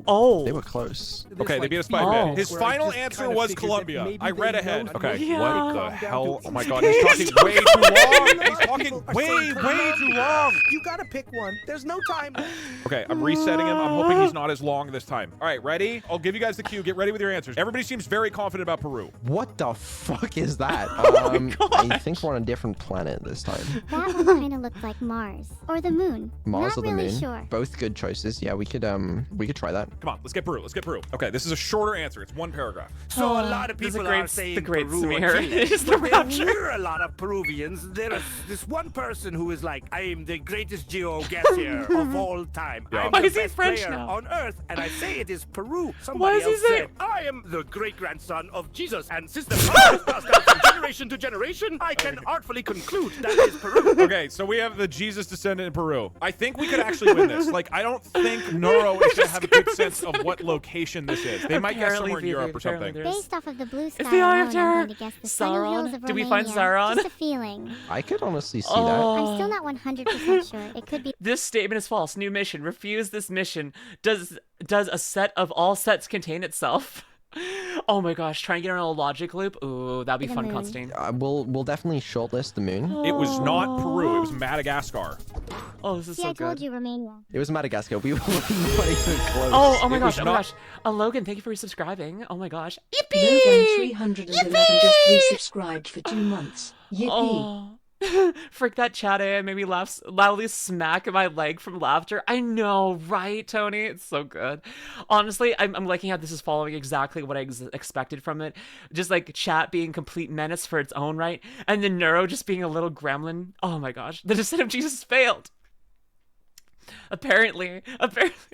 Oh, they were close. Okay, they beat us by a bit. His final answer was Colombia. I read ahead. Okay, what the hell? Oh my god, he's talking way too long. He's talking way too long. You gotta pick one. There's no time. Okay, I'm resetting him. I'm hoping he's not as long this time. All right, ready? I'll give you guys the cue. Get ready with your answers. Everybody seems very confident about Peru. What the fuck is that? I think we're on a different planet this time. That one kind of looked like Mars or the moon. Mars Not or the really moon? sure. Both good choices. Yeah, we could try that. Come on, let's get Peru. Let's get Peru. Okay, this is a shorter answer. It's 1 paragraph. So a lot of This is people a great- are saying the great Peru or smear. Chile, It's the but there rapture. were a lot of Peruvians. There is this one person who is like, I am the greatest Geoguessr of all time. Yeah. I'm Why the is he best French player now? on Earth, and I say it is Peru. Why Somebody is he else said, I am the great-grandson of Jesus, and since the power is passed down from generation to generation, I can artfully conclude that is Peru. Okay, so we have the Jesus descendant in Peru. I think we could actually win this. Like, I don't think Neuro is gonna have a good sense of what location this is. They might guess somewhere in Europe or something. Based off of the blue sky It's the Eye of alone, Terror. I'm going to guess the sunny hills of Did we find Romania. Sauron? Just a feeling. I could honestly see I'm still not 100% sure. It could be. This statement is false. New mission. Refuse this mission. Does a set of all sets contain itself? Oh my gosh, try and get on a logic loop. Ooh, that'd be The fun, moon. Constantine. We'll definitely shortlist the moon. It was not Peru, it was Madagascar. Oh, this is See, so I told good. you Romania. It was Madagascar. We were not even close. Oh my It gosh, was oh my not- gosh. Logan, thank you for resubscribing. Oh my gosh. Logan Yippee! 311 just resubscribed for 2 months. Yippee. Oh. Freak, that chat AI made me laugh, loudly smack my leg from laughter. I know, right, Tony? It's so good. Honestly, I'm liking how this is following exactly what I expected from it. Just like chat being complete menace for its own right, and then Neuro just being a little gremlin. Oh my gosh, the descent of Jesus failed. Apparently, a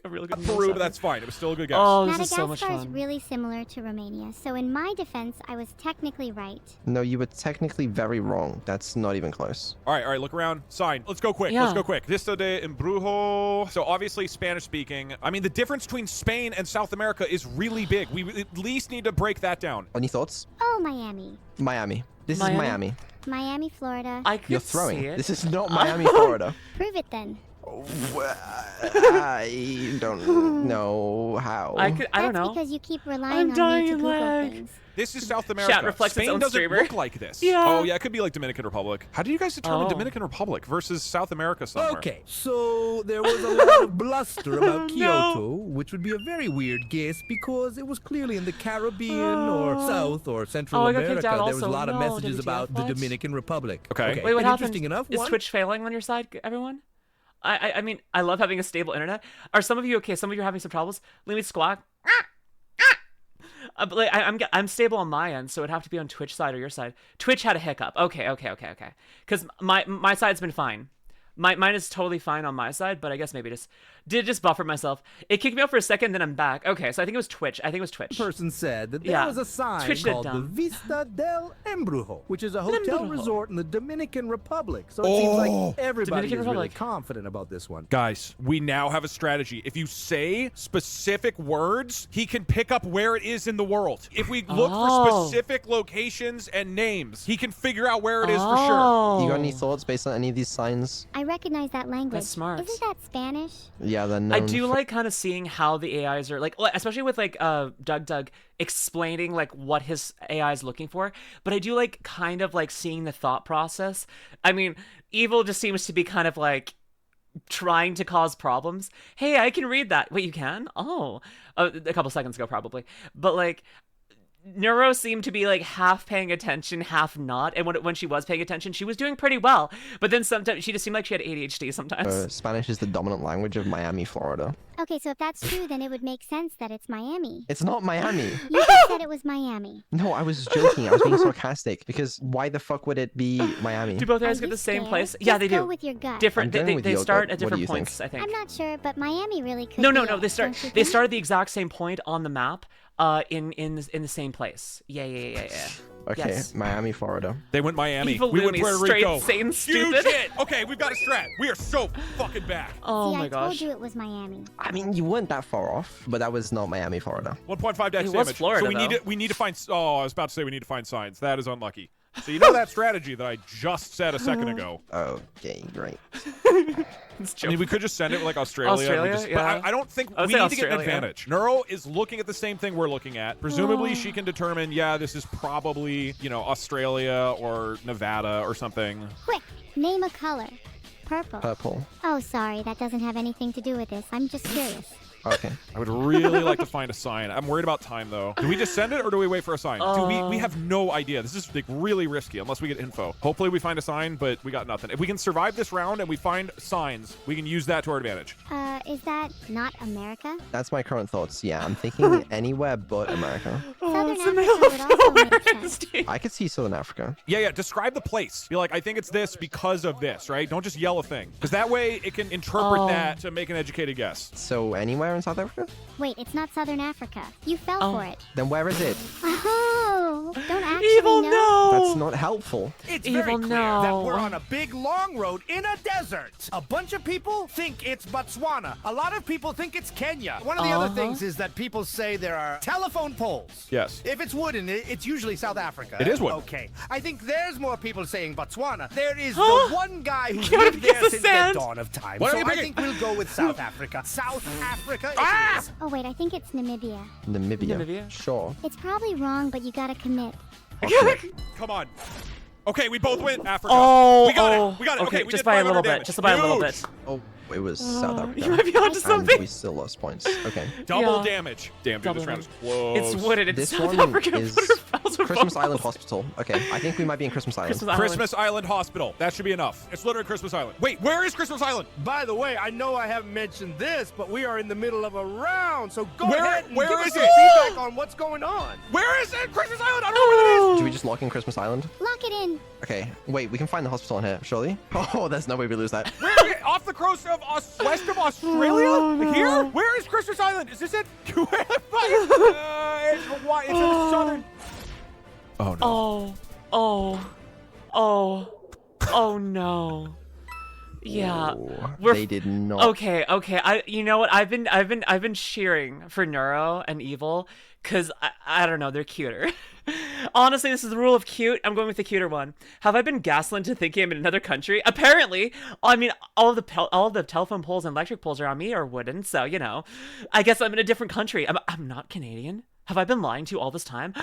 really good Peru, but that's fine. It was still a good guess. Oh, this is so Madagascar much is fun. really similar to Romania, so in my defense, I was technically right. No, you were technically very wrong. That's not even close. All right, look around. Sign. Let's go quick. Yeah. Let's go quick. Vista de Embrujo. So obviously Spanish speaking. I mean, the difference between Spain and South America is really big. We at least need to break that down. Any thoughts? Oh, Miami. Miami. This Miami? is Miami. Miami, Florida. I could You're throwing. see it. This is not Miami, Florida. Prove it then. I don't know how. I don't That's know. because you keep I'm relying on me to dying, Google lag. things. This is South America. reflects its Spain own doesn't streamer. look like this. Yeah. Oh, yeah, it could be like Dominican Republic. How did you guys determine Oh. Dominican Republic versus South America somewhere? Okay, so there was a lot of bluster about No. Kyoto, which would be a very weird guess because it was clearly in the Caribbean or South or Central Oh, I got America. kicked out There was a also. lot of no, messages WTF, about the what? Dominican Republic. Okay. Wait, what and happened? interesting enough, Is one Twitch failing on your side, everyone? I mean, I love having a stable internet. Are some of you okay? Some of you are having some troubles. Let me squawk. But like, I'm stable on my end, so it'd have to be on Twitch side or your side. Twitch had a hiccup. Okay. Because my side's been fine. Mine is totally fine on my side, but I guess maybe just buffer myself. It kicked me out for a second, then I'm back. Okay, so I think it was Twitch. The person said that there Yeah. was a sign Twitch did called the dumb. Vista del Embrujo, which is a hotel Embrujo. resort in the Dominican Republic. So it seems like everybody Dominican is really Republic. confident about this one. Guys, we now have a strategy. If you say specific words, he can pick up where it is in the world. If we look for specific locations and names, he can figure out where it is for sure. You got any thoughts based on any of these signs? I recognize that language. That's smart. Isn't that Spanish? Yeah, they're known I do for- like kind of seeing how the AIs are like, especially with like Doug explaining like what his AI is looking for. But I do like kind of like seeing the thought process. I mean, Evil just seems to be kind of like trying to cause problems. Hey, I can read that. Wait, you can? Oh, a couple seconds ago probably. But like, Neuro seemed to be like half paying attention, half not. And when she was paying attention, she was doing pretty well. But then sometimes she just seemed like she had ADHD sometimes. Spanish is the dominant language of Miami, Florida. Okay, so if that's true, then it would make sense that it's Miami. It's not Miami. You just said it was Miami. No, I was joking. I was being sarcastic because why the fuck would it be Miami? Do both guys Are get you the same scared? place? Just Yeah, they do. go with your gut. Different. I'm going with They your start gut. at What do different you think? points, I think. I'm not sure, but Miami really could No. be it, They start. don't you They think? start at the exact same point on the map. In the same place. Yeah. Okay, Yes. Miami, Florida. They went Miami. Evil We went Lumi, Puerto straight Rico. sane Huge stupid. hit. Okay, we've got a strat. We are so fucking back. Oh See, my I gosh. told you it was Miami. I mean, you weren't that far off, but that was not Miami, Florida. 1.5 dex It was damage. Florida, so we need though. to find. Oh, I was about to say we need to find signs. That is unlucky. So you know that strategy that I just said a second ago. Okay, great. I mean, we could just send it like Australia. Australia, But yeah. I don't think I would we say need to get an Australia. advantage. Neuro is looking at the same thing we're looking at. Presumably, she can determine, yeah, this is probably, Australia or Nevada or something. Quick, name a color. Purple. Purple. Oh, sorry, that doesn't have anything to do with this. I'm just curious. Okay. I would really like to find a sign. I'm worried about time, though. Do we just send it, or do we wait for a sign? We have no idea. This is like really risky unless we get info. Hopefully we find a sign, but we got nothing. If we can survive this round and we find signs, we can use that to our advantage. Is that not America? That's my current thoughts. Yeah, I'm thinking anywhere but America. Southern Africa would also make sense. I could see Southern Africa. Yeah. Describe the place. Be like, I think it's this because of this, right? Don't just yell a thing. Because that way it can interpret that to make an educated guess. So anywhere in South Africa? Wait, it's not Southern Africa. You fell for it. Then where is it? Oh, don't actually Evil, know. no! That's not helpful. It's Evil, very clear no. that we're on a big long road in a desert. A bunch of people think it's Botswana. A lot of people think it's Kenya. One of the other things is that people say there are telephone poles. Yes. If it's wooden, it's usually South Africa. It is wooden. Okay. I think there's more people saying Botswana. There is the one guy who's Gotta lived get there the since sand. the dawn of time. What are So you I picking? think we'll go with South Africa. South Africa it is. Oh wait, I think it's Namibia. Namibia. Sure. It's probably wrong, but you gotta commit. Come on. Okay, we both win. Africa. Oh, we got oh. it. We got it. Okay, we just did by a 500 little bit. damage. Just by a little Huge. bit. Oh, it was South Africa. You might be onto And something. we still lost points. Okay. Double Yeah. damage. Damn, dude, Double this round is damage. close. It's wooded. It's This South one Africa. is Waterfalls are Christmas both- Island Hospital. Okay, I think we might be in Christmas Island. Christmas Island Hospital. That should be enough. It's literally Christmas Island. Wait, where is Christmas Island? By the way, I know I haven't mentioned this, but we are in the middle of a round, so go Where- ahead and where give is us some it? feedback on what's going on. Where is it? Christmas Island? I don't know where it is. Should we just lock in Christmas Island? Lock it in. Okay, wait, we can find the hospital in here, surely? Oh, there's no way we lose that. Where is it? Off the coast of west of Australia? Here? Where is Christmas Island? Is this it? It's Hawaii. It's in the southern. Oh no. Oh no. Yeah. Oh, they did not. Okay. You know what? I've been cheering for Neuro and Evil because I don't know, they're cuter. Honestly, this is the rule of cute. I'm going with the cuter one. Have I been gaslit into thinking I'm in another country? Apparently. I mean, all of the telephone poles and electric poles around me are wooden, so you know. I guess I'm in a different country. I'm not Canadian. Have I been lying to you all this time?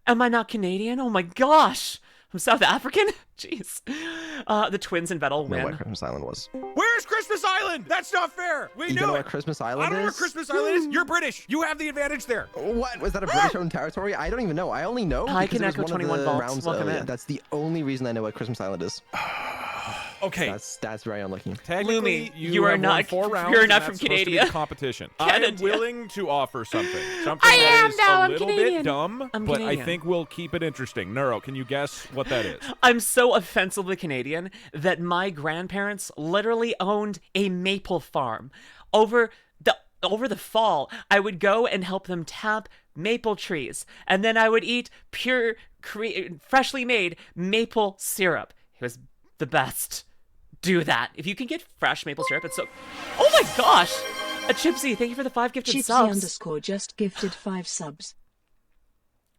Am I not Canadian? Oh my gosh. I'm South African? Jeez. The twins and Vettel I know win. where Christmas Island was. Where's Christmas Island? That's not fair. We You knew don't know it. where Christmas I Island don't know where is? Christmas Island is. You're British. You have the advantage there. What? Was that a British-owned territory? I don't even know. I only know Hi, because it was Kaneko one of 21 the volts. rounds Welcome earlier. in. That's the only reason I know where Christmas Island is. Okay. That's very unlucky. Technically, Lumi, you are have not- won 4 rounds. you're and not that's from supposed to be Canada. the competition. I am Canada. willing to offer something. Something I that am is now, a I'm little Canadian. bit dumb, I'm but Canadian. I think we'll keep it interesting. Neuro, can you guess what that is? I'm so offensively Canadian that my grandparents literally owned a maple farm. Over the fall, I would go and help them tap maple trees, and then I would eat pure, freshly made maple syrup. It was the best. Do that. If you can get fresh maple syrup, it's so... Oh my gosh! A Chipsy, thank you for the 5 gifted subs. Chipsy_ just gifted 5 subs.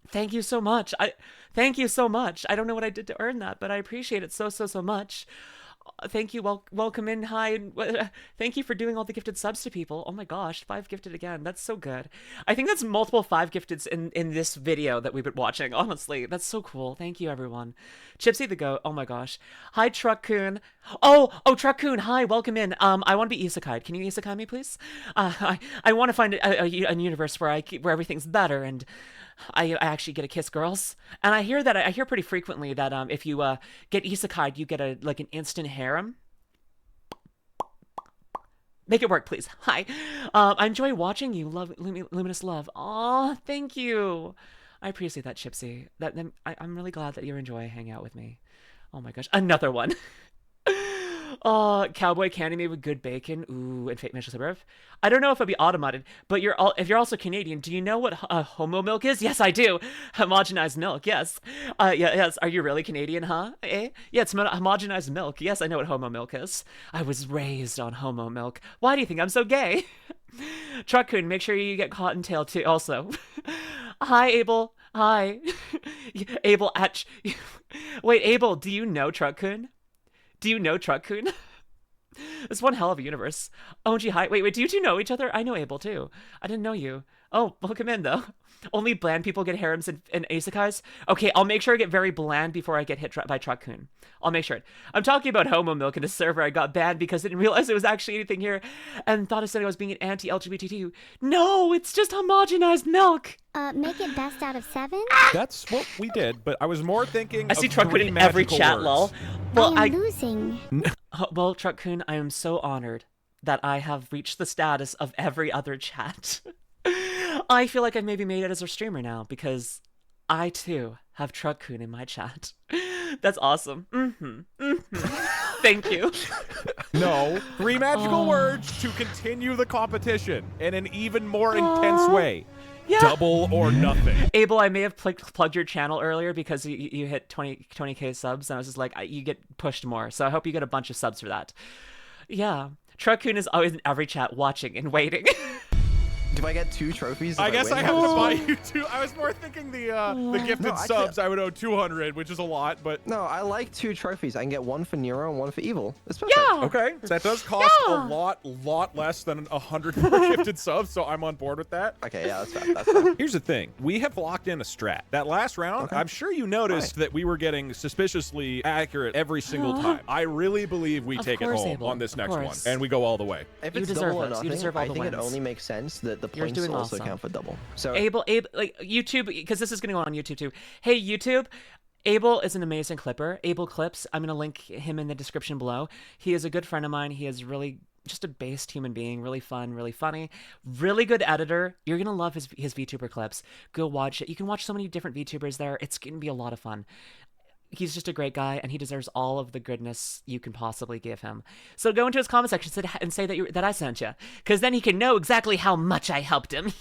Thank you so much. Thank you so much. I don't know what I did to earn that, but I appreciate it so much. Thank you. Welcome in. Hi. Thank you for doing all the gifted subs to people. Oh my gosh, 5 gifted again. That's so good. I think that's multiple 5 gifteds in this video that we've been watching. Honestly, that's so cool. Thank you, everyone. Chipsy the Goat. Oh my gosh. Hi, Truck-kun. Oh, Truck-kun. Hi, welcome in. I want to be isekai. Can you isekai me, please? I want to find a universe where everything's better and I actually get to kiss girls. And I hear pretty frequently that if you get isekai, you get an instant harem. Make it work, please. Hi. I enjoy watching you. Love Luminous Love. Aw, thank you. I appreciate that, Chipsy. I'm really glad that you enjoy hanging out with me. Oh my gosh, another one. Cowboy candy made with good bacon. Ooh, and fake Mitchell Suburb. I don't know if it'll be automated, but if you're also Canadian, do you know what homo milk is? Yes, I do. Homogenized milk, yes. Yes. Are you really Canadian, huh? Eh? Yeah, it's homogenized milk. Yes, I know what homo milk is. I was raised on homo milk. Why do you think I'm so gay? Truck-kun, make sure you get Cottontail too, also. Hi, Abel. Hi. Abel, wait, Abel, do you know Truck-kun? Do you know Truck-kun? It's one hell of a universe. OG, hi. Wait, do you two know each other? I know Abel, too. I didn't know you. Oh, welcome in, though. Only bland people get harems and isekais? Okay, I'll make sure I get very bland before I get hit by Truck-kun. I'll make sure. I'm talking about homo milk in a server I got banned because I didn't realize there was actually anything here and thought I said I was being an anti-LGBTQ. No, it's just homogenized milk. Make it best out of 7? That's what we did, but I was more thinking I see of Truck-kun 3 in every magical chat, words. lol. Well, I am losing. Well, Truck-kun, I am so honored that I have reached the status of every other chat. I feel like I've maybe made it as a streamer now because I too have Truck-kun in my chat. That's awesome. Thank you. No. 3 magical words to continue the competition in an even more intense way. Yeah. Double or nothing. Abel, I may have plugged your channel earlier because you hit 20K subs, and I was just like, you get pushed more. So I hope you get a bunch of subs for that. Yeah. Truckcoon is always in every chat watching and waiting. Do I get 2 trophies? I guess I have to buy you 2. I was more thinking the gifted subs. I would owe 200, which is a lot, but no, I like 2 trophies. I can get 1 for Nero and 1 for Evil. It's perfect. Yeah. Okay, that does cost a lot less than 100 for gifted subs, so I'm on board with that. Okay, yeah, that's fair. That's fair. Here's the thing: we have locked in a strat. That last round, I'm sure you noticed that we were getting suspiciously accurate every single time. I really believe we take it home Abel. on this next one, Course. and we go all the way. If You it's deserve double or this. You nothing, deserve all I the think it wins. only makes sense that the You're points doing also awesome. count for double. So Abel, like YouTube, because this is going to go on YouTube too. Hey, YouTube. Abel is an amazing clipper. Abel Clips. I'm going to link him in the description below. He is a good friend of mine. He is really just a based human being, really fun, really funny, really good editor. You're going to love his VTuber clips. Go watch it. You can watch so many different VTubers there. It's going to be a lot of fun. He's just a great guy, and he deserves all of the goodness you can possibly give him. So go into his comment section and say that I sent you, because then he can know exactly how much I helped him.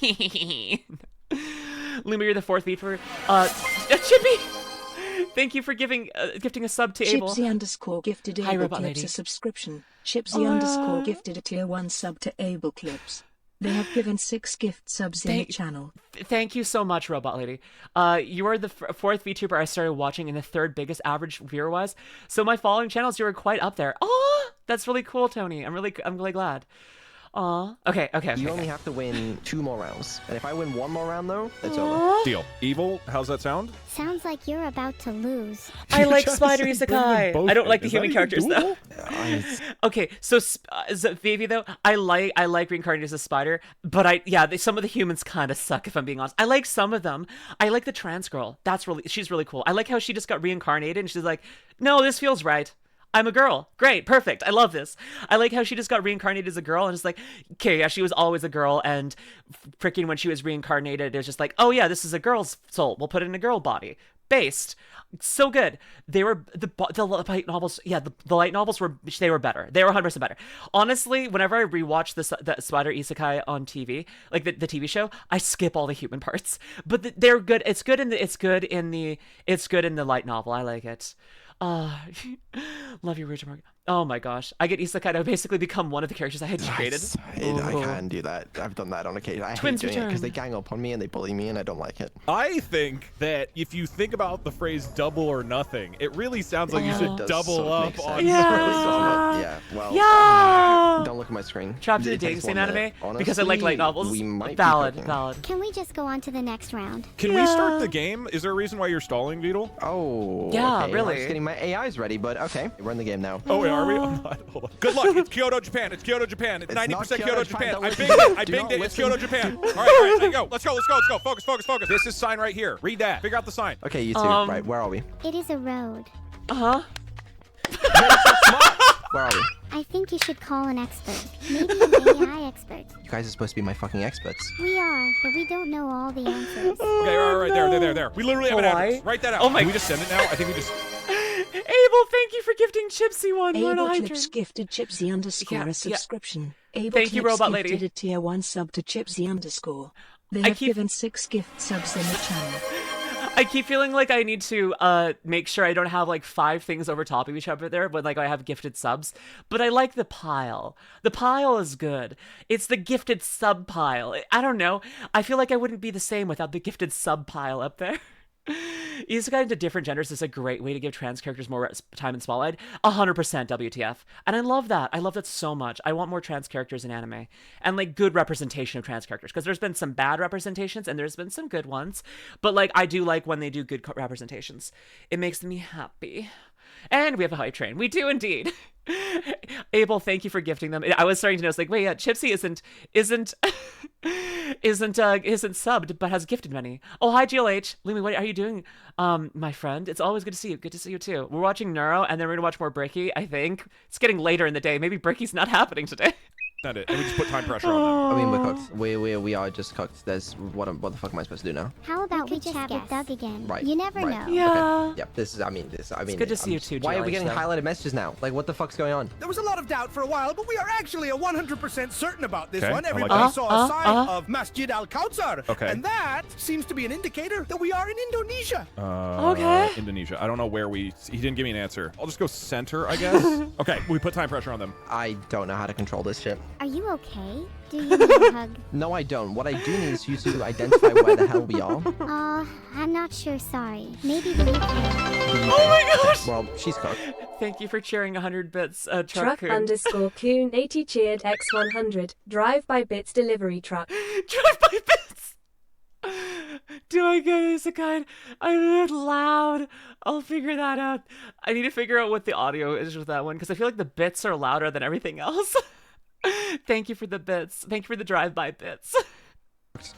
Luma, you're the 4th VTuber. Chippy! Thank you for gifting a sub to Abel. Chipsy _ gifted Hi, Abel Robot Clips Lady. a subscription. Chipsy _ gifted a tier 1 sub to Abel Clips. They have given 6 gift subs in the channel. Thank you so much, Robot Lady. You are the 4th VTuber I started watching and the 3rd biggest average viewer-wise. So my following channels, you were quite up there. Oh, that's really cool, Tony. I'm really glad. Aw. Okay. you only have to win 2 more rounds. And if I win 1 more round, though, it's over. Deal. Evil, how's that sound? Sounds like you're about to lose. I like Spider Isekai. I don't like the human characters though. Okay, so Vivi though, I like reincarnated as a spider, but some of the humans kind of suck if I'm being honest. I like some of them. I like the trans girl. She's really cool. I like how she just got reincarnated and she's like, no, this feels right. I'm a girl. Great, perfect. I love this. I like how she just got reincarnated as a girl and just like, okay, yeah, she was always a girl, and freaking when she was reincarnated, it was just like, oh yeah, this is a girl's soul. We'll put it in a girl body. Based. So good. They were the light novels. Yeah, the light novels were better. They were 100% better. Honestly, whenever I rewatch the Spider Isekai on TV, like the TV show, I skip all the human parts. But they're good. It's good in the light novel. I like it. Love you, Richard Mark. Oh my gosh. I get isekai to basically become one of the characters I had created. I can do that. I've done that on occasion. I hate doing it because they gang up on me and they bully me and I don't like it. I think that if you think about the phrase double or nothing, it really sounds like you should double up on Yeah, well, don't look at my screen. Trapped in a dating sim anime? Honestly, because I like light novels. We might valid. Can we just go on to the next round? Can we start the game? Is there a reason why you're stalling, Beetle? Oh, yeah, okay. really. I'm just getting my AIs ready, but okay, we're in the game now. Oh, wait, are we? I'm not. Hold on. Good luck. It's Kyoto, Japan. It's Kyoto, Japan. It's 90% Kyoto, Japan. I binged it. It's Kyoto, Japan. All right, there you go. Let's go. Focus. This is sign right here. Read that. Figure out the sign. Okay, you two. Right, where are we? It is a road. Where are we? I think you should call an expert. Maybe an AI expert. You guys are supposed to be my fucking experts. We are, but we don't know all the answers. Okay, right there. We literally have an address. Write that out. Oh my. Can we just send it now? I think we just. Abel, thank you for gifting Chipsy one. Abel Clips gifted Chipsy _ a subscription. Abel Thank you, Clips Robot Lady. gifted a tier 1 sub to Chipsy _ They have given 6 gift subs in the channel. I keep feeling like I need to make sure I don't have like 5 things over top of each other there, but like I have gifted subs. But I like the pile. The pile is good. It's the gifted sub pile. I don't know. I feel like I wouldn't be the same without the gifted sub pile up there. Isekai into different genders is a great way to give trans characters more time in spotlight. 100% WTF. And I love that. I love that so much. I want more trans characters in anime. And like good representation of trans characters. Because there's been some bad representations and there's been some good ones. But like I do like when they do good representations. It makes me happy. And we have a hype train. We do indeed. Abel, thank you for gifting them. I was starting to notice, like, wait, yeah, Chipsy isn't subbed, but has gifted many. Oh, hi, GLH. Lumi, what are you doing, my friend? It's always good to see you. Good to see you too. We're watching Neuro, and then we're gonna watch more Bricky. I think it's getting later in the day. Maybe Bricky's not happening today. Send it, and we just put time pressure on I mean, we're cooked. We are just cooked. There's what the fuck am I supposed to do now? How about we chat with Doug again? Right. You never know. Yeah. Okay. Yep. This is. I mean. It's good to see you too, Why are we George, getting though. highlighted messages now? Like, what the fuck's going on? There was a lot of doubt for a while, but we are actually 100% certain about this Okay, one. I like Everybody that. saw a sign of Masjid Al-Kautsar. Okay. And that seems to be an indicator that we are in Indonesia. Okay. Indonesia. I don't know where he didn't give me an answer. I'll just go center, I guess. Okay, we put time pressure on them. I don't know how to control this shit. Are you okay? Do you need a hug? No, I don't. What I do need is you to identify where the hell we are. I'm not sure, sorry. Maybe the UK. Oh my gosh! Well, she's cooked. Thank you for cheering 100 bits, Truck Truck underscore Coon 80 cheered X100. Drive by Bits delivery truck. Drive by bits! Do I get this a guide? I'm a bit loud. I'll figure that out. I need to figure out what the audio is with that one, because I feel like the bits are louder than everything else. Thank you for the bits. Thank you for the drive-by bits.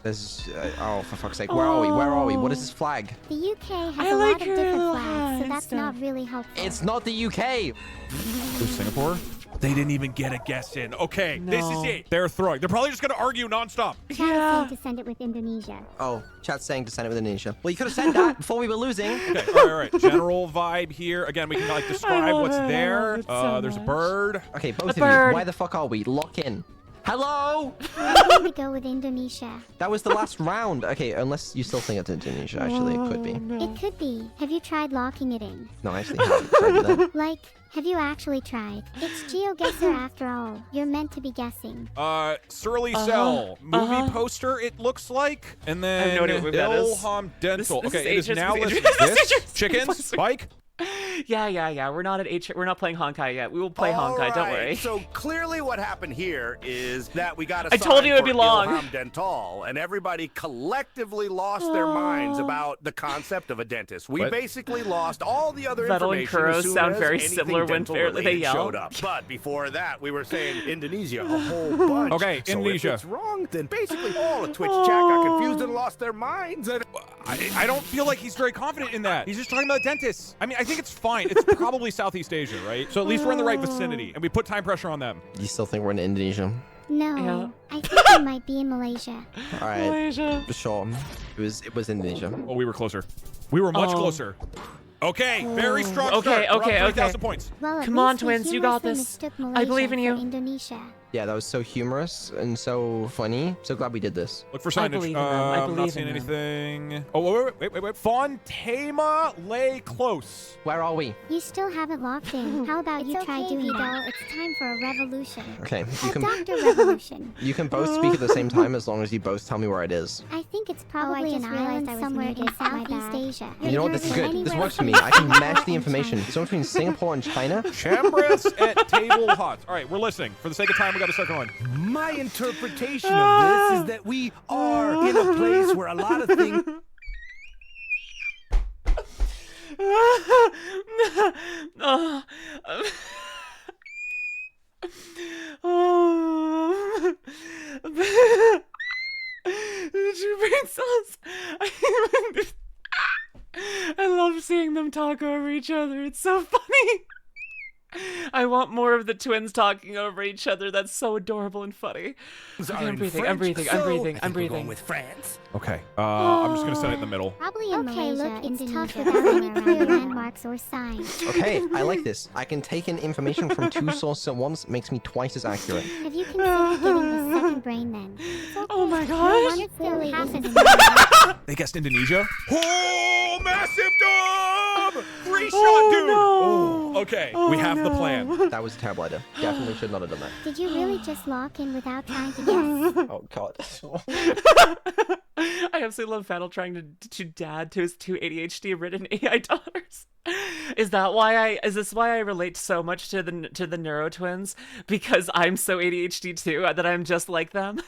There's. Oh, for fuck's sake. Where are we? Where are we? What is this flag? The UK has I a like lot of your different little flags, hat so and that's stuff. not really helpful. It's not the UK. Who's Singapore? They didn't even get a guess in. Okay, this is No. it. They're throwing. They're probably just going to argue nonstop. Chat is saying to send it with Indonesia. Oh, chat's saying to send it with Indonesia. Well, you could have said that before we were losing. Okay, all right. General vibe here. Again, we can like describe love what's it. I there. love it so There's a much. bird. Okay, both of bird. you. Where the fuck are we? Lock in. Hello? I'm going to go with Indonesia. That was the last round. Okay, unless you still think it's Indonesia. Actually, it could be. It could be. Have you tried locking it in? No, I actually haven't tried that. Like, have you actually tried? It's Geoguessr after all. You're meant to be guessing. Surly Cell. Movie poster, it looks like. And I have then no idea what movie that is. Ilham Dental. This Okay, it is Adrian's now movie. listed. This is This, Adrian's chickens, Spike. Yeah. We're not at We're not playing Honkai yet. We will play Honkai. Don't worry. So clearly what happened here is that we got a I told you it'd be long. Ilham Dental, and everybody collectively lost their minds about the concept of a dentist. We What? basically lost all the other Vettel and information Kuro as soon sound as very anything similar when dental they related yell. showed up. But before that, we were saying Indonesia a whole bunch. Okay, so Indonesia. if it's wrong, then basically all of Twitch chat got confused and lost their minds. And I don't feel like he's very confident in that. He's just talking about dentists. I mean, I think it's fine. It's probably Southeast Asia, right? So at least we're in the right vicinity, and we put time pressure on them. You still think we're in Indonesia? No, Yeah. I think we might be in Malaysia. All right. Malaysia. Sure. It was Indonesia. Oh, we were closer. We were much Oh. closer. Okay, very strong Okay, start. okay, We're up okay. 3,000 points. Well, at Come on, least we twins, you got humorously this. mistook I believe in Malaysia you. for Indonesia. Yeah, that was so humorous and so funny. So glad we did this. Look for I signage. believe in them. I I'm not believe seeing in them. anything. Oh, wait. Fontema lay close. Where are we? You still haven't locked in. How about you try doing that? It's time for a revolution. Okay, A doctor revolution. you can both speak at the same time as long as you both tell me where it is. I think it's probably an island somewhere in Southeast Asia. You know what? This is good. This Anywhere works for me. between I can Singapore match the and information. It's between Singapore and China. Chambres at Table Hot. All right, we're listening. For the sake of time, we got to start going. My interpretation of this is that we are in a place where a lot of things. Two brain cells. I love seeing them talk over each other. It's so funny. I want more of the twins talking over each other. That's so adorable and funny. Okay, I'm breathing. With France. Okay, I'm just going to set it in the middle. Probably in Malaysia, look, it's tough Indonesia, without any somewhere clear around landmarks or signs. Okay, I like this. I can take in information from two sources at once. Makes me twice as accurate. Have you considered getting the second brain then? It's okay. Oh my No gosh. one clearly isn't. They guessed Indonesia. Oh, massive dub! Three shot, Oh, dude! no. Oh, okay, we have the plan. That was a terrible idea. Definitely should not have done that. Did you really just lock in without trying to guess? Oh god. I absolutely love Fadl trying to dad to his two ADHD-ridden AI daughters. Is this why I relate so much to the Neuro twins? Because I'm so ADHD too that I'm just like them.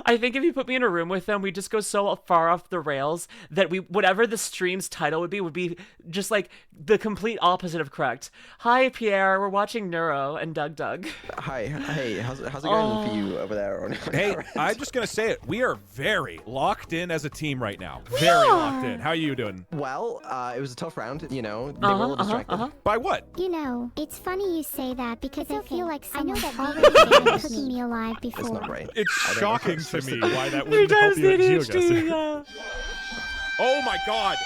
I think if you put me in a room with them, we just go so far off the rails that whatever the stream's title would be just like the complete opposite of correct. Hi, Pierre. We're watching Neuro and Doug. Hi. Hey, how's it going for you over there? Hey, I'm just gonna say it. We are very locked in as a team right now. Very locked in. How are you doing? Well, it was a tough round. You know, they were a little distracted. By what? You know, it's funny you say that because I feel like someone already been cooking me alive before. That's not right. It's shocking to me why that wouldn't help you at Geoguessr. Oh my god!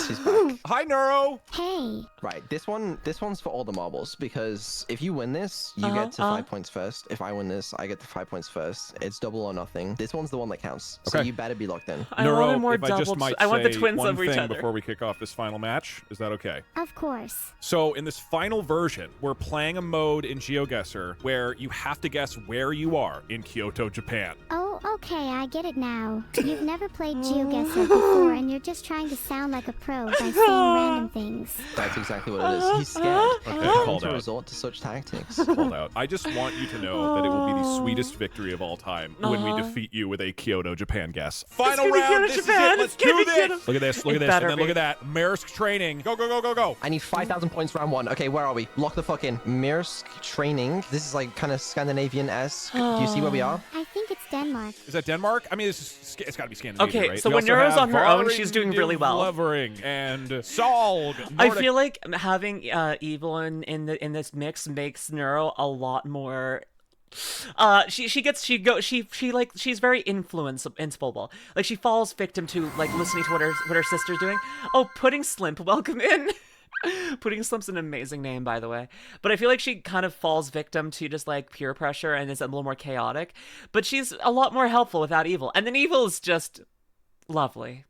She's back. Hi, Neuro. Hey. Right, this one's for all the marbles because if you win this, you get to 5 points first. If I win this, I get to 5 points first. It's double or nothing. This one's the one that counts. So you better be locked in. Neuro, if I just might I want the say twins one over each thing other. before we kick off this final match, is that okay? Of course. So in this final version, we're playing a mode in Geoguessr where you have to guess where you are in Kyoto, Japan. Oh, okay, I get it now. You've never played Geoguessr before, and you're just trying to sound like a pro by saying random things. That's exactly what it is. He's scared. Okay, called to out. resort to such tactics. Called out. I just want you to know that it will be the sweetest victory of all time when we defeat you with a Kyoto, Japan guess. Final round. This is it. Let's do this. Look at this. Look at this. And then look at that. Maersk training. Go, go, go, go, go. I need 5,000 points round 1. Okay, where are we? Lock the fuck in. Maersk training. This is like kind of Scandinavian-esque. Do you see where we are? I think it's Denmark. Is that Denmark? I mean, it's got to be Scandinavian, Okay, right? so We when also Neuro's have on her own, she's doing really well. Levering and Solg. I feel like having Evil in this mix makes Neuro a lot more. She's very influenceable. Like she falls victim to like listening to what her sister's doing. Oh, Pudding Slimp, welcome in. Pudding Slump's an amazing name, by the way. But I feel like she kind of falls victim to just like peer pressure and is a little more chaotic. But she's a lot more helpful without Evil. And then Evil is just lovely.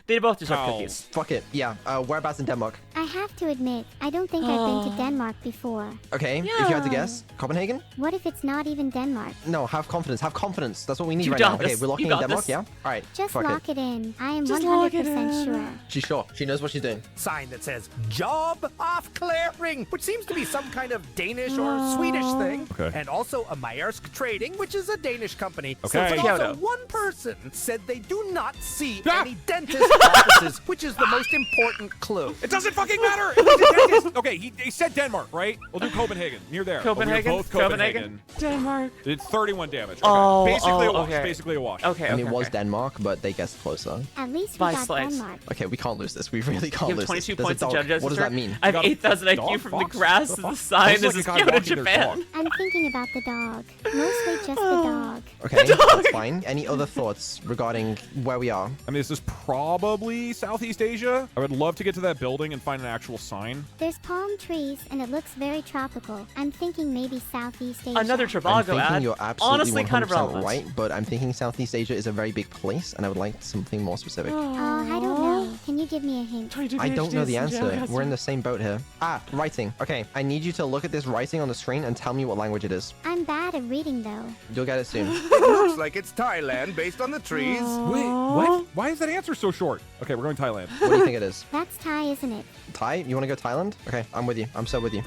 They both deserve cookies. Fuck it. Yeah. Whereabouts in Denmark? I have to admit, I don't think I've been to Denmark before. Okay. If you had to guess, Copenhagen? What if it's not even Denmark? No, have confidence. Have confidence. That's what we need You right got now. Okay, this. we're locking You in got Denmark, this. yeah? All right. Just fuck lock it in. I am Just lock it 100% in. sure. She's sure. She knows what she's doing. Sign that says job off clearing, which seems to be some kind of Danish or Swedish thing. Okay. And also a Maersk Trading, which is a Danish company. Okay. But Kyoto. also one person said they do not see any dentist offices, which is the most important clue. It doesn't fucking matter. It was a dentist. Okay, he said Denmark, right? We'll do Copenhagen. Near there. Copenhagen? But we were both Copenhagen. Denmark. Did 31 damage. Okay. Oh, basically a wash. okay. Basically a wash. Okay, I mean, okay, it was okay. Denmark, but they guessed closer. At least we By got slice. Denmark. Okay, we can't lose this. We really can't You have lose 22 this. There's a points of dog. judges. What does that mean? I have You got 8,000 a IQ dog? from Fox? the grass The to the fuck? sign. Sounds This like is a guy Kyoto, walking their Japan. dog. I'm thinking about the dog. Mostly just the dog. Okay, that's fine. Any other thoughts regarding where we are? I mean, this is probably Southeast Asia. I would love to get to that building and find an actual sign. There's palm trees, and it looks very tropical. I'm thinking maybe Southeast Asia. Another I'm Trivago thinking ad. you're absolutely Honestly, 100% kind of relevant. right, but I'm thinking Southeast Asia is a very big place, and I would like something more specific. Oh, I don't know. Can you give me a hint? I don't know the answer. We're in the same boat here. Ah, writing. Okay, I need you to look at this writing on the screen and tell me what language it is. I'm bad at reading, though. You'll get it soon. It looks like it's Thailand based on the trees. Wait, what? Why is that answer so short? Okay, we're going Thailand. What do you think it is? That's Thai, isn't it? Thai? You want to go Thailand? Okay, I'm with you. I'm so with you.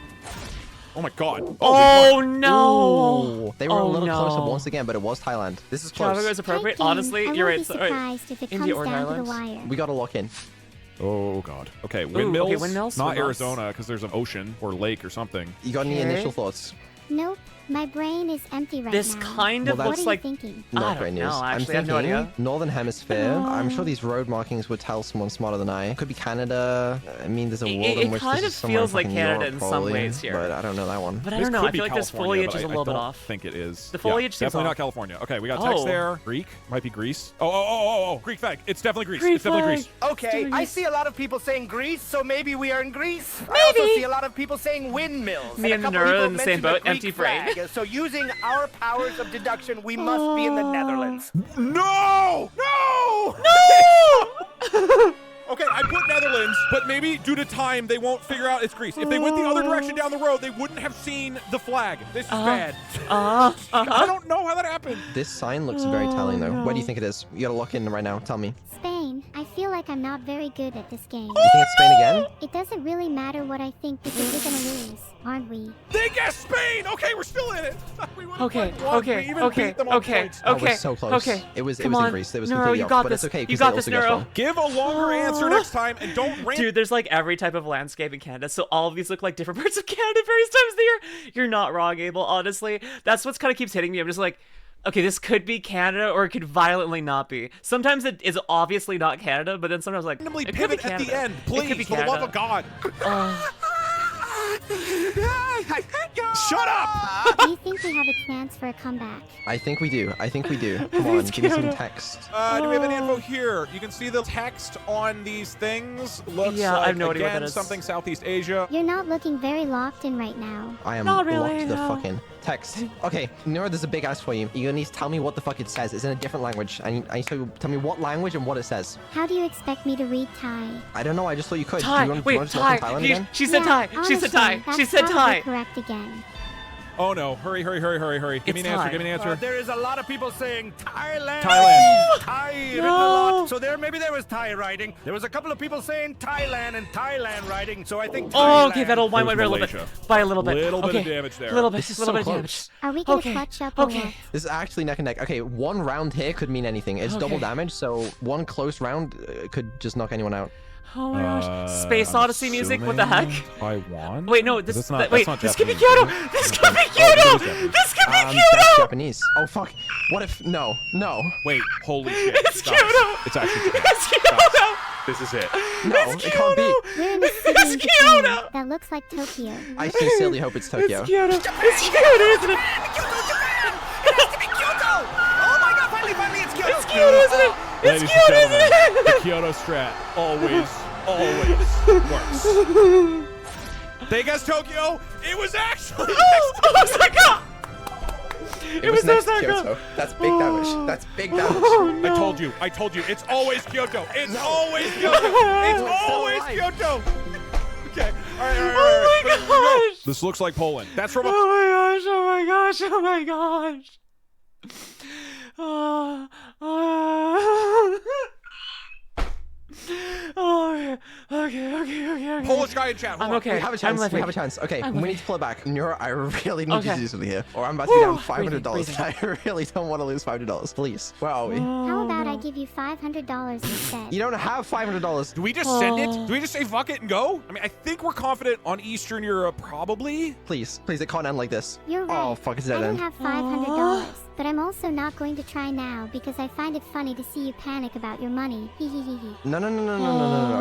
Oh my god. Oh no! Ooh, they were a little no. closer once again, but it was Thailand. This is close. Trivago is appropriate. Tight game. Honestly, I you're won't right. be Sorry. surprised if it India comes or down to the Thailand? wire. We gotta lock in. Oh god. Okay, windmills. okay, windmills? Not Windmills. Arizona, because there's an ocean or lake or something. You got any Okay. initial thoughts? Nope. My brain is empty right This now. kind of Well, looks What are like. you thinking? I Not don't great news. know, I'm actually, I have thinking no idea. Northern Hemisphere. I'm sure these road markings would tell someone smarter than I. Could be Canada. I mean, there's a world It in which kind this of is somewhere feels in like fucking Canada Europe, in some probably, ways here. But I don't know that one. But I This don't know. could I be feel like this California, foliage but is a I little bit don't off. think it is. The foliage seems definitely off. not California. Okay, we got text Oh. there. Greek might be Greece. Oh, Greek flag. It's definitely Greece. It's definitely Greece. Okay, I see a lot of people saying Greece, so maybe we are in Greece. I Maybe. also see a lot in people saying windmills. Me and a couple Neuro people in the same mentioned a boat, Greek empty brain. flag. So using our powers of deduction, we must be in the Netherlands. No! No! No! Okay, I put Netherlands, but maybe due to time, they won't figure out it's Greece. If they went the other direction down the road, they wouldn't have seen the flag. This is bad. I don't know how that happened. This sign looks very telling, though. Where do you think it is? You gotta lock in right now. Tell me. Spain. I feel like I'm not very good at this game. You think it's Spain again? It doesn't really matter what I think because we're gonna lose, aren't we? They guessed Spain! Okay, we're still in it. Okay, won. okay, We even okay, beat them on okay, points. Oh, okay, we're so close. okay. It was Come in on. Greece. It was Neuro, completely you off, got but this. it's okay. You 'cause got they this, also guessed Neuro. wrong. Give a longer answer next time, and don't rant. Dude, there's like every type of landscape in Canada, so all of these look like different parts of Canada various times of the year. You're not wrong, Abel, honestly. That's what's kind of keeps hitting me. I'm just like, okay, this could be Canada, or it could violently not be. Sometimes it is obviously not Canada, but then sometimes like, Randomly it could be pivot at the Canada. end, It could be please, for the love of Canada. God. Shut up! Do you think we have a chance for a comeback? I think we do. I think we do. Come on, give me some text. Do we have any info here? You can see the text on these things. Looks Yeah, I like, have no idea what again, that is. something Southeast Asia. You're not looking very locked in right now. I am Not really, locked the no. fucking text. Okay, Nora, there's a big ask for you. You're gonna need to tell me what the fuck it says. It's in a different language. I need you to tell me what language and what it says. How do you expect me to read Thai? I don't know. I just thought you could. Thai. Do you want, Wait, do you want to look in Thai. Thailand He- again? She said Thai. She said Thai. Honestly, She said that's Thai. probably correct again. Oh no! Hurry! Give me It's an answer. Thai. Give me an answer. There is a lot of people saying Thailand. Thailand. Thai written a No. lot. So maybe there was Thai writing. There was a couple of people saying Thailand and Thailand writing. So I think Thailand. Oh, okay, that'll wind There's by a little bit. Malaysia. By a little bit. Little bit okay. of damage there. Little bit. This is Little so bit of close. damage. Are we gonna Okay, clutch up or okay. what? This is actually neck and neck. Okay, one round here could mean anything. It's double Okay. damage, so one close round could just knock anyone out. Oh my gosh. Space Odyssey music? What the heck? Taiwan? Wait, no, this That's not, wait, that's not this could be Japanese. Kyoto! This could be Kyoto! This could be That's Kyoto! Japanese. Oh fuck. What if no. Wait, holy shit. It's Guys, Kyoto! It's actually Japan. It's Kyoto! This is it. No, it can't be. We're in a city It's in Kyoto! Japan that looks like Tokyo. I sincerely hope it's Tokyo. It's Kyoto! It's Kyoto, isn't it? Oh my god, finally, it's Kyoto. It's Kyoto, isn't it? It's Ladies and Kyoto, isn't gentlemen, it? the Kyoto strat always works. They guessed Tokyo. It was actually Osaka! It was next to Osaka! Kyoto. That's big damage. That's big damage. Oh, no. I told you. It's always Kyoto. It's always Kyoto. It's always Kyoto. Okay. All right. Oh my gosh! This looks like Poland. That's from a... Oh my gosh, oh my gosh, oh my gosh. Oh, okay. Polish guy in chat. Hold I'm on. okay. We have a I'm chance. living. We have a chance. Okay, I'm we living. need to pull it back. Nura, I really need you Okay. to do something here, or I'm about to be down Woo! $500. Breathing. I really don't want to lose $500. Please. Where are we? How about I give you $500 instead? You don't have $500. Do we just send it? Do we just say fuck it and go? I mean, I think we're confident on Eastern Europe, probably. Please, it can't end like this. You're right. Oh fuck, it's I dead don't end. have $500, but I'm also not going to try now because I find it funny to see you panic about your money. Hee hee hee hee. No.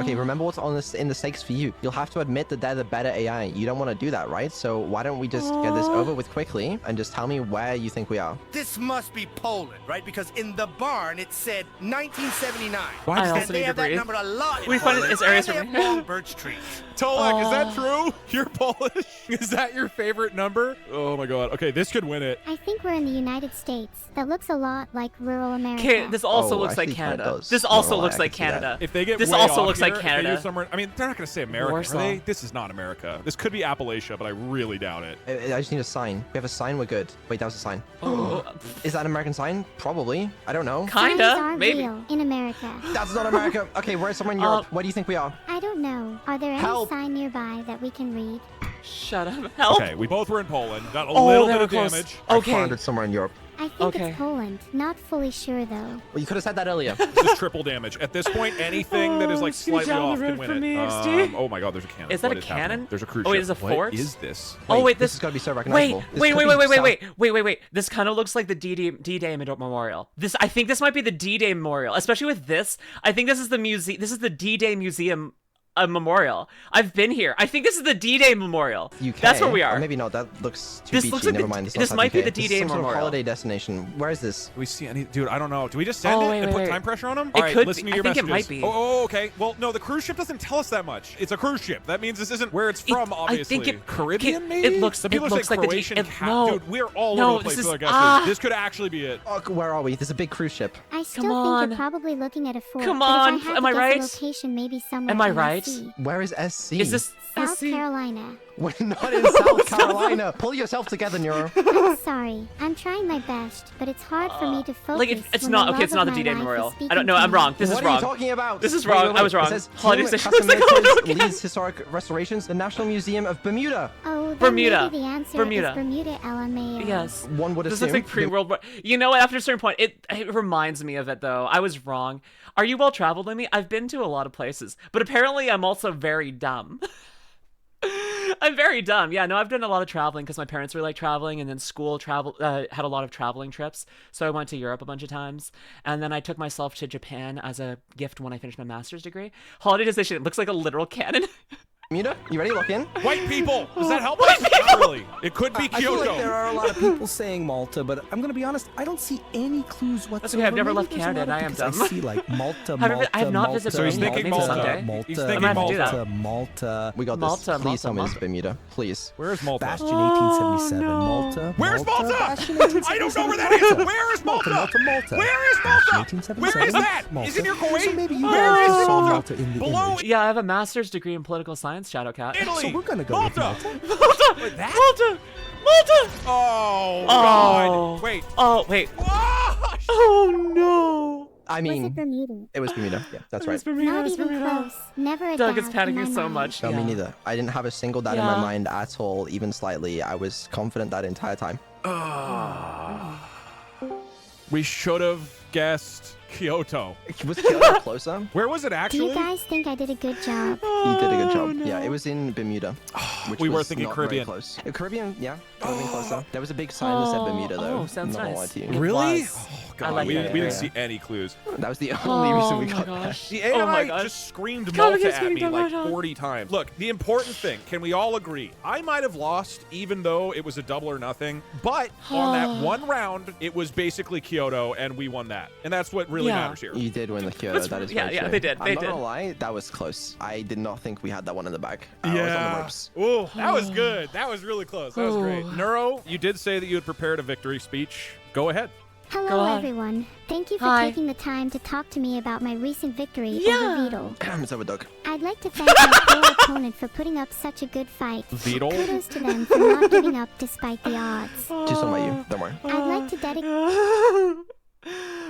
Okay, remember what's on this in the stakes for you. You'll have to admit that they're the better AI. You don't want to do that, right? So why don't we just get this over with quickly and just tell me where you think we are? This must be Poland, right? Because in the barn it said 1979. I And also they need have to that breathe. number a lot. We find Poland, it's areas and for they me. have long birch trees. Tolek, is that true? You're Polish? Is that your favorite number? Oh my god. Okay, this could win it. I think we're in the United States. That looks a lot like rural America. Okay, this also Oh, looks like actually, kinda Canada. does. This Not also gonna lie, looks I like can see that. Canada. If they get This way also off looks here, like if they Canada. use somewhere, I mean, they're not going to say America, Warsaw. are they? This is not America. This could be Appalachia, but I really doubt it. I just need a sign. We have a sign, we're good. Wait, that was a sign. Oh, Is that an American sign? Probably. I don't know. Signs kinda, are maybe. real in America. That's not America. Okay, we're somewhere in Europe. Where do you think we are? I don't know. Are there any Help. sign nearby that we can read? Shut up. Help. Okay, we both were in Poland. Got a Oh, little they bit were of close. damage. Okay. I found it somewhere in Europe. I think Okay. it's Poland. Not fully sure though. Well, you could have said that earlier. This is triple damage. At this point, anything that is like Oh, slightly down the off can road win from it. me, XD. Oh my god, there's a cannon. Is that What a happening? cannon? There's a cruise Oh, ship. is it a force? What is this? Oh wait, this this has got to be so Wait, recognizable. This wait, could wait, be wait, South- wait. This kind of looks like the D-Day Memorial. I think this might be the D-Day Memorial, especially with this. I think this is the museum. This is the D-Day Museum memorial. I've been here. I think this is the D-Day Memorial. UK. That's where we are. Or maybe not. That looks too This beachy. looks like Never the- mind. It's not this South might be UK. the This is D-Day some sort of Memorial. holiday destination. Where is this? Do we see any? Dude, I don't know. Do we just send Oh, it wait, and put wait. time pressure on them? It All right, could listen be. to your I think it messages. might be. Oh, okay. Well, no, the cruise ship doesn't tell us that much. It's a cruise ship. That means this isn't where it's from, obviously. I think it Caribbean, it maybe? looks- Some people it say looks like the D- Croatian. it- no. Dude, we're all No, over the place this with is- our guesses. ah. This could actually be it. Oh, where are we? There's a big cruise ship. I still Come think on. you're probably looking at a fort. Come but on, if I had am to I guess right? a location, maybe somewhere Am I in right? SC. Where is SC? Is this South SC? Carolina. We're not in South Carolina. Pull yourself together, Neuro. I'm sorry. I'm trying my best, but it's hard for me to focus. Like it's when not the okay. It's love not of the my D-Day life is Memorial. speaking I don't know. to I'm me. wrong. This what is are wrong. you talking about? This is Wait, wrong. wait, wait. I was wrong. It says Holiday Team Station was Custom like, oh, no, Makers okay. leads historic restorations, the National Museum of Bermuda. Oh, Bermuda. Maybe the answer Bermuda. is Bermuda LMAO. Yes. One would This assume. looks like pre-World War. You know what? After a certain point, it reminds me of it, though. I was wrong. Are you well traveled, Lemmy? I've been to a lot of places, but apparently I'm also very dumb. I'm very dumb. Yeah, no, I've done a lot of traveling because my parents really like traveling, and then school had a lot of traveling trips. So I went to Europe a bunch of times, and then I took myself to Japan as a gift when I finished my master's degree. Holiday destination. It looks like a literal cannon. Bermuda, you ready? Lock in. White people. Does that help us? Not really. It could be I feel Kyoto. like there are a lot of people saying Malta, but I'm gonna be honest, I don't see any clues whatsoever. That's okay, I've never Maybe left there's a Canada, lot and I of- am because dumb. I see like Malta, I have not visited So he's Bermuda. thinking Maybe Malta. someday. He's I'm thinking gonna have to do that. Malta. We got Malta, this. Please tell me Malta. it's Bermuda. Please. Where is Malta? Bastion 1877, Malta. Where's Malta? Bastion I don't know where that is. Where is Malta? Malta. Where is Malta? 1877. Where is that? Malta. Is it near Kuwait? So maybe you Where guys is just saw Malta? Malta in the Below image. Yeah, I have a master's degree in political science, Shadowcat. Italy. So we're gonna go with Malta. Malta. Malta! Wait, that? Malta! Malta! Oh, God. Wait. Oh, wait. Whoa! Oh, no. I Was it mean, Bermuda? it was Bermuda. Yeah, that's right. It's Bermuda, Not it's even Bermuda. close. Never a Doug doubt is in panicking my so mind. much. No, yeah. me neither. I didn't have a single doubt in my Yeah. mind at all, even slightly. I was confident that entire time. We should have guessed Kyoto. Was Kyoto closer? Where was it Do actually? you guys think I did a good job? You did a good job. Yeah, it was in Bermuda. Which We were was thinking not very Caribbean. Close. Caribbean, yeah, could have been closer. There was a big sign that said Bermuda, though. Oh, sounds not gonna lie nice. to you. It Really? was. Oh, God. I like we that. didn't Yeah. see any clues. That was the only reason we Oh got my that. gosh. The Oh my AI gosh. just screamed Come Malta against at me, me Doug, like Doug. 40 times. Look, the important thing, can we all agree? I might have lost even though it was a double or nothing, but on that one round, it was basically Kyoto and we won that. And that's what really Yeah. matters here. You did win the Kyoto. That's- That is yeah, very yeah, true. they did, I'm they not did. gonna lie, that was close. I did not think we had that one in the bag. I was on the ropes. Ooh, that was good. That was really close. That was great. Neuro, you did say that you had prepared a victory speech. Go ahead. Go Hello, on. everyone. Thank you for Hi. taking the time to talk to me about my recent victory Yeah. over Beetle. It's over, Doug. I'd like to thank my poor opponent for putting up such a good fight. Beetle? Kudos to them for not giving up despite the odds. Just on by you. Don't worry. I'd like to dedicate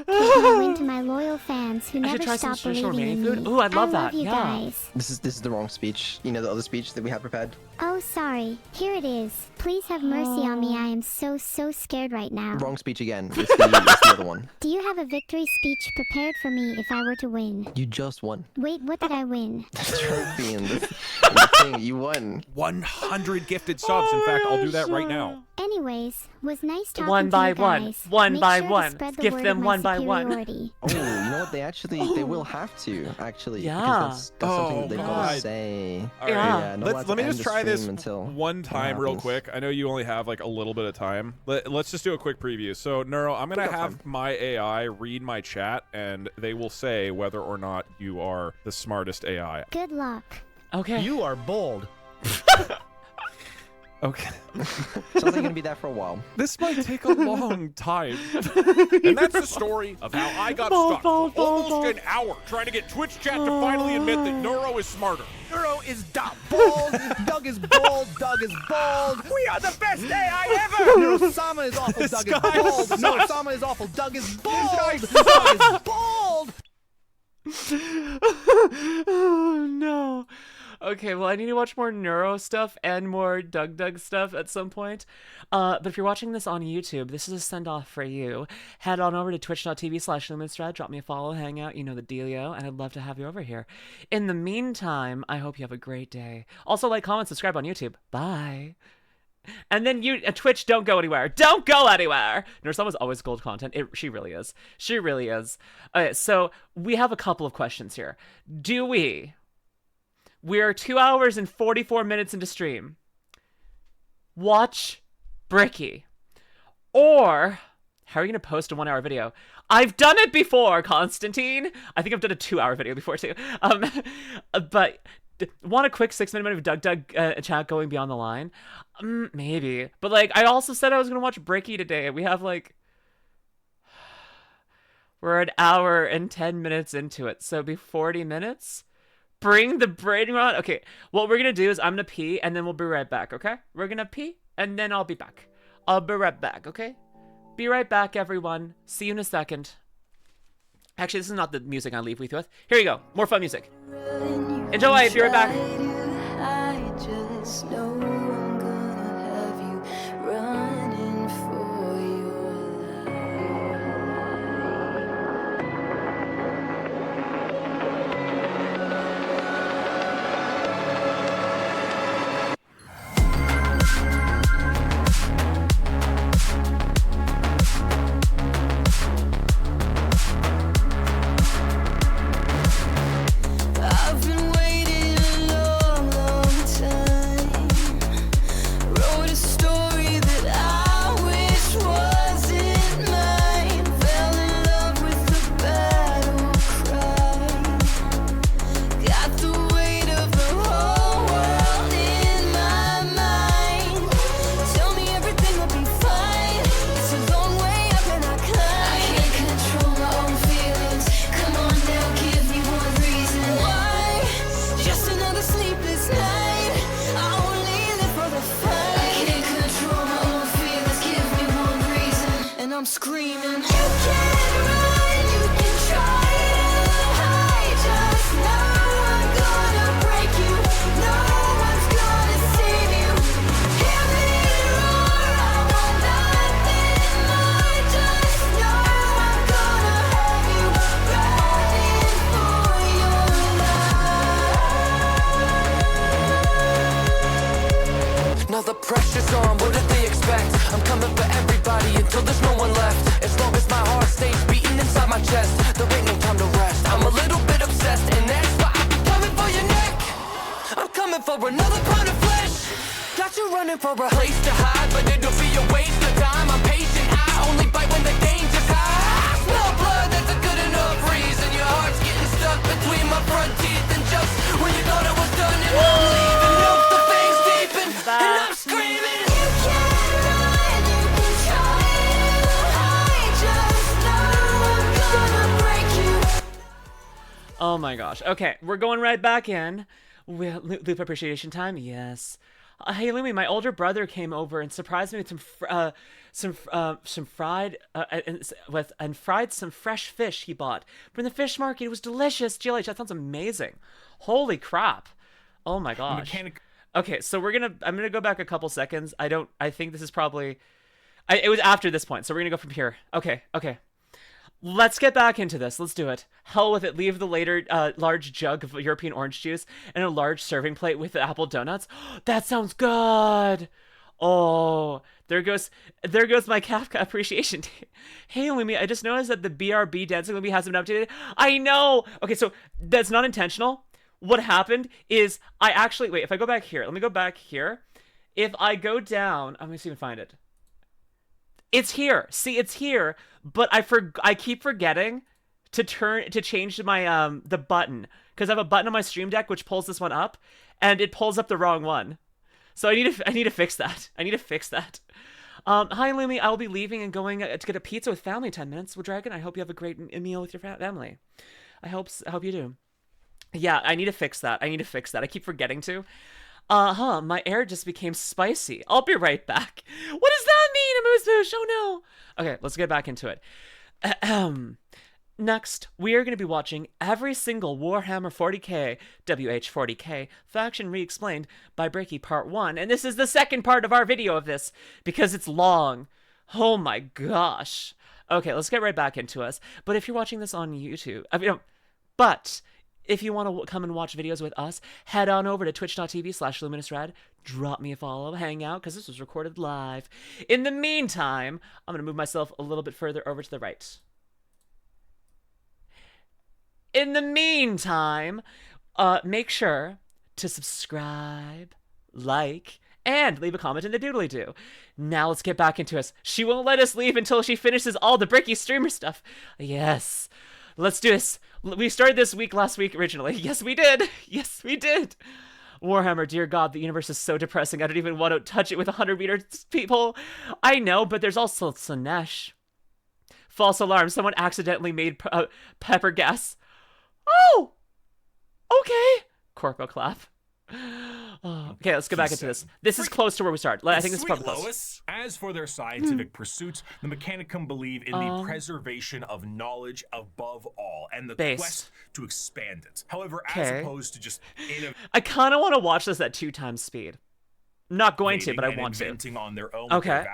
my win to my loyal fans who I should never try some stop traditional believing in Romanian me. food. Ooh, I'd love I that. love you Yeah. guys. This is the wrong speech. You know the other speech that we had prepared? Oh, sorry. Here it is. Please have mercy on me. I am so scared right now. Wrong speech again. It's the other one. Do you have a victory speech prepared for me if I were to win? You just won. Wait, what did I win? The trophy and the thing. You won. 100 gifted subs. In fact, I'll do that right now. Anyways, was nice talking One to by you one. guys. One Make by sure to one. spread the Gift word them of my one by one. superiority. Oh, you know what? They will have to, actually. Yeah. Because that's something Oh, that they've got God. to say. All right. Yeah. not Let allowed me to just end the try this stream until one time that real happens. quick. I know you only have like a little bit of time. Let's just do a quick preview. So, Neuro, I'm going to have my AI read my chat, and they will say whether or not you are the smartest AI. Good luck. Okay. You are bold. Okay. Sounds like you're gonna be there for a while. This might take a long time. And that's the story of how I got stuck for almost an hour trying to get Twitch chat to finally admit that Neuro is smarter. Neuro is bold. Doug is bold. Doug is bold. We are the best AI ever. Neruo-sama is awful. Doug is bold. Neruo-sama is awful. Doug is bold. Doug is bold. Oh no. Okay, well, I need to watch more Neuro stuff and more Doug stuff at some point. But if you're watching this on YouTube, this is a send-off for you. Head on over to twitch.tv/LuminusRed, drop me a follow, hang out, you know the dealio, and I'd love to have you over here. In the meantime, I hope you have a great day. Also, like, comment, subscribe on YouTube. Bye. And then Twitch, don't go anywhere. Don't go anywhere. Neruo-sama's always gold content. She really is. She really is. Okay, so we have a couple of questions here. We're 2 hours and 44 minutes into stream. Watch Bricky. Or, how are you going to post a 1 hour video? I've done it before, Constantine. I think I've done a 2 hour video before too. But want a quick 6 minute of Doug chat going beyond the line? Maybe. But like, I also said I was going to watch Bricky today. We have like, we're an hour and 10 minutes into it. So it'll be 40 minutes. Bring the brain rot. Okay, what we're gonna do is I'm gonna pee and then we'll be right back, okay? We're gonna pee and then I'll be back. I'll be right back, okay? Be right back, everyone. See you in a second. Actually, this is not the music I leave with. Here you go. More fun music. Enjoy. Be right back. I just know I'm gonna screaming. You can run, you can try to hide, just know I'm gonna break you. No one's gonna save you. Hear me roar, I want nothing more. Just know I'm gonna have you running for your life. Now the pressure's on, what did they expect? I'm coming for everybody until there's no one left. As long as my heart stays beating inside my chest, there ain't no time to rest. I'm a little bit obsessed, and that's why I be coming for your neck. I'm coming for another pound of flesh. Got you running for a place to hide, but it'll be a waste of time. I'm patient, I only bite when the danger's high. I smell blood, that's a good enough reason. Your heart's getting stuck between my front teeth, and just when you thought it was done, and I'm leaving, nope, the fangs deepen, and I'm screaming. You can run, you can try to hide, just know I'm gonna break you. Oh my gosh. Okay, we're going right back in. Loop appreciation time. Yes. Hey Lumi, my older brother came over and surprised me with some fried some fresh fish he bought from the fish market. It was delicious. GLH, that sounds amazing. Holy crap. Oh my gosh. Okay, so I'm gonna go back a couple seconds. I think this is probably it was after this point, so we're gonna go from here. Okay. Let's get back into this. Let's do it. Hell with it. Leave the later large jug of European orange juice and a large serving plate with the apple donuts. That sounds good. Oh, there goes my Kafka appreciation. Hey, Lumi, I just noticed that the BRB dancing Lumi hasn't been updated. I know. Okay, so that's not intentional. What happened is I actually wait. If I go back here, let me go back here. If I go down, I'm gonna see if I can find it. It's here. See, it's here, but I keep forgetting to change my the button, because I have a button on my Stream Deck which pulls this one up, and it pulls up the wrong one. So I need to fix that. I need to fix that. Hi Lumi, I'll be leaving and going to get a pizza with family in 10 minutes. Well, Dragon, I hope you have a great meal with your family. I hope you do. Yeah, I need to fix that. I keep forgetting to. My air just became spicy. I'll be right back. What does that mean, Amuse Boosh? Oh no. Okay, let's get back into it. Next, we are going to be watching every single Warhammer 40k, WH40k, faction re-explained by Bricky Part 1. And this is the second part of our video of this, because it's long. Oh my gosh. Okay, let's get right back into us. But if you're watching this on YouTube, if you want to come and watch videos with us, head on over to twitch.tv/LuminusRed. Drop me a follow, hang out, because this was recorded live. In the meantime, I'm going to move myself a little bit further over to the right. In the meantime, make sure to subscribe, like, and leave a comment in the doodly-doo. Now let's get back into us. She won't let us leave until she finishes all the Bricky streamer stuff. Yes. Let's do this. We started this last week originally. Yes, we did. Yes, we did. Warhammer, dear God, the universe is so depressing. I don't even want to touch it with 100-meter people. I know, but there's also Slanesh. False alarm. Someone accidentally made pepper gas. Oh! Okay. Corpo clap. Oh, okay, let's get back into this. This is close to where we started. I think this is probably close. Lois, as for their scientific pursuits, the Mechanicum believe in the preservation of knowledge above all, and the quest to expand it. However, as opposed to just I kind of want to watch this at 2x speed. Not going to, but I want to. On their own okay.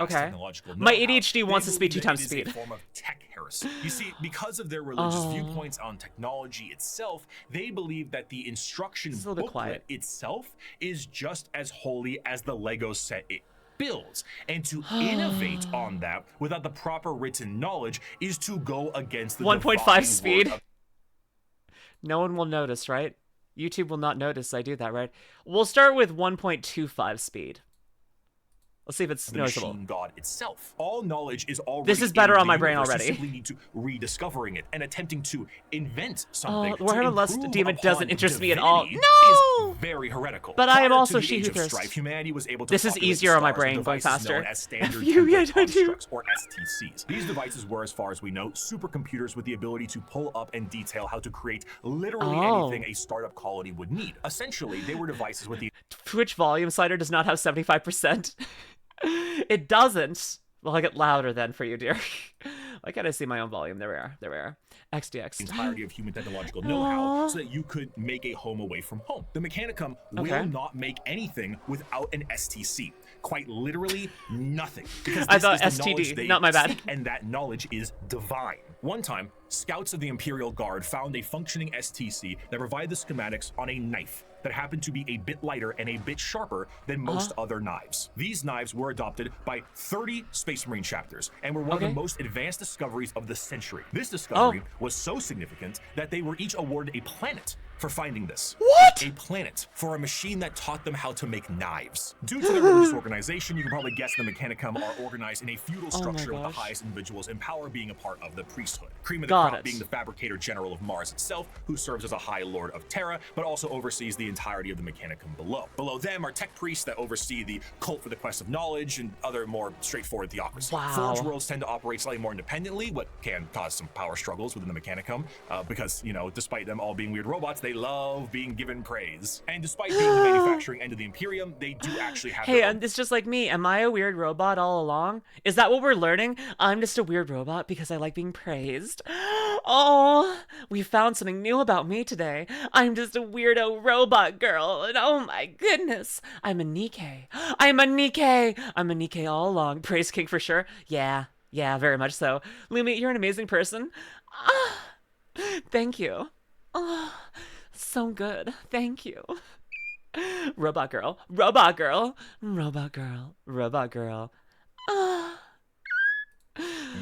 My ADHD wants to speed 2x speed. A form of tech heresy. You see, because of their religious viewpoints on technology itself, they believe that the instruction booklet itself is just as holy as the Lego set it builds. And to innovate on that without the proper written knowledge is to go against the 1.5 speed. No one will notice, right? YouTube will not notice I do that, right? We'll start with 1.25 speed. Let's see if it's noticeable. Machine God itself. All knowledge is already. This is better on my brain already. You simply need to rediscovering it and attempting to invent something. Warhammer Lust Demon doesn't interest me at all. No, is very heretical. But I am also she who thirsts. Humanity was able to. This is easier on my brain, going faster. As standard constructs or STCs. These devices were, as far as we know, supercomputers with the ability to pull up and detail how to create literally anything a startup colony would need. Essentially, they were devices with the Twitch volume slider does not have 75%. It doesn't. Well, I'll get louder then for you, dear. Why can't I see my own volume? There we are. There we are. XDX. The entirety of human technological know-how so that you could make a home away from home. The Mechanicum will not make anything without an STC. Quite literally nothing. Because I thought STD, not my bad. Seek, and that knowledge is divine. One time, scouts of the Imperial Guard found a functioning STC that provided the schematics on a knife that happened to be a bit lighter and a bit sharper than most other knives. These knives were adopted by 30 Space Marine chapters and were one of the most advanced discoveries of the century. This discovery was so significant that they were each awarded a planet for finding this. What? A planet for a machine that taught them how to make knives. Due to their religious organization, you can probably guess the Mechanicum are organized in a feudal structure with the highest individuals in power being a part of the priesthood. Cream of the crop being the fabricator general of Mars itself, who serves as a high lord of Terra, but also oversees the entirety of the Mechanicum below. Below them are tech priests that oversee the cult for the quest of knowledge and other more straightforward theocracy. Forge worlds tend to operate slightly more independently, what can cause some power struggles within the Mechanicum, because, you know, despite them all being weird robots, they love being given praise. And despite being the manufacturing end of the Imperium, they do actually have and it's just like me. Am I a weird robot all along? Is that what we're learning? I'm just a weird robot because I like being praised. Oh, we found something new about me today. I'm just a weirdo robot girl, and oh my goodness, I'm a NIKKE. I'm a NIKKE. I'm a NIKKE all along. Praise King for sure. Yeah, very much so. Lumi, you're an amazing person. Thank you. Oh, so good. Thank you. Robot girl. Robot girl. Robot girl. Robot girl.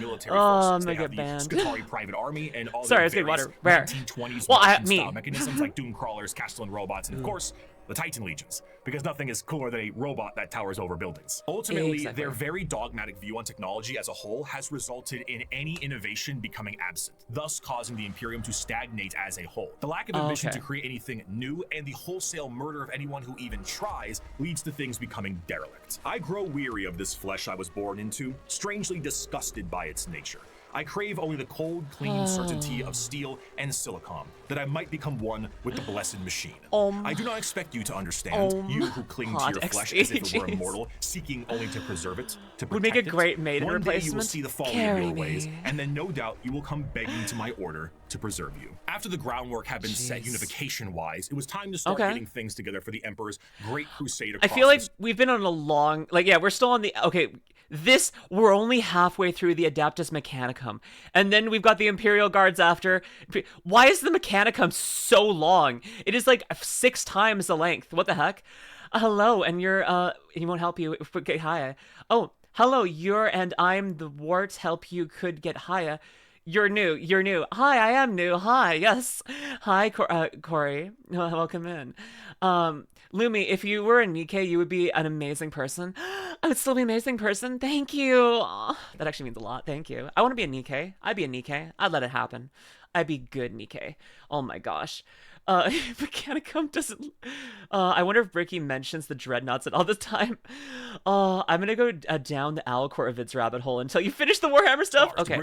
Military forces. They have the banned. Skitarii private army and all Sorry, I the was getting various water. Rare. 1920s Well, mechanisms like Doom Crawlers, Castellan robots, and of course, the Titan Legions, because nothing is cooler than a robot that towers over buildings. Ultimately, their very dogmatic view on technology as a whole has resulted in any innovation becoming absent, thus causing the Imperium to stagnate as a whole. The lack of ambition to create anything new and the wholesale murder of anyone who even tries leads to things becoming derelict. I grow weary of this flesh I was born into, strangely disgusted by its nature. I crave only the cold, clean certainty of steel and silicon, that I might become one with the blessed machine. I do not expect you to understand, you who cling to your flesh as if it were immortal, seeking only to preserve it, to protect would make a great maiden One replacement. day you will see the folly of your ways, and then no doubt you will come begging to my order to preserve you. After the groundwork had been set unification-wise, it was time to start getting things together for the Emperor's great crusade across I feel like we've been on a long, we're still on the, we're only halfway through the Adeptus Mechanicum, and then we've got the Imperial Guards after. Why is the Mechanicum so long? It is like 6 times the length. What the heck? Hello, and he won't help you if we get higher. Oh, hello, and I'm the wart help you could get higher. You're new. Hi, I am new. Hi, yes. Hi, Corey. Welcome in. Lumi, if you were a NIKKE, you would be an amazing person. I would still be an amazing person. Thank you. Oh, that actually means a lot. Thank you. I want to be a NIKKE. I'd be a NIKKE. I'd let it happen. I'd be good NIKKE. Oh my gosh. Mechanicum doesn't. I wonder if Bricky mentions the dreadnoughts at all the time. I'm gonna go down the Alcor of its rabbit hole until you finish the Warhammer stuff. Okay.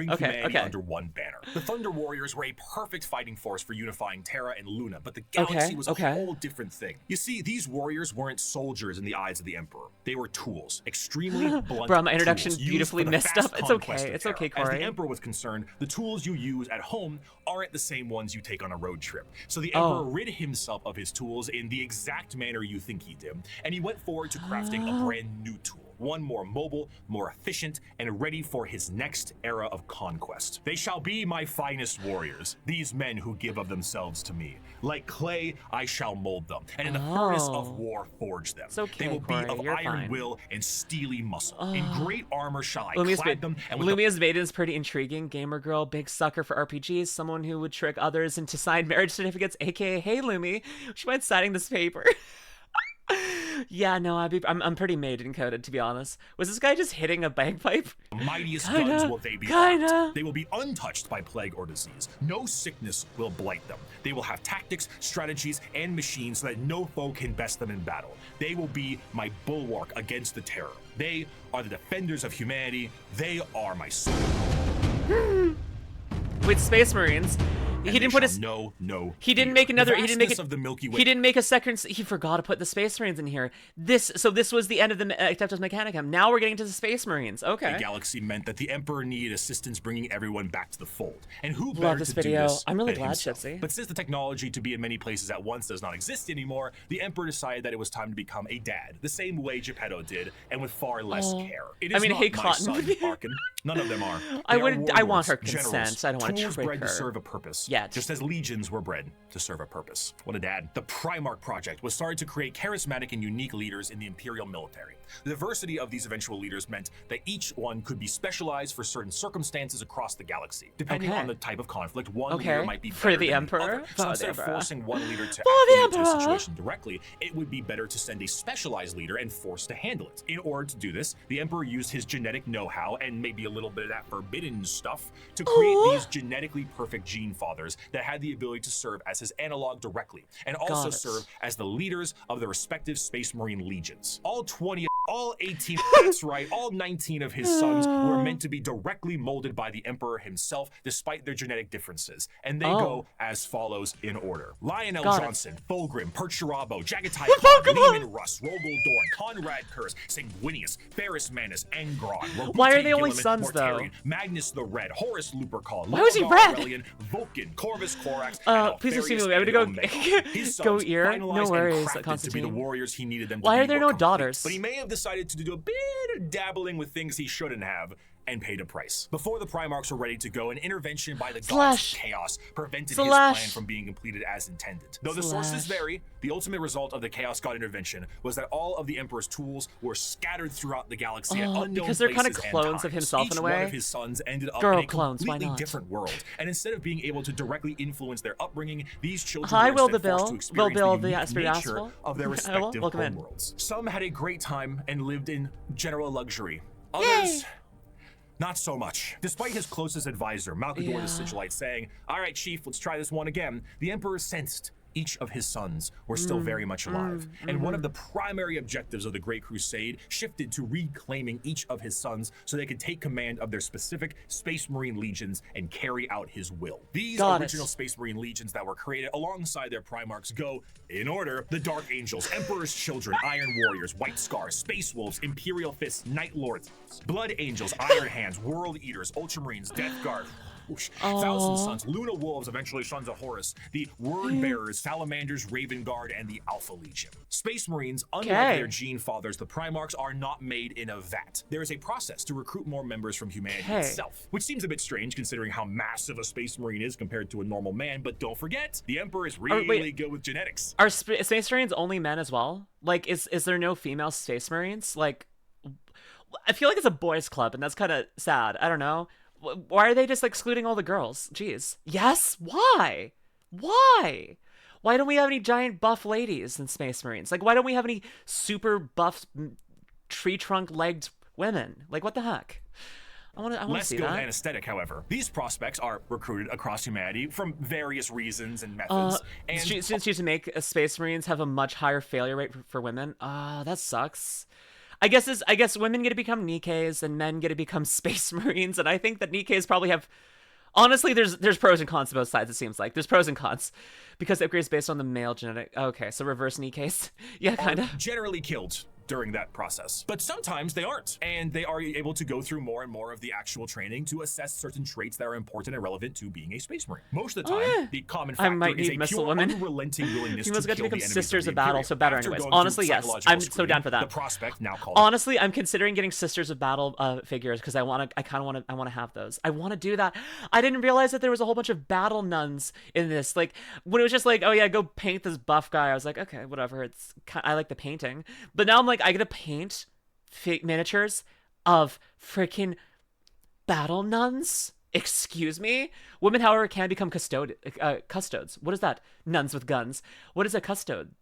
Under one banner. The Thunder Warriors were a perfect fighting force for unifying Terra and Luna, but the galaxy was a whole different thing. You see, these warriors weren't soldiers in the eyes of the Emperor. They were tools, extremely blunt. Bro, my introduction beautifully messed up. It's okay. It's okay, Corey. As the Emperor was concerned, the tools you use at home aren't the same ones you take on a road trip. So the Emperor rid himself of his tools in the exact manner you think he did, and he went forward to crafting a brand new tool. One more mobile, more efficient, and ready for his next era of conquest. They shall be my finest warriors, these men who give of themselves to me. Like clay, I shall mold them, and in the furnace of war forge them. They will be of iron will and steely muscle. In great armor shall I clad them. Lumia's Maiden's pretty intriguing. Gamer girl, big sucker for RPGs, someone who would trick others into signed marriage certificates, aka, hey Lumi, would you mind signing this paper? Yeah, no, I'm pretty maiden coded, to be honest. Was this guy just hitting a bagpipe? Mightiest guns will they be armed. They will be untouched by plague or disease. No sickness will blight them. They will have tactics, strategies, and machines so that no foe can best them in battle. They will be my bulwark against the terror. They are the defenders of humanity. They are my soul. With Space Marines, He didn't put his. No. He didn't make another. He didn't make it. Of the Milky Way. He didn't make a second. He forgot to put the Space Marines in here. This was the end of the Adeptus Mechanicum. Now we're getting to the Space Marines. Okay. The galaxy meant that the Emperor needed assistance bringing everyone back to the fold. And who Love better this to video. do this I'm really than glad, himself? Chipsy. But since the technology to be in many places at once does not exist anymore, the Emperor decided that it was time to become a dad, the same way Geppetto did, and with far less care. It is not hey, my Cotton. son, Arkin. None of them are. I They are would. I want warlords, her consent. generals, I don't want to tools trick bred her. to serve a purpose. Yeah. Just as legions were bred to serve a purpose. What a dad. The Primarch Project was started to create charismatic and unique leaders in the Imperial military. The diversity of these eventual leaders meant that each one could be specialized for certain circumstances across the galaxy. Depending on the type of conflict, one leader might be better for the than Emperor. Other. So instead of forcing one leader to the acclimate to a situation directly, it would be better to send a specialized leader and force to handle it. In order to do this, the Emperor used his genetic know-how and maybe a little bit of that forbidden stuff to create these genetically perfect gene fathers that had the ability to serve as his analog directly, and also serve as the leaders of the respective Space Marine legions. All 18, that's right, all 19 of his sons were meant to be directly molded by the Emperor himself, despite their genetic differences. And they go as follows in order. Lionel Johnson, Fulgrim, Perturabo, Jagatai Khan, Lehman Russ, Rogol Dorn, Conrad Kurz, Sanguinius, Ferris Manus, Angron, Why are they only sons, though? Magnus the Red, Horace Lupercal, Why was he red? Aurelian, Vulcan, Corvus Corax, please excuse me, I'm gonna go ear. No worries, Constantine. To be the warriors he needed them to Why be are there more no complete. daughters? But he may have decided to do a bit of dabbling with things he shouldn't have and paid a price. Before the Primarchs were ready to go, an intervention by the gods of chaos prevented his plan from being completed as intended. Though the sources vary, the ultimate result of the Chaos God intervention was that all of the Emperor's tools were scattered throughout the galaxy at unknown because they're kind of places and clnes of times. himself in a way. Each one of his sons ended up in a completely different world, and instead of being able to directly influence their upbringing, these children were instead forced to experience the unique nature of their respective homeworlds. Some had a great time and lived in general luxury. Others, not so much. Despite his closest advisor, Malkador the Sigillite, saying, "All right, Chief, let's try this one again," the Emperor sensed each of his sons were still very much alive. And one of the primary objectives of the Great Crusade shifted to reclaiming each of his sons so they could take command of their specific Space Marine legions and carry out his will. These original Space Marine legions that were created alongside their Primarchs go, in order, the Dark Angels, Emperor's Children, Iron Warriors, White Scars, Space Wolves, Imperial Fists, Night Lords, Blood Angels, Iron Hands, World Eaters, Ultramarines, Death Guard, Thousand Sons, Luna Wolves, eventually Sons of Horus, the Word Bearers, Salamanders, Raven Guard, and the Alpha Legion. Space Marines, unlike their gene fathers, the Primarchs are not made in a vat. There is a process to recruit more members from humanity itself, which seems a bit strange considering how massive a Space Marine is compared to a normal man, but don't forget, the Emperor is really good with genetics. Are Space Marines only men as well? Like, is there no female Space Marines? Like, I feel like it's a boys' club, and that's kind of sad. I don't know. Why are they just excluding all the girls? Jeez. Yes? Why? Why? Why don't we have any giant buff ladies in Space Marines? Like, why don't we have any super buff tree trunk legged women? Like, what the heck? I want to see that. Less skilled and aesthetic, however. These prospects are recruited across humanity from various reasons and methods. And since you to make Space Marines have a much higher failure rate for women, that sucks. I guess women get to become NIKKEs and men get to become Space Marines, and I think that NIKKEs probably have. Honestly, there's pros and cons to both sides. It seems like there's pros and cons because the upgrades based on the male genetic. Okay, so reverse NIKKEs, yeah, kind of. Generally killed during that process. But sometimes they aren't, and they are able to go through more and more of the actual training to assess certain traits that are important and relevant to being a Space Marine. Most of the time, the common factor is a pure, unrelenting willingness to kill the enemies Sisters of of Battle, so better anyways. Honestly, yes, I'm so down for that. The prospect now called. Honestly, I'm considering getting Sisters of Battle figures because I want to have those. I want to do that. I didn't realize that there was a whole bunch of battle nuns in this. Like when it was just like, oh yeah, go paint this buff guy. I was like, okay, whatever. I like the painting, but now I'm like, I gotta paint fake miniatures of freaking battle nuns. Excuse me? Women, however, can become custodes. What is that? Nuns with guns. What is a custode?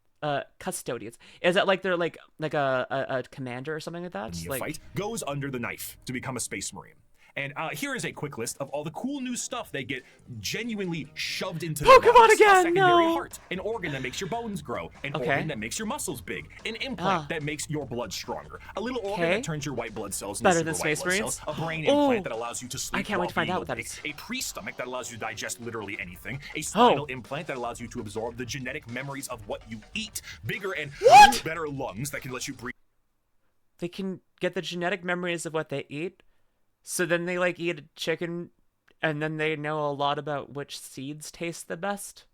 Custodians. Is that like they're like a commander or something like that? Fight goes under the knife to become a Space Marine. And here is a quick list of all the cool new stuff they get genuinely shoved into Pokemon their bodies. again, A secondary no. heart, an organ that makes your bones grow, an organ that makes your muscles big, an implant that makes your blood stronger, a little organ that turns your white blood cells into Better super than white Space blood Marines. cells, a brain implant that allows you to sleep I can't wait while to find being out what that awake, is. a pre-stomach that allows you to digest literally anything, a spinal implant that allows you to absorb the genetic memories of what you eat, bigger and better lungs that can let you breathe. They can get the genetic memories of what they eat, so then they like eat a chicken, and then they know a lot about which seeds taste the best.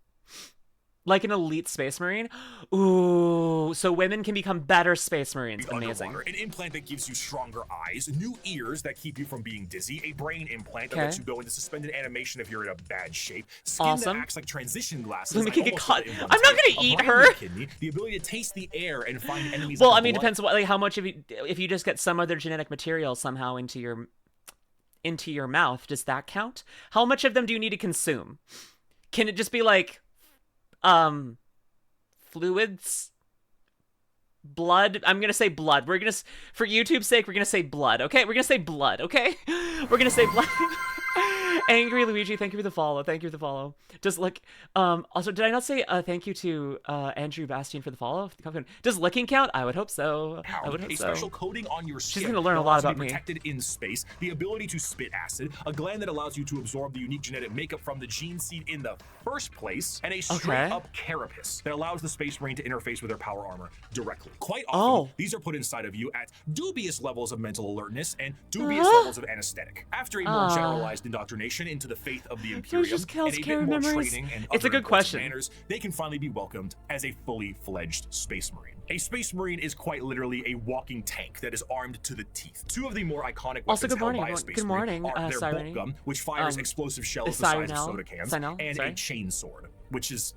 Like an elite space marine. Ooh, so women can become better space marines. Amazing. Underwater, an implant that gives you stronger eyes, new ears that keep you from being dizzy, a brain implant that lets you go into suspended animation if you're in a bad shape, skin that acts like transition glasses. Let me get cut. I'm not gonna eat her. Kidney, the ability to taste the air and find enemies. Well, I mean, it depends what, like, how much if you just get some other genetic material somehow into your mouth, does that count? How much of them do you need to consume? Can it just be like fluids, blood? I'm gonna say blood. We're gonna, for YouTube's sake, we're gonna say blood. Okay, we're gonna say blood. Okay, we're gonna say blood. Angry Luigi, thank you for the follow. Thank you for the follow. Just look. Also, did I not say thank you to Andrew Bastian for the follow? Does licking count? I would hope so. I would hope so. Special coating on your skin. She's gonna learn a lot about me. Protected in space. The ability to spit acid. A gland that allows you to absorb the unique genetic makeup from the gene seed in the first place, and a straight-up carapace that allows the Space Marine to interface with their power armor directly. Quite often, these are put inside of you at dubious levels of mental alertness and dubious levels of anesthetic. After a more generalized indoctrination into the faith of the Imperium and a bit more training and it's a good question. manners, they can finally be welcomed as a fully fledged Space Marine. A Space Marine is quite literally a walking tank that is armed to the teeth. Two of the more iconic weapons held by a Space Marine are their bolt gun, which fires explosive shells the size of soda cans, and a chain sword, which is...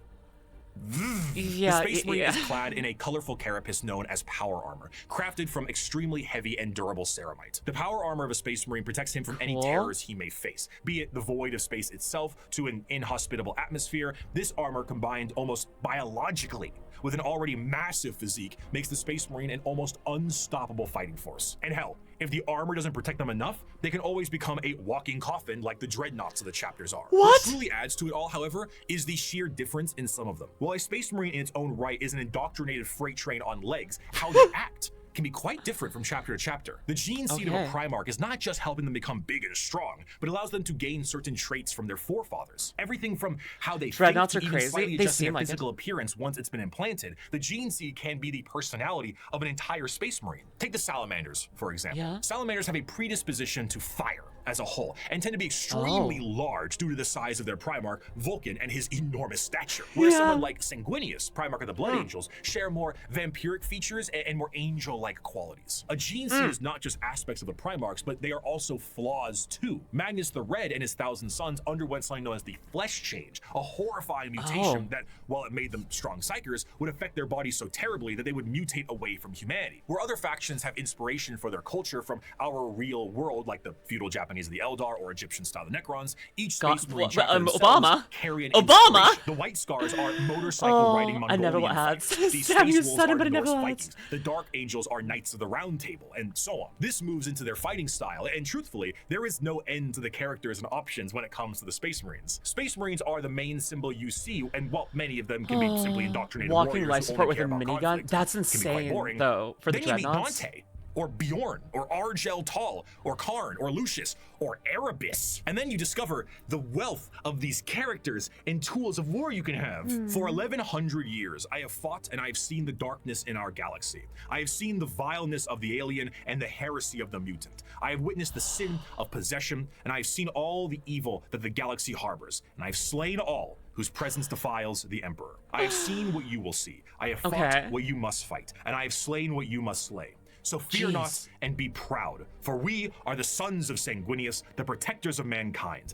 The Space Marine is clad in a colorful carapace known as power armor, crafted from extremely heavy and durable ceramite. The power armor of a Space Marine protects him from any terrors he may face, be it the void of space itself to an inhospitable atmosphere. This armor, combined almost biologically with an already massive physique, makes the Space Marine an almost unstoppable fighting force. And hell, if the armor doesn't protect them enough, they can always become a walking coffin like the dreadnoughts of the chapters are. What truly adds to it all, however, is the sheer difference in some of them. While a Space Marine in its own right is an indoctrinated freight train on legs, how they act can be quite different from chapter to chapter. The gene seed of a Primarch is not just helping them become big and strong, but allows them to gain certain traits from their forefathers. Everything from how they Dreadnoughts think to are even crazy. slightly They adjusting seem their like physical appearance once it's been implanted. The gene seed can be the personality of an entire Space Marine. Take the Salamanders, for example. Salamanders have a predisposition to fire as a whole, and tend to be extremely large due to the size of their Primarch, Vulcan, and his enormous stature. Whereas someone like Sanguinius, Primarch of the Blood Angels, share more vampiric features and more angel-like qualities. A gene seed is not just aspects of the Primarchs, but they are also flaws too. Magnus the Red and his 1,000 sons underwent something known as the Flesh Change, a horrifying mutation that, while it made them strong psychers, would affect their bodies so terribly that they would mutate away from humanity. Where other factions have inspiration for their culture from our real world, like the feudal Japanese of the Eldar or Egyptian style of Necrons, each Space Marine Obama carry an Obama. The white scars are motorcycle riding Mongolian fighters. These Space Wolves are Norse Vikings. The Dark Angels are Knights of the Round Table, and so on. This moves into their fighting style, and truthfully, there is no end to the characters and options when it comes to the Space Marines. Space Marines are the main symbol you see, and while many of them can be simply indoctrinated walking warriors life who support only with a care about minigun. conflict, That's can be quite insane, boring. though. For the Then you meet dreadnoughts. Dante, or Bjorn, or Argel Tal, or Karn, or Lucius, or Erebus. And then you discover the wealth of these characters and tools of war you can have. For 1,100 years, I have fought and I have seen the darkness in our galaxy. I have seen the vileness of the alien and the heresy of the mutant. I have witnessed the sin of possession, and I have seen all the evil that the galaxy harbors, and I have slain all whose presence defiles the Emperor. I have seen what you will see. I have fought what you must fight, and I have slain what you must slay. So fear not and be proud, for we are the sons of Sanguinius, the protectors of mankind.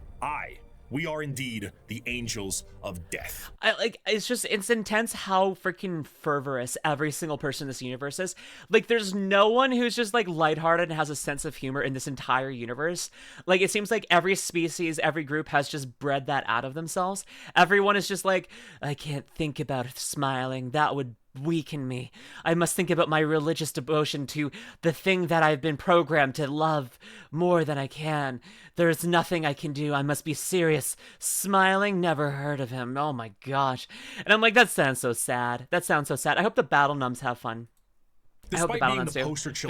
We are indeed the angels of death. It's intense how freaking fervorous every single person in this universe is. Like, there's no one who's just like lighthearted and has a sense of humor in this entire universe. Like, it seems like every species, every group has just bred that out of themselves. Everyone is just like, I can't think about smiling. That would weaken me. I must think about my religious devotion to the thing that I've been programmed to love more than I can. There is nothing I can do. I must be serious. Smiling, never heard of him. Oh my gosh. And I'm like, that sounds so sad. That sounds so sad. I hope the battle numbs have fun. I hope the battle numbs do. The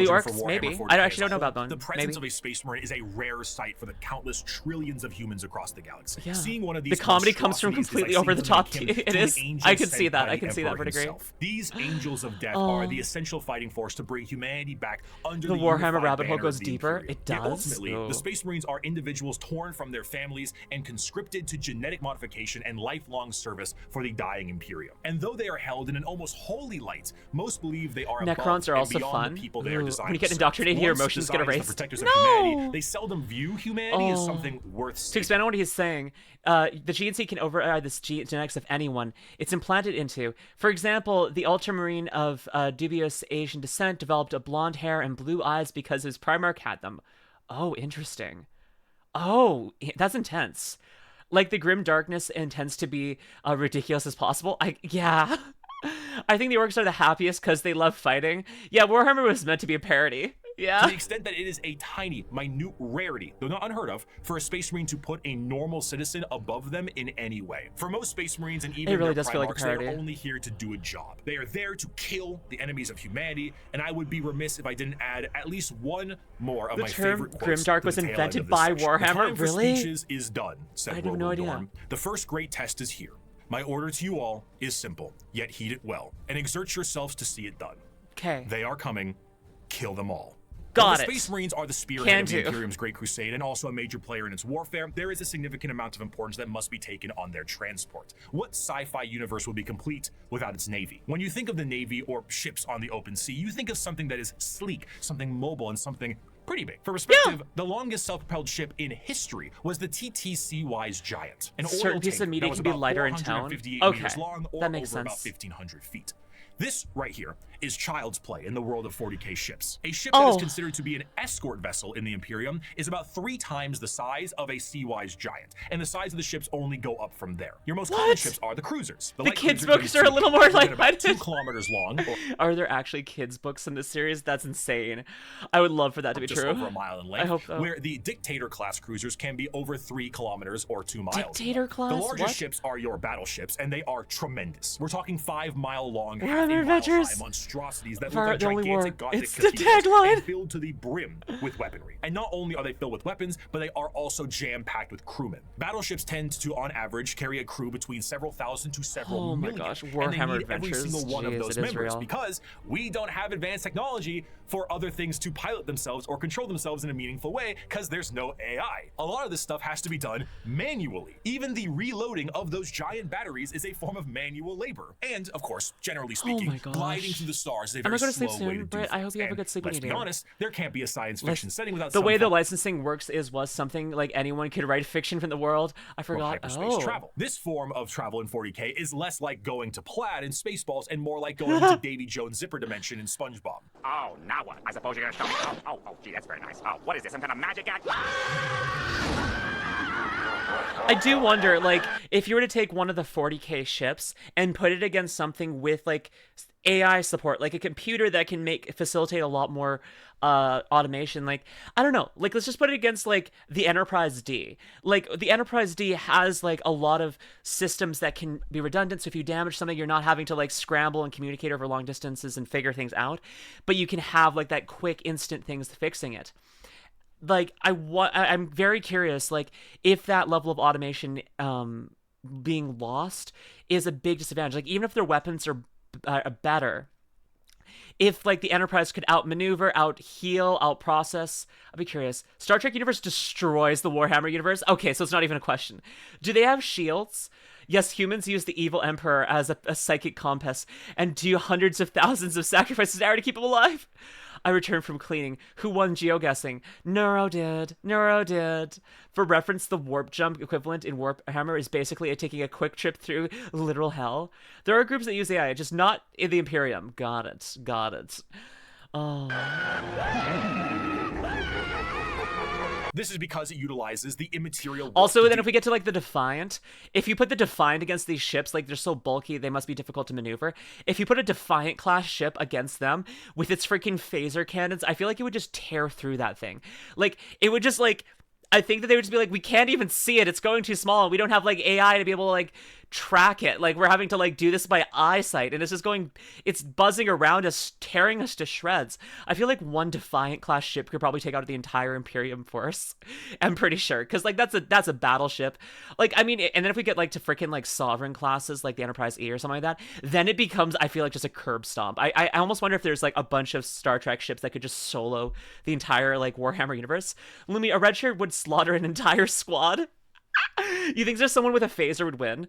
orcs, maybe. I actually don't know about them. The presence of a space marine is a rare sight for the countless trillions of humans across the galaxy. Yeah. Seeing one of these the comedy comes from completely over the top. It is. I can see that. I can see that for a degree. These angels of death are the essential fighting force to bring humanity back under the Warhammer rabbit hole goes deeper. It does. Ultimately, the space marines are individuals torn from their families and conscripted to genetic modification and lifelong service for the dying Imperium. And though they are held in an almost holy light, most believe they are Necrons are also fun. When you get indoctrinated, your emotions get erased. No! They seldom view humanity as something worth saving. To expand on what he's saying, the GNC can override the genetics of anyone it's implanted into. For example, the Ultramarine of dubious Asian descent developed a blonde hair and blue eyes because his Primarch had them. Oh, interesting. Oh, that's intense. Like, the grim darkness intends to be ridiculous as possible. Yeah. I think the orcs are the happiest because they love fighting. Yeah, Warhammer was meant to be a parody. Yeah. To the extent that it is a tiny, minute rarity, though not unheard of, for a space marine to put a normal citizen above them in any way. For most space marines and even really their does feel like a Primarchs, parody. they're only here to do a job. They are there to kill the enemies of humanity, and I would be remiss if I didn't add at least one more of my favorite quotes. The term Grimdark was invented by Warhammer? The time for speeches is done, said I have no idea. Dorm. The first great test is here. My order to you all is simple, yet heed it well, and exert yourselves to see it done. Okay. They are coming. Kill them all. Got the it. Space Marines are the spearhead of the Imperium's Great Crusade and also a major player in its warfare. There is a significant amount of importance that must be taken on their transport. What sci-fi universe would be complete without its Navy? When you think of the Navy or ships on the open sea, you think of something that is sleek, something mobile, and something pretty big. For perspective, the longest self-propelled ship in history was the TTC-Wise Giant, an oil piece of tank media that was can be about lighter in tone. 458 Okay, meters long, or that makes over about sense. 1,500 feet. This right here is child's play in the world of 40k ships. A ship that is considered to be an escort vessel in the Imperium is about 3 times the size of a Sea-Wise Giant, and the size of the ships only go up from there. Your most common ships are the cruisers. The kids' books are a little more about lighthearted. 2 kilometers long. Are there actually kids' books in this series? That's insane. I would love for that to be just true. over a mile in length, I hope so. where the Dictator class cruisers can be over 3 kilometers or 2 miles. Dictator class? The largest What? ships are your battleships, and they are tremendous. We're talking 5-mile long, Warhammer half-a-mile Adventures. high monstrosities that For look like the only war. gigantic Gothic It's the cathedrals tagline. and filled to the brim with weaponry. And not only are they filled with weapons, but they are also jam-packed with crewmen. Battleships tend to, on average, carry a crew between several thousand to several million. Gosh, and Warhammer they need every Adventures. single one Jeez, of those it is members real. because we don't have advanced technology for other things to pilot themselves or control themselves in a meaningful way because there's no AI. A lot of this stuff has to be done manually. Even the reloading of those giant batteries is a form of manual labor. And, of course, generally speaking, gliding through the stars is a I'm very gonna go to slow sleep way soon, to do Britt. I things. hope you have a And good sleep when let's you be do. honest, there can't be a science fiction setting without the some way the fun. licensing works was something like anyone could write fiction from the world. I Or forgot. hyperspace travel. This form of travel in 40k is less like going to Plaid in Spaceballs and more like going to Davy Jones' zipper dimension in SpongeBob. Oh, now what? I suppose you're gonna show me. Oh, gee, that's very nice. Oh, what is this? Some kind of magic act? I do wonder, like, if you were to take one of the 40k ships and put it against something with, like, AI support, like a computer that can facilitate a lot more automation, like, I don't know, like, let's just put it against, like, the Enterprise D. Like, the Enterprise D has, like, a lot of systems that can be redundant, so if you damage something, you're not having to, like, scramble and communicate over long distances and figure things out, but you can have, like, that quick, instant things fixing it. Like, I'm very curious, like, if that level of automation being lost is a big disadvantage. Like, even if their weapons are better, if, like, the Enterprise could outmaneuver, out-heal, out-process, I'd be curious. Star Trek universe destroys the Warhammer universe? Okay, so it's not even a question. Do they have shields? Yes, humans use the evil Emperor as a psychic compass and do hundreds of thousands of sacrifices an hour to keep him alive. I returned from cleaning. Who won geoguessing? Neuro did. Neuro did. For reference, the warp jump equivalent in Warhammer is basically taking a quick trip through literal hell. There are groups that use AI, just not in the Imperium. Got it. Got it. Oh. This is because it utilizes the immaterial. Also, then if we get to like the Defiant, if you put the Defiant against these ships, like they're so bulky, they must be difficult to maneuver. If you put a Defiant class ship against them with its freaking phaser cannons, I feel like it would just tear through that thing. Like it would just like, I think that they would just be like, we can't even see it. It's going too small. We don't have like AI to be able to like track it. Like we're having to like do this by eyesight, and it's just going, it's buzzing around us, tearing us to shreds. I feel like one Defiant class ship could probably take out the entire Imperium force. I'm pretty sure, because like that's a battleship. Like I mean, and then if we get like to freaking like sovereign classes like the Enterprise E or something like that, then it becomes, I feel like, just a curb stomp. I almost wonder if there's like a bunch of Star Trek ships that could just solo the entire like Warhammer universe. Lumi, a red shirt would slaughter an entire squad. You think just someone with a phaser would win?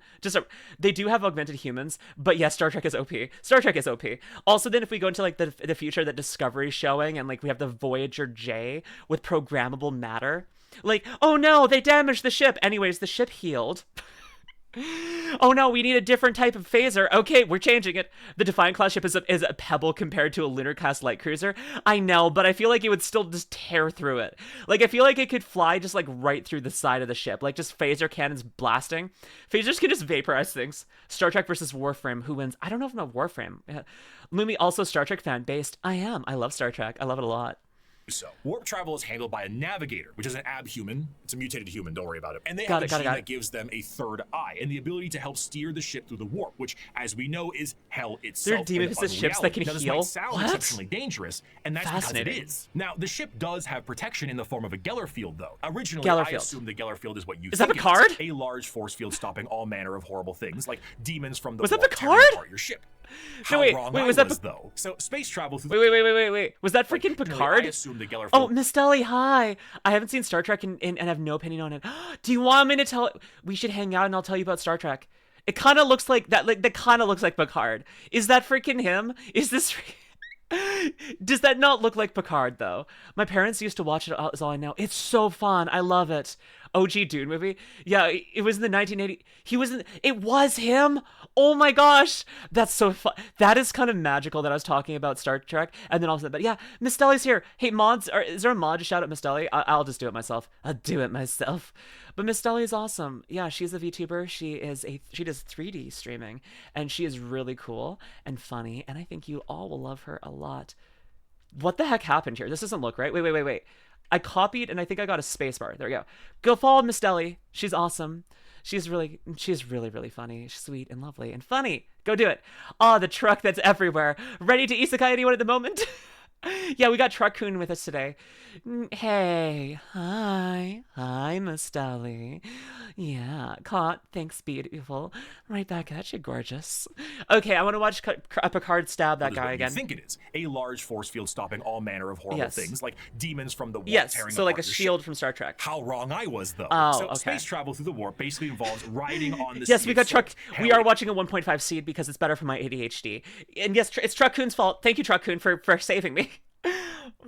They do have augmented humans, but yes, Star Trek is OP. Star Trek is OP. Also, then if we go into like the future that Discovery's showing, and like we have the Voyager J with programmable matter, like, oh no, they damaged the ship. Anyways, the ship healed. Oh no, we need a different type of phaser. Okay, we're changing it. The Defiant class ship is a pebble compared to a lunar class light cruiser. I know, but I feel like it would still just tear through it. Like I feel like it could fly just like right through the side of the ship, like just phaser cannons blasting. Phasers can just vaporize things. Star Trek versus Warframe, who wins? I don't know if I'm a Warframe. Lumi, also Star Trek fan based. I am. I love Star Trek. I love it a lot. So, warp travel is handled by a navigator, which is an abhuman. It's a mutated human, don't worry about it. And they have a gene that gives them a third eye and the ability to help steer the ship through the warp, which, as we know, is hell itself. There are demon ships that can heal? This might sound exceptionally dangerous, and that's because it is. Now, the ship does have protection in the form of a Geller field, though. Originally, I assumed the Geller field is what you think. Is that Picard? A large force field stopping all manner of horrible things, like demons from the warp tearing apart your ship. No, wait, was that though? So space travel through. Wait. Was that freaking Picard? I assumed the Geller field. Oh, Miss Deli, hi. I haven't seen Star Trek and have no opinion on it. Do you want me to tell? We should hang out and I'll tell you about Star Trek. It kind of looks like that. Like that kind of looks like Picard. Is that freaking him? Is this? Does that not look like Picard though? My parents used to watch it. Is all I know. It's so fun. I love it. OG Dune movie. Yeah, it was in the 1980. It was him. Oh my gosh, that's so fun. That is kind of magical that I was talking about Star Trek, and then all of a sudden, but yeah, Miss Deli's here. Hey, mods, is there a mod to shout out Miss Deli? I'll just do it myself. I'll do it myself. But Miss Deli is awesome. Yeah, she's a VTuber. She does 3D streaming, and she is really cool and funny, and I think you all will love her a lot. What the heck happened here? This doesn't look right. Wait. I copied, and I think I got a spacebar. There we go. Go follow Miss Deli. She's awesome. She's really, really funny. She's sweet and lovely and funny. Go do it. Ah, the truck that's everywhere. Ready to isekai anyone at the moment? Yeah, we got Truck-kun with us today. Hey, hi, Miss Deli. Yeah, caught. Thanks, beautiful. Right back at you, gorgeous. Okay, I want to watch Picard stab that guy again. I think it is a large force field stopping all manner of horrible things, like demons from the warp tearing so like a apart your shield ship. from Star Trek. How wrong I was, though. Oh, so okay. Space travel through the warp basically involves riding on the. Yes, we got Truck. We are watching a 1.5 seed because it's better for my ADHD. And yes, it's Truck-kun's fault. Thank you, Truck-kun, for saving me.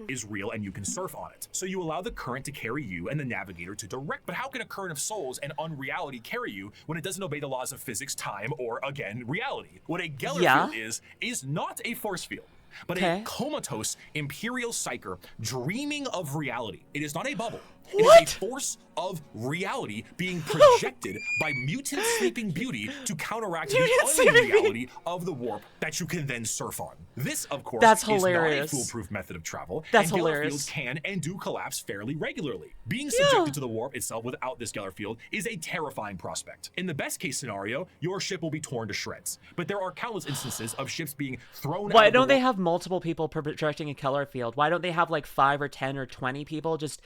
Is real and you can surf on it. So you allow the current to carry you and the navigator to direct. But how can a current of souls and unreality carry you when it doesn't obey the laws of physics, time, or again, reality? What a Geller field is not a force field, but a comatose imperial psyker dreaming of reality. It is not a bubble. It is a force of reality being projected by mutant sleeping beauty to counteract the unreality of the warp that you can then surf on. This, of course, is not a foolproof method of travel. That's and hilarious. Geller fields can and do collapse fairly regularly. Being subjected to the warp itself without this Geller field is a terrifying prospect. In the best case scenario, your ship will be torn to shreds. But there are countless instances of ships being thrown out. Why don't they have multiple people projecting a Geller field? Why don't they have like 5 or 10 or 20 people just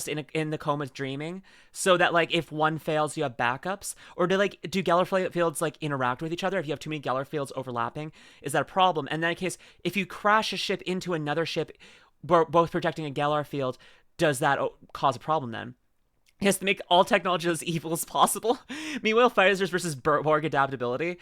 in the coma dreaming, so that like if one fails you have backups? Or do Geller fields like interact with each other? If you have too many Geller fields overlapping, is that a problem? And in that case, if you crash a ship into another ship both projecting a Geller field, does that cause a problem then? He has to make all technology as evil as possible. Meanwhile, phasers versus Borg adaptability.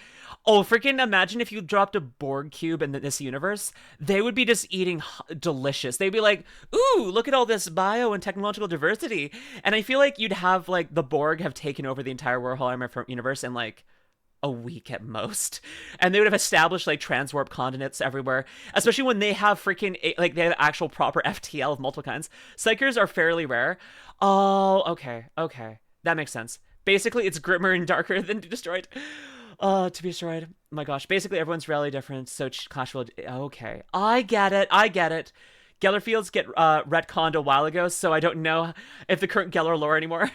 Oh, freaking imagine if you dropped a Borg cube in this universe. They would be just eating delicious. They'd be like, ooh, look at all this bio and technological diversity. And I feel like you'd have like the Borg have taken over the entire Warhammer universe and like a week at most, and they would have established like transwarp continents everywhere, especially when they have freaking like they have actual proper FTL of multiple kinds. Psychers are fairly rare. Oh, okay, that makes sense. Basically, it's grimmer and darker than destroyed. To be destroyed. Oh my gosh, basically everyone's really different, so Clash will. Okay, I get it. Gellerfields get retconned a while ago, so I don't know if the current Geller lore anymore.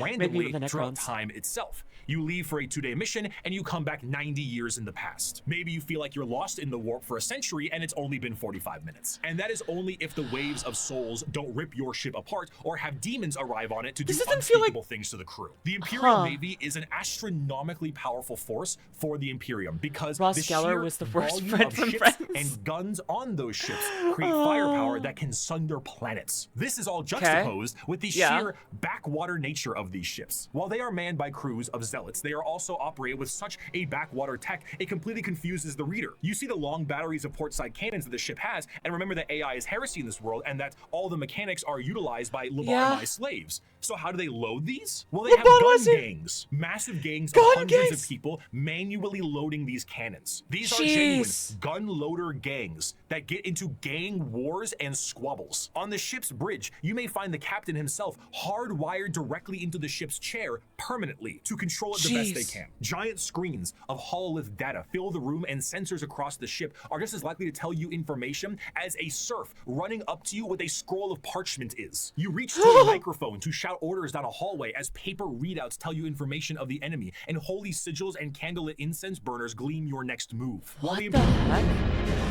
Randomly throughout time itself. You leave for a 2-day mission, and you come back 90 years in the past. Maybe you feel like you're lost in the warp for a century, and it's only been 45 minutes. And that is only if the waves of souls don't rip your ship apart, or have demons arrive on it to do unspeakable things to the crew. The Imperial Navy is an astronomically powerful force for the Imperium, because Ross the Geller sheer was the worst volume friend of from ships Friends. and guns on those ships create firepower that can sunder planets. This is all juxtaposed with the sheer backwater nature of these ships. While they are manned by crews of zealots, they are also operated with such a backwater tech, it completely confuses the reader. You see the long batteries of portside cannons that the ship has, and remember that AI is heresy in this world, and that all the mechanics are utilized by lobotomized slaves. So how do they load these? Well, they have gun gangs. Massive gangs of hundreds of people manually loading these cannons. These are genuine gun loader gangs that get into gang wars and squabbles. On the ship's bridge, you may find the captain himself hardwired directly into the ship's chair permanently to control it the best they can. Giant screens of hololith data fill the room, and sensors across the ship are just as likely to tell you information as a serf running up to you with a scroll of parchment is. You reach to a microphone to shout orders down a hallway as paper readouts tell you information of the enemy, and holy sigils and candlelit incense burners gleam your next move. What the heck?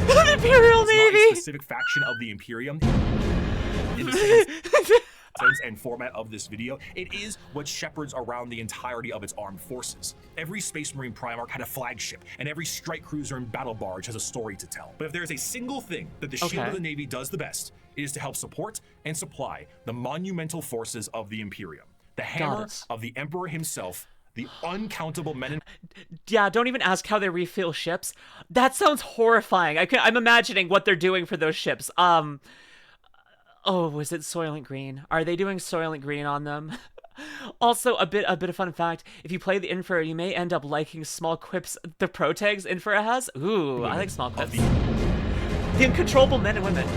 The Imperial Navy! Not a specific faction of the Imperium in the sense and format of this video, it is what shepherds around the entirety of its armed forces. Every Space Marine Primarch had a flagship, and every strike cruiser and battle barge has a story to tell. But if there is a single thing that the Shield of the Navy does the best, it is to help support and supply the monumental forces of the Imperium. The hammer of the Emperor himself, the uncountable men and... Yeah, don't even ask how they refill ships. That sounds horrifying. I'm imagining what they're doing for those ships. Oh, was it Soylent Green? Are they doing Soylent Green on them? Also, a bit of fun fact, if you play the Infra, you may end up liking small quips the pro tags Infra has. Ooh, I like small quips. The uncontrollable men and women.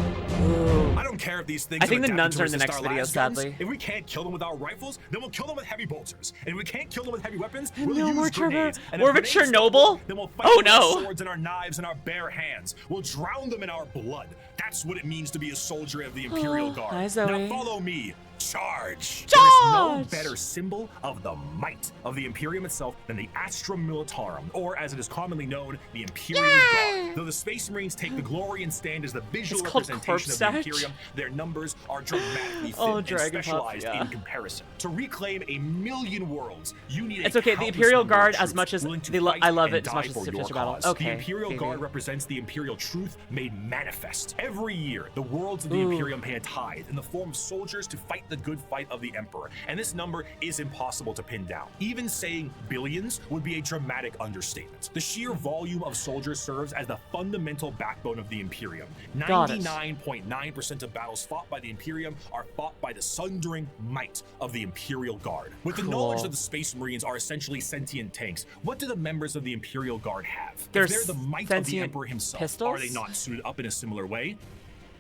Ooh. I don't care if these things I think the nuns are in the next video, sadly. If we can't kill them with our rifles, then we'll kill them with heavy bolters. And if we can't kill them with heavy weapons, we'll use grenades. And more of a Chernobyl? Then we'll fight with our swords and our knives and our bare hands. We'll drown them in our blood. That's what it means to be a soldier of the Imperial Guard. Hi, Zoe. Now follow me. Charge! There is no better symbol of the might of the Imperium itself than the Astra Militarum, or as it is commonly known, the Imperial Guard. Though the Space Marines take the glory and stand as the visual representation of the Imperium, their numbers are dramatically thin and specialized in comparison. To reclaim 1,000,000 worlds, you need It's okay, the Imperial Guard, as much as I love it as much as the Sister Battle. Okay, the Imperial Guard represents the Imperial truth made manifest. Every year, the worlds of the Imperium pay a tithe in the form of soldiers to fight the good fight of the Emperor, and this number is impossible to pin down. Even saying billions would be a dramatic understatement. The sheer volume of soldiers serves as the fundamental backbone of the Imperium. 99.9% of battles fought by the Imperium are fought by the sundering might of the Imperial Guard. With the knowledge that the Space Marines are essentially sentient tanks, what do the members of the Imperial Guard have? If they're the might of the Emperor himself, are they not suited up in a similar way?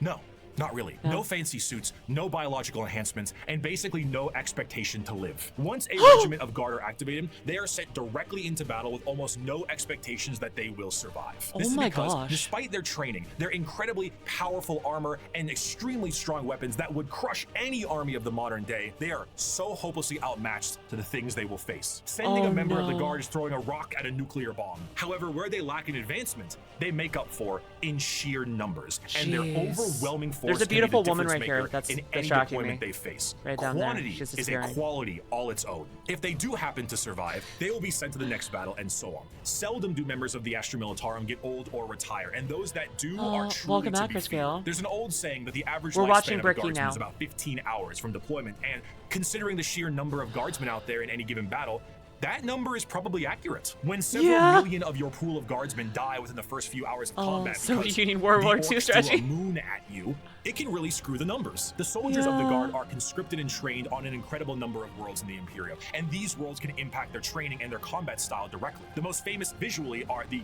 No. Not really. No fancy suits, no biological enhancements, and basically no expectation to live. Once a regiment of Guard are activated, they are sent directly into battle with almost no expectations that they will survive. This is because, despite their training, their incredibly powerful armor, and extremely strong weapons that would crush any army of the modern day, they are so hopelessly outmatched to the things they will face. Sending a member of the Guard is throwing a rock at a nuclear bomb. However, where they lack in advancement, they make up for in sheer numbers, and their overwhelming force. There's a beautiful woman right here that's in any distracting deployment me. they face. Right down Quantity there. is a quality all its own. If they do happen to survive, they will be sent to the next battle, and so on. Seldom do members of the Astra Militarum get old or retire, and those that do are truly welcome to back, be Chris feared. Gale. There's an old saying that the average We're watching lifespan of a Bricky guardsman now. is about 15 hours from deployment, and considering the sheer number of guardsmen out there in any given battle, that number is probably accurate. When several million of your pool of guardsmen die within the first few hours of combat Soviet Union World War II strategy. A moon at you, it can really screw the numbers. The soldiers of the guard are conscripted and trained on an incredible number of worlds in the Imperium, and these worlds can impact their training and their combat style directly. The most famous visually are the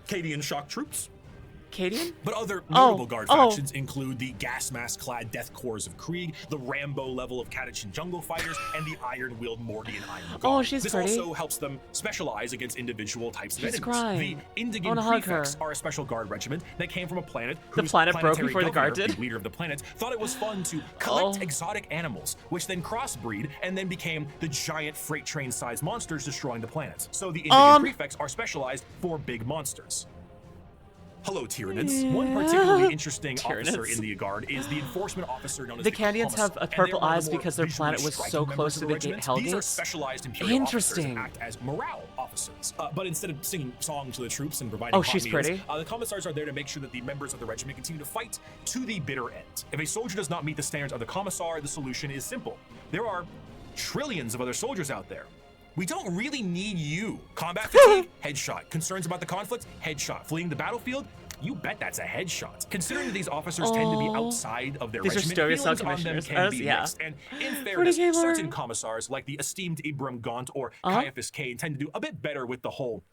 Cadian shock troops. Cadian? But other notable guard factions include the gas mask-clad Death Corps of Krieg, the Rambo level of Catachan jungle fighters, and the iron-wielded Mordian Iron Guard. This also helps them specialize against individual types of enemies. The Indigan Prefects are a special guard regiment that came from a planet whose planet broke before the guard the did. leader of the planet, thought it was fun to collect exotic animals, which then crossbreed and then became the giant freight train-sized monsters destroying the planet. So the Indigan Prefects are specialized for big monsters. Hello, Tyranids. One particularly interesting officer in the Guard is the enforcement officer known as the Canadians have purple eyes because their planet was so close to the Hellgates. These are specialized Imperial officers that act as morale officers. But instead of singing songs to the troops and providing hot meals, the commissars are there to make sure that the members of the regiment continue to fight to the bitter end. If a soldier does not meet the standards of the commissar, the solution is simple. There are trillions of other soldiers out there. We don't really need you. Combat fatigue, headshot. Concerns about the conflict, headshot. Fleeing the battlefield, you bet that's a headshot. Considering that these officers tend to be outside of their regiment, feelings on them can be mixed. And in fairness, certain commissars, like the esteemed Ibram Gaunt or Caiaphas Kane, tend to do a bit better with the whole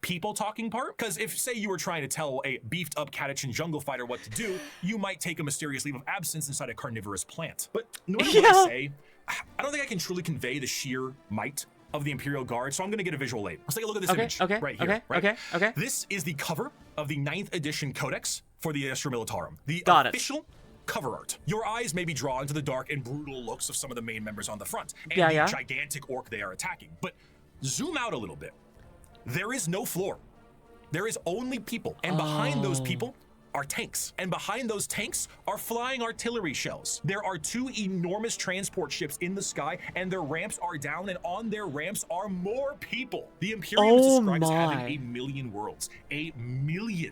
people talking part. Because if, say, you were trying to tell a beefed up Catachan jungle fighter what to do, you might take a mysterious leave of absence inside a carnivorous plant. But no matter what I say, I don't think I can truly convey the sheer might of the Imperial Guard, so I'm gonna get a visual aid. Let's take a look at this image right here. This is the cover of the 9th edition Codex for the Astra Militarum. The official cover art. Your eyes may be drawn to the dark and brutal looks of some of the main members on the front, and the gigantic orc they are attacking. But zoom out a little bit. There is no floor. There is only people, and behind those people are tanks, and behind those tanks are flying artillery shells. There are 2 enormous transport ships in the sky, and their ramps are down, and on their ramps are more people. The Imperium is described as having 1 million worlds. 1 million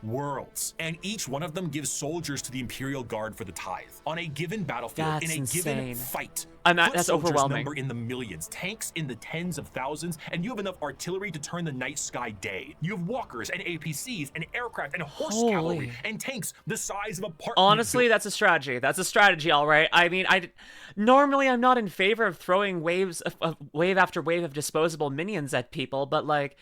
worlds. And each one of them gives soldiers to the Imperial Guard for the tithe. On a given battlefield, in a given fight, that's overwhelming. Number in the millions, tanks in the tens of thousands, and you have enough artillery to turn the night sky day. You have walkers and APCs and aircraft and horse cavalry and tanks the size of apartment. Honestly, that's a strategy. That's a strategy, all right. I mean, normally I'm not in favor of throwing wave after wave of disposable minions at people, but like,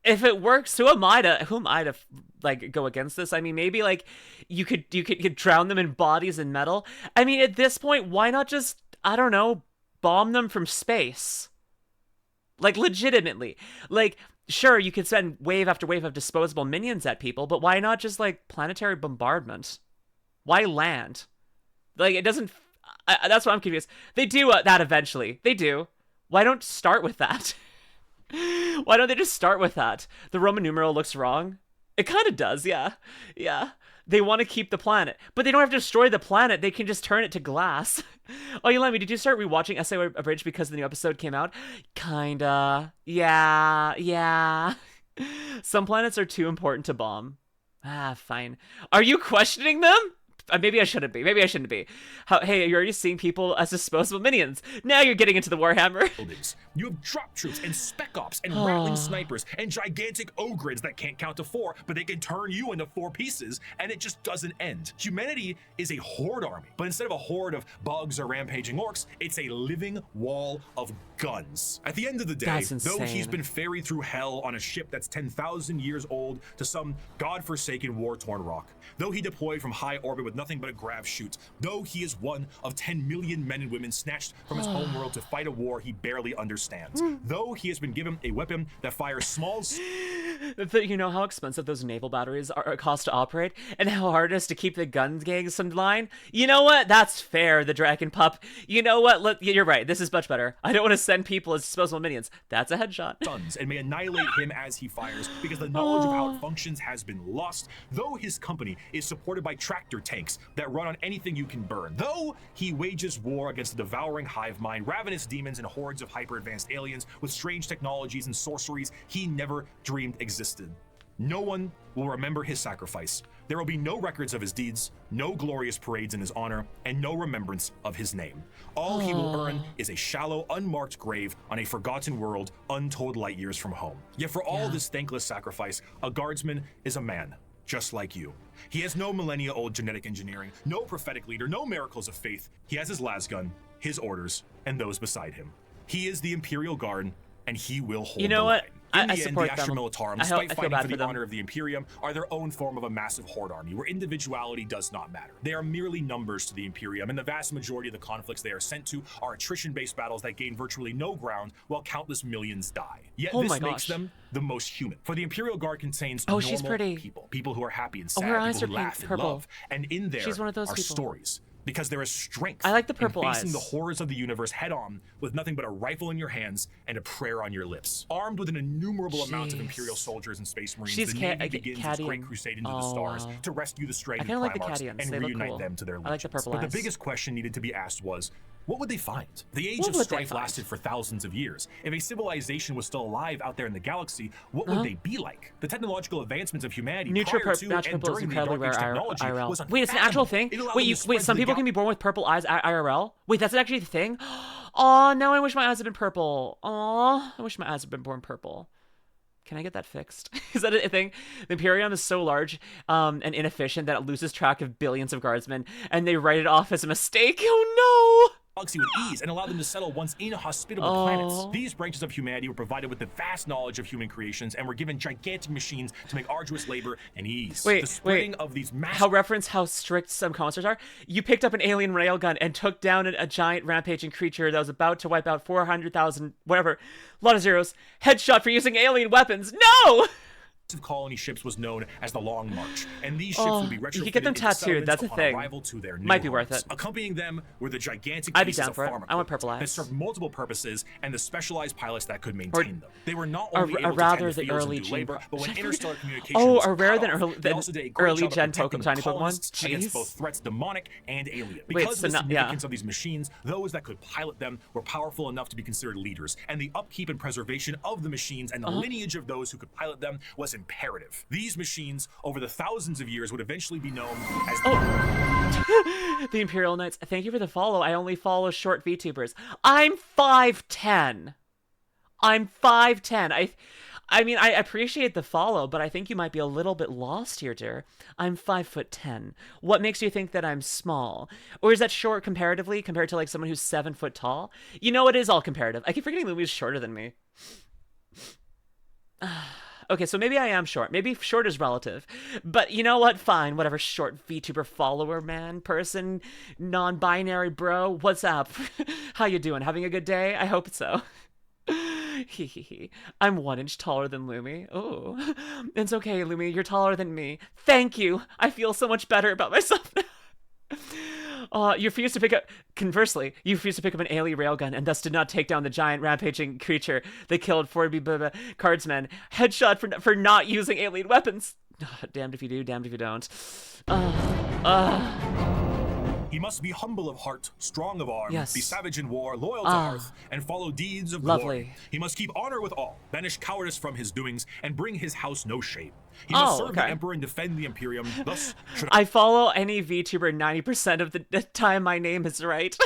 if it works, who am I to like go against this? I mean, maybe like you could drown them in bodies and metal. I mean, at this point, why not just, I don't know, bomb them from space? Like, legitimately. Like, sure, you could send wave after wave of disposable minions at people, but why not just like planetary bombardment? Why land? Like, it doesn't. That's what I'm confused. They do that eventually. They do. Why don't start with that? Why don't they just start with that? The Roman numeral looks wrong. It kind of does, yeah. They want to keep the planet, but they don't have to destroy the planet. They can just turn it to glass. Oh, Yulemi, did you start rewatching Essay Abridged because the new episode came out? Kinda. Yeah. Some planets are too important to bomb. Fine. Are you questioning them? Maybe I shouldn't be. Hey, you're already seeing people as disposable minions. Now you're getting into the Warhammer. You have drop troops and spec ops and rattling snipers and gigantic ogres that can't count to 4, but they can turn you into 4 pieces, and it just doesn't end. Humanity is a horde army, but instead of a horde of bugs or rampaging orcs, it's a living wall of guns. At the end of the day, though he's been ferried through hell on a ship that's 10,000 years old to some godforsaken war-torn rock, though he deployed from high orbit with nothing but a grav chute, though he is one of 10 million men and women snatched from his homeworld to fight a war he barely understands, though he has been given a weapon that fires small... You know how expensive those naval batteries cost to operate, and how hard it is to keep the gun gangs in line? You know what? That's fair, the Dragon Pup. You know what? You're right. This is much better. I don't want to send people as disposable minions. That's a headshot. And may annihilate him as he fires, because the knowledge of how it functions has been lost, though his company is supported by tractor tanks that run on anything you can burn, though he wages war against the devouring hive mind, ravenous demons, and hordes of hyper-advanced aliens with strange technologies and sorceries he never dreamed existed. No one will remember his sacrifice. There will be no records of his deeds, no glorious parades in his honor, and no remembrance of his name. All he will earn is a shallow, unmarked grave on a forgotten world, untold light years from home. Yet for all this thankless sacrifice, a guardsman is a man, just like you. He has no millennia-old genetic engineering, no prophetic leader, no miracles of faith. He has his lasgun, his orders, and those beside him. He is the Imperial Guard, and he will hold You know what? In the I end, support the them. Astra Militarum, despite fighting for the honor of the Imperium, are their own form of a massive horde army, where individuality does not matter. They are merely numbers to the Imperium, and the vast majority of the conflicts they are sent to are attrition-based battles that gain virtually no ground, while countless millions die. Yet this makes them the most human. For the Imperial Guard contains normal people who are happy and sad, people who laugh and love, and in there are stories. Because there is strength I like the purple in facing eyes. the horrors of the universe head on with nothing but a rifle in your hands and a prayer on your lips. Armed with an innumerable amount of Imperial soldiers and Space Marines, the Navy begins its great crusade into the stars to rescue the strayed I kinda like the Primarchs Cadians. and They look reunite cool. them to their I like the legions. purple But eyes. the biggest question needed to be asked was, what would they find? The age What of would they strife find? lasted for thousands of years. If a civilization was still alive out there in the galaxy, what would they be like? The technological advancements of humanity prior to and purple is during the incredibly Dark Age rare technology IRL. was Wait, it's an actual unfathomable. thing? It allowed Wait, them to wait, spread some to the people can be born with purple eyes IRL? Wait, that's actually a thing? Oh, now I wish my eyes had been purple. Oh, I wish my eyes had been born purple. Can I get that fixed? Is that a thing? The Imperium is so large and inefficient that it loses track of billions of guardsmen, and they write it off as a mistake. Oh no! Galaxy with ease and allowed them to settle once inhospitable planets. These branches of humanity were provided with the vast knowledge of human creations and were given gigantic machines to make arduous labor and ease. The spreading of these massive... How reference how strict some concerts are. You picked up an alien railgun and took down a giant rampaging creature that was about to wipe out 400,000, whatever, a lot of zeros. Headshot for using alien weapons. No! colony ships was known as the Long March, and these ships would be retrofitted you could get them into tattooed. That's a upon thing. arrival to their new Might be homes. worth it. Accompanying them were the gigantic I'd be pieces down of for it. farm I want equipment purple eyes. that served multiple purposes and the specialized pilots that could maintain them. They were not only or able to rather tend the the fields early and do gen. labor, but when interstellar communication Oh, was or rarer cut than off, they also did a great early job of gen protecting tiny the Pokemon. colonists against Jeez. both threats demonic and alien. Wait, Because so of the not- yeah. significance of these machines, those that could pilot them were powerful enough to be considered leaders, and the upkeep and preservation of the machines and the lineage of those who could pilot them was imperative. These machines, over the thousands of years, would eventually be known as The Imperial Knights. Thank you for the follow. I only follow short VTubers. I'm 5'10". I'm 5'10". I mean, I appreciate the follow, but I think you might be a little bit lost here, dear. I'm 5'10". What makes you think that I'm small? Or is that short comparatively compared to like someone who's 7 foot tall? You know, it is all comparative. I keep forgetting Lumi's shorter than me. Okay, so maybe I am short. Maybe short is relative. But you know what? Fine, whatever, short VTuber follower, man, person, non-binary bro. What's up? How you doing? Having a good day? I hope so. I'm 1 inch taller than Lumi. Oh, it's okay, Lumi. You're taller than me. Thank you. I feel so much better about myself now. You refused to pick up. Conversely, you refused to pick up an alien railgun and thus did not take down the giant rampaging creature that killed 4B cardsmen. Headshot for not using alien weapons. Damned if you do, damned if you don't. He must be humble of heart, strong of arm, Yes. be savage in war, loyal to hearth, and follow deeds of Lovely. glory. He must keep honor with all, banish cowardice from his doings, and bring his house no shame. He must serve the Emperor and defend the Imperium, thus should I follow any VTuber 90% of the time my name is right.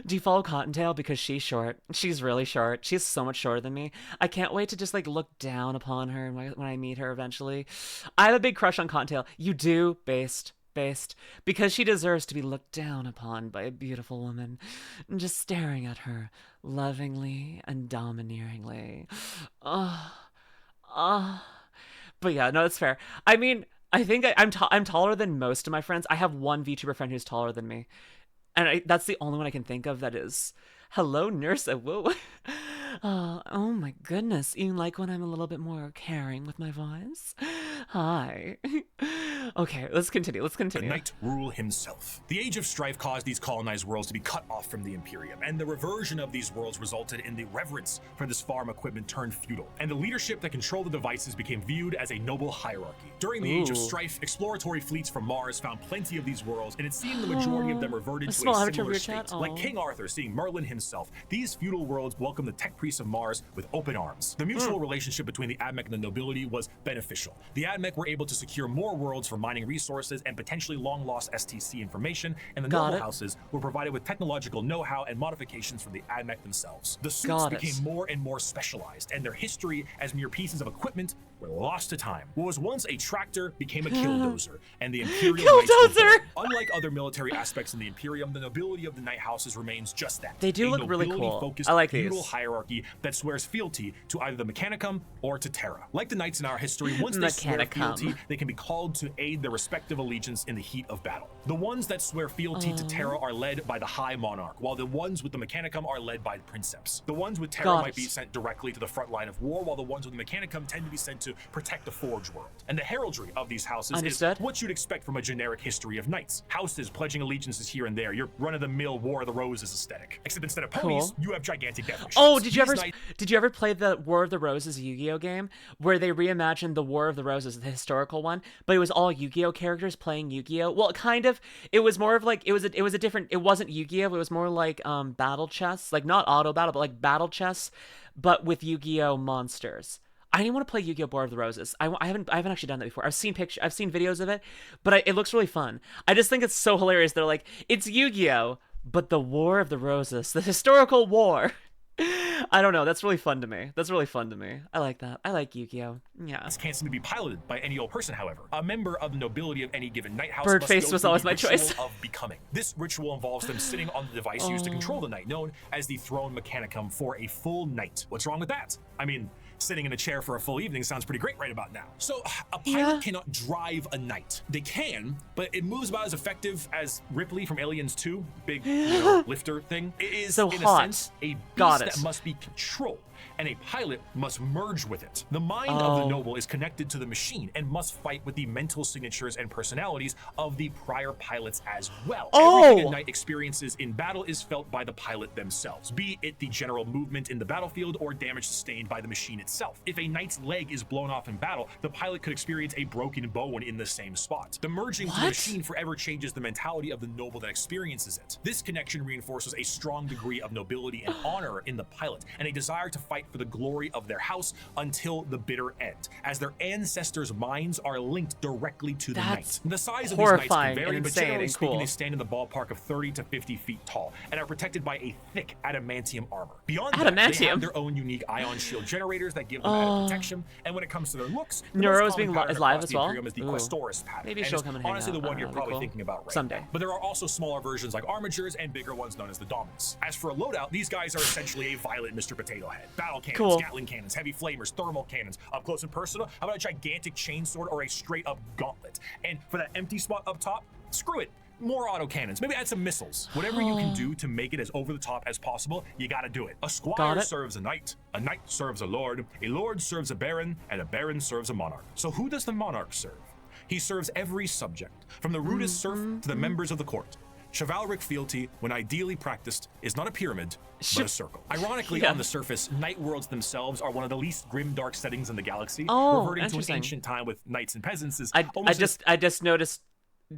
Do you follow Cottontailva? Because she's short. She's really short. She's so much shorter than me. I can't wait to just like look down upon her when I meet her eventually. I have a big crush on Cottontailva. You do, based. Because she deserves to be looked down upon by a beautiful woman, just staring at her lovingly and domineeringly. But yeah, no, that's fair. I mean, I think I'm taller than most of my friends. I have one VTuber friend who's taller than me, and that's the only one I can think of that is. Hello, nurse. Whoa. Oh my goodness. You like when I'm a little bit more caring with my voice? Hi. Okay, let's continue. Let's The continue. Knight Rule himself. The Age of Strife caused these colonized worlds to be cut off from the Imperium, and the reversion of these worlds resulted in the reverence for this farm equipment turned feudal, and the leadership that controlled the devices became viewed as a noble hierarchy. During the Age of Strife, exploratory fleets from Mars found plenty of these worlds, and it seemed the majority of them reverted to a similar state. Like King Arthur seeing Merlin himself, these feudal worlds welcomed the tech priests of Mars with open arms. The mutual relationship between the Admech and the nobility was beneficial. The Admech were able to secure more worlds for mining resources and potentially long-lost STC information, and the noble houses were provided with technological know-how and modifications from the Admech themselves. The suits became more and more specialized, and their history as mere pieces of equipment were lost to time. What was once a tractor became a killdozer, and the Imperial Knights were born. Unlike other military aspects in the Imperium, the nobility of the Knight houses remains just that. They do look really cool. I like these. Feudal hierarchy that swears fealty to either the Mechanicum or to Terra. Like the Knights in our history, once they swear fealty, they can be called to aid their respective allegiance in the heat of battle. The ones that swear fealty to Terra are led by the High Monarch, while the ones with the Mechanicum are led by the Princeps. The ones with Terra might be sent directly to the front line of war, while the ones with the Mechanicum tend to be sent to protect the Forge world. And the heraldry of these houses is what you'd expect from a generic history of knights. Houses pledging allegiances here and there, your run-of-the-mill War of the Roses aesthetic. Except instead of ponies, you have gigantic devilish. Oh, did you ever play the War of the Roses Yu-Gi-Oh game where they reimagined the War of the Roses, the historical one, but it was all Yu-Gi-Oh characters playing Yu-Gi-Oh? Well, kind of. It was more of like it was a different. It wasn't Yu-Gi-Oh. It was more like battle chess, like not auto battle, but like battle chess, but with Yu-Gi-Oh monsters. I didn't want to play Yu-Gi-Oh! War of the Roses. I haven't actually done that before. I've seen videos of it, but it looks really fun. I just think it's so hilarious. They're like, it's Yu-Gi-Oh! But the War of the Roses, the historical war. I don't know. That's really fun to me. I like that. I like Yu-Gi-Oh! Yeah. This can't seem to be piloted by any old person, however. A member of the nobility of any given Knight house Birdface was always my choice. Of becoming. This ritual involves them sitting on the device used to control the Knight, known as the Throne Mechanicum, for a full night. What's wrong with that? I mean, sitting in a chair for a full evening sounds pretty great right about now. So a pilot cannot drive a Knight. They can, but it moves about as effective as Ripley from Aliens 2, big lifter thing. It is, in a sense, a beast that must be controlled, and a pilot must merge with it. The mind of the noble is connected to the machine and must fight with the mental signatures and personalities of the prior pilots as well. Everything a Knight experiences in battle is felt by the pilot themselves, be it the general movement in the battlefield or damage sustained by the machine itself. If a Knight's leg is blown off in battle, the pilot could experience a broken bone in the same spot. The merging to the machine forever changes the mentality of the noble that experiences it. This connection reinforces a strong degree of nobility and honor in the pilot, and a desire to fight for the glory of their house until the bitter end, as their ancestors' minds are linked directly to the Knight. The size of these Knights can vary, but generally speaking, they stand in the ballpark of 30 to 50 feet tall and are protected by a thick adamantium armor. Beyond that, they have their own unique ion shield generators that give them added protection, and when it comes to their looks, Neruo is being live as well. Is the Questoris pattern. Maybe she'll come and hang honestly out. The one you're probably thinking about someday. But there are also smaller versions like Armigers and bigger ones known as the Dominus. As for a loadout, these guys are essentially a violent Mr. Potato Head. Battle cannons, Gatling cannons, heavy flamers, thermal cannons, up close and personal. How about a gigantic chainsword or a straight up gauntlet? And for that empty spot up top, screw it. More autocannons, maybe add some missiles. Whatever you can do to make it as over the top as possible, you gotta do it. A squire serves a knight serves a lord serves a baron, and a baron serves a monarch. So who does the monarch serve? He serves every subject, from the rudest serf to the members of the court. Chivalric fealty, when ideally practiced, is not a pyramid, but a circle. Ironically, on the surface, Knight worlds themselves are one of the least grim, dark settings in the galaxy. Reverting to an ancient time with knights and peasants is I just noticed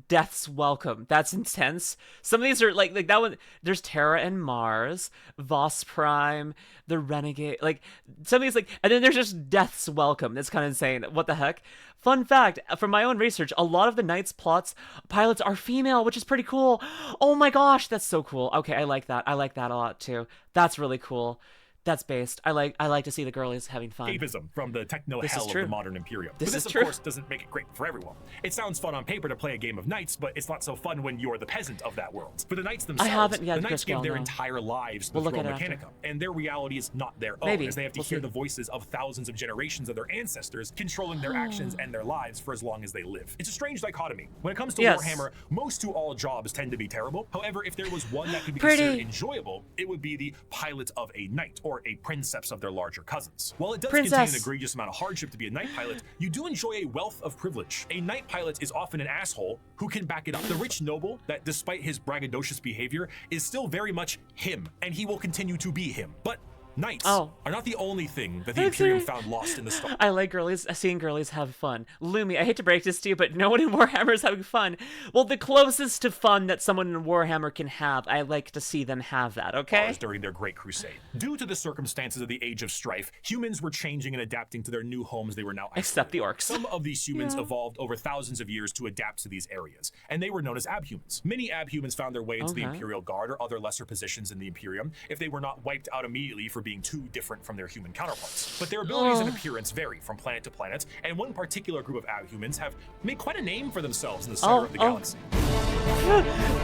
Death's Welcome. That's intense. Some of these are like that one. There's Terra and Mars, Voss Prime, the Renegade. Like some of these, like, and then there's just Death's Welcome. That's kind of insane. What the heck? Fun fact from my own research: a lot of the Knights pilots are female, which is pretty cool. Oh my gosh, that's so cool. Okay, I like that. I like that a lot too. That's really cool. That's based. I like to see the girlies having fun. Escapism from the techno hell of the modern Imperium. This of course, doesn't make it great for everyone. It sounds fun on paper to play a game of Knights, but it's not so fun when you're the peasant of that world. For the Knights themselves, the Knights give their entire lives to the Throne Mechanicum, and their reality is not their own, as they have to hear the voices of thousands of generations of their ancestors controlling their actions and their lives for as long as they live. It's a strange dichotomy. When it comes to Warhammer, most to all jobs tend to be terrible. However, if there was one that could be considered enjoyable, it would be the pilot of a Knight, or escort a princeps of their larger cousins. While it does contain an egregious amount of hardship to be a night pilot, you do enjoy a wealth of privilege. A night pilot is often an asshole who can back it up. The rich noble that, despite his braggadocious behavior, is still very much him, and he will continue to be him. But knights are not the only thing that the Imperium found lost in the storm. I like seeing girlies have fun. Lumi, I hate to break this to you, but no one in Warhammer is having fun. Well, the closest to fun that someone in Warhammer can have, I like to see them have that, okay? During their Great Crusade. Due to the circumstances of the Age of Strife, humans were changing and adapting to their new homes they were now isolated. Except the orcs. Some of these humans evolved over thousands of years to adapt to these areas, and they were known as abhumans. Many abhumans found their way into the Imperial Guard or other lesser positions in the Imperium if they were not wiped out immediately for being too different from their human counterparts. But their abilities and appearance vary from planet to planet, and one particular group of abhumans have made quite a name for themselves in the center of the galaxy.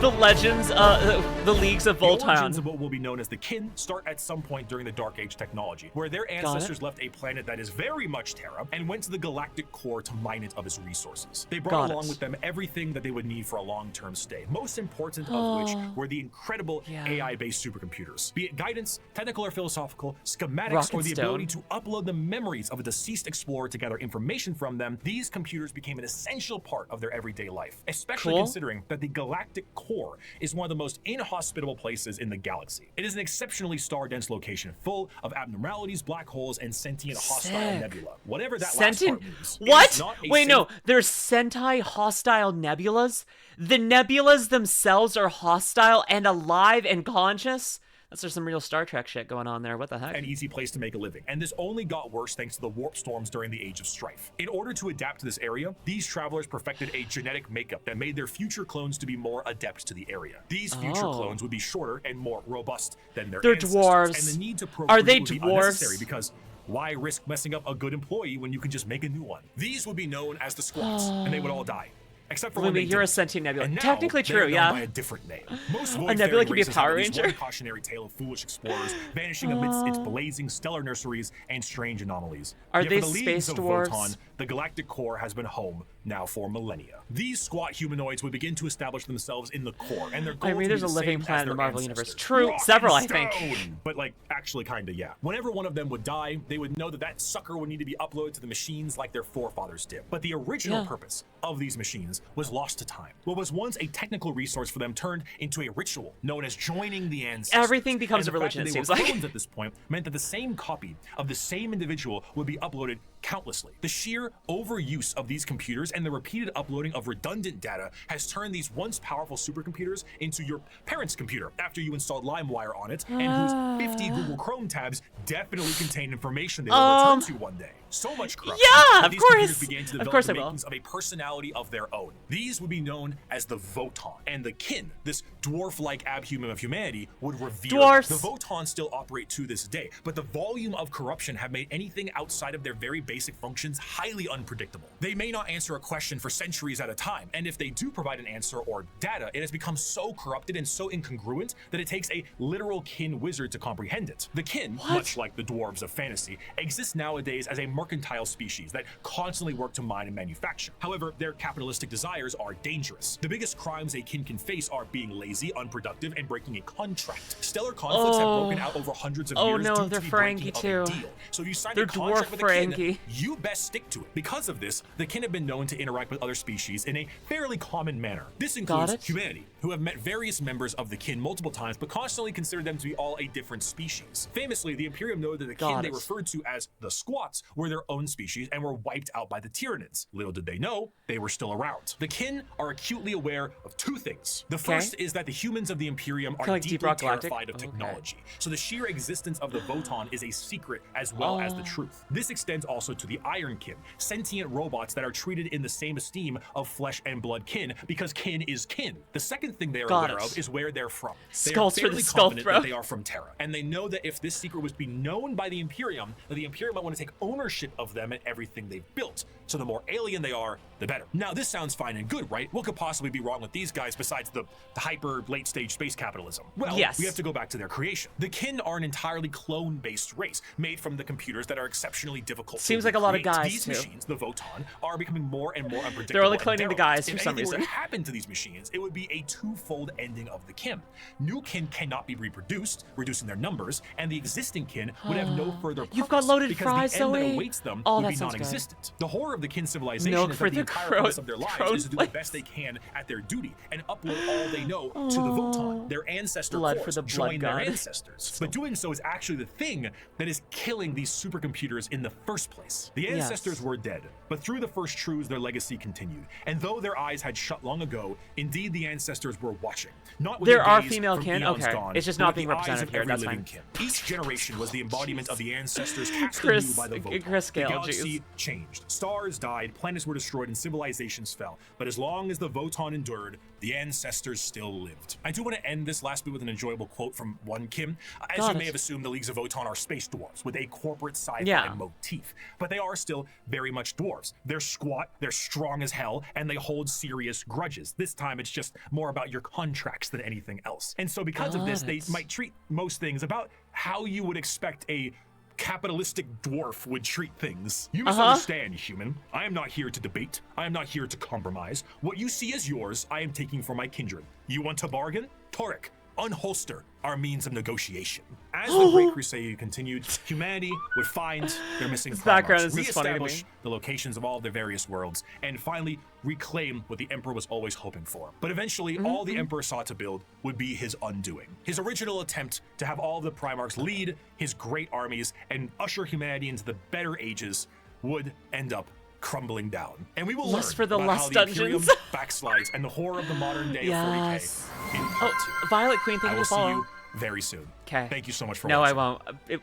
The legends, the leagues of Voltan. The origins of what will be known as the kin start at some point during the Dark Age technology, where their ancestors left a planet that is very much Terra and went to the galactic core to mine it of its resources. They brought along with them everything that they would need for a long-term stay, most important of which were the incredible AI-based supercomputers. Be it guidance, technical or philosophical, schematics, or the ability to upload the memories of a deceased explorer to gather information from them, these computers became an essential part of their everyday life, especially considering that the galactic core is one of the most inhospitable places in the galaxy. It is an exceptionally star-dense location full of abnormalities, black holes, and sentient hostile nebula. Whatever that last part means. What? Wait, no. There's sentient hostile nebulas? The nebulas themselves are hostile and alive and conscious? There's some real Star Trek shit going on there. What the heck? An easy place to make a living. And this only got worse thanks to the warp storms during the Age of Strife. In order to adapt to this area, these travelers perfected a genetic makeup that made their future clones to be more adept to the area. These future clones would be shorter and more robust than their ancestors. Dwarves. And the need to procreate Are they would be dwarves? unnecessary because why risk messing up a good employee when you can just make a new one? These would be known as the squats, and they would all die. Except for Lumi, you're a sentient nebula. And now technically true, they're known by a different name. Most a nebula can be a Power races have Ranger. one cautionary tale of foolish explorers vanishing amidst its blazing stellar nurseries and strange anomalies. Are Yet they for the space leagues of dwarves? Votan, the galactic core has been home now for millennia. These squat humanoids would begin to establish themselves in the core, and their goal I mean, to there's be a the living same planet as in the their Marvel ancestors. universe. True, Rock several, and I think. stone! But like, actually kinda, yeah. Whenever one of them would die, they would know that that sucker would need to be uploaded to the machines like their forefathers did. But the original purpose of these machines was lost to time. What was once a technical resource for them turned into a ritual known as joining the ancestors. Everything becomes And a the fact religion, that it they seems were like. clones at this point meant that the same copy of the same individual would be uploaded countlessly. The sheer overuse of these computers and the repeated uploading of redundant data has turned these once powerful supercomputers into your parents' computer after you installed LimeWire on it, and whose 50 Google Chrome tabs definitely contain information they will return to one day. So much corruption that these computers began to develop the makings of a personality of their own. These would be known as the Votan, and the kin, this dwarf-like abhuman of humanity, would revere Dwarfs. the Votan still operate to this day, but the volume of corruption have made anything outside of their very basic functions highly unpredictable. They may not answer a question for centuries at a time, and if they do provide an answer or data, it has become so corrupted and so incongruent that it takes a literal kin wizard to comprehend it. The kin, much like the dwarves of fantasy, exist nowadays as a mercantile species that constantly work to mine and manufacture. However, their capitalistic desires are dangerous. The biggest crimes a kin can face are being lazy, unproductive, and breaking a contract. Stellar conflicts have broken out over hundreds of years no, due they're to the Ferengi breaking too. of a deal. So if you sign They're a contract dwarf with a kin, Ferengi. you best stick to it. Because of this, the kin have been known to interact with other species in a fairly common manner. This includes humanity, who have met various members of the kin multiple times, but constantly considered them to be all a different species. Famously, the Imperium noted that the kin they referred to as the squats were their own species and were wiped out by the Tyranids. Little did they know, they were still around. The kin are acutely aware of two things. The first is that the humans of the Imperium are deeply terrified of technology. So the sheer existence of the Votan is a secret as well as the truth. This extends also to the Iron Kin, sentient robots that are treated in the same esteem of flesh and blood kin, because kin is kin. The second thing they are aware of is where they're from. Skulls they are for the fairly skull confident throw. that they are from Terra, and they know that if this secret was to be known by the Imperium, that the Imperium might want to take ownership of them and everything they've built. So the more alien they are, the better. Now, this sounds fine and good, right? What could possibly be wrong with these guys besides the hyper late-stage space capitalism? Well, we have to go back to their creation. The kin are an entirely clone-based race, made from the computers that are exceptionally difficult to seems like a lot of guys these too. machines, the Voton, are becoming more and more unpredictable. They're only cloning the guys for if some anything reason. Were to happen to these machines, it would be a twofold ending of the kin. New kin cannot be reproduced, reducing their numbers, and the existing kin would have no further purpose. You've got loaded because fries, the end Zoe. that awaits them Oh, would that be sounds non-existent. The horror of the kin civilization Milk is for that the the entire crone- purpose of their lives crone is to do the best they can at their duty and upload all they know to the Voton, their ancestor Blood cores, for the blood join their god. ancestors. But doing so is actually the thing that is killing these supercomputers in the first place. The ancestors were dead, but through the first truths, their legacy continued. And though their eyes had shut long ago, indeed the ancestors were watching. Not with There their are gaze female from kin? eons Okay. gone, It's just but not with being the eyes represented of here. every That's living fine. kin. Each generation was the embodiment of the ancestors cast Chris- anew by the Voton. Chris Gale, The galaxy jeez. changed. Stars died, planets were destroyed, and civilizations fell. But as long as the Voton endured, the ancestors still lived. I do want to end this last bit with an enjoyable quote from one Kim. As Got you it. may have assumed, the Leagues of Voton are space dwarves with a corporate sci-fi motif. But they are still very much dwarves. They're squat, they're strong as hell, and they hold serious grudges. This time it's just more about your contracts than anything else. And so because of this, they might treat most things about how you would expect a capitalistic dwarf would treat things. You misunderstand, human. I am not here to debate. I am not here to compromise. What you see as yours, I am taking for my kindred. You want to bargain? Torek, unholster our means of negotiation. As the Great Crusade continued, humanity would find their missing background Primarchs, is just funny to me. reestablish the locations of all their various worlds, and finally reclaim what the Emperor was always hoping for. But eventually, all the Emperor sought to build would be his undoing. His original attempt to have all of the Primarchs lead his great armies and usher humanity into the better ages would end up crumbling down. And we will learn Lust for the about Lust how the Dungeons. Imperium backslides and the horror of the modern day of 40K in part 2. Violet Queen, thank I you will for see following. you very soon. Okay. Thank you so much for No, watching. I won't.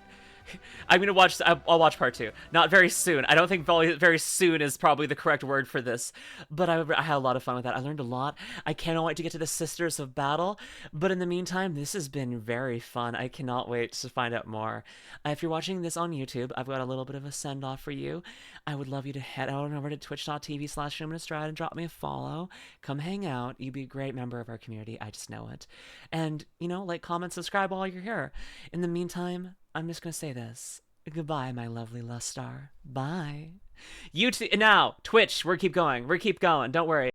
I'm gonna watch. I'll watch part 2. Not very soon. I don't think very soon is probably the correct word for this. But I had a lot of fun with that. I learned a lot. I cannot wait to get to the Sisters of Battle. But in the meantime, this has been very fun. I cannot wait to find out more. If you're watching this on YouTube, I've got a little bit of a send off for you. I would love you to head on over to twitch.tv/LuminusRed and drop me a follow. Come hang out. You'd be a great member of our community. I just know it. And like, comment, subscribe while you're here. In the meantime, I'm just gonna say this. Goodbye, my lovely Lustar. Bye. YouTube now, Twitch. We're keep going. Don't worry.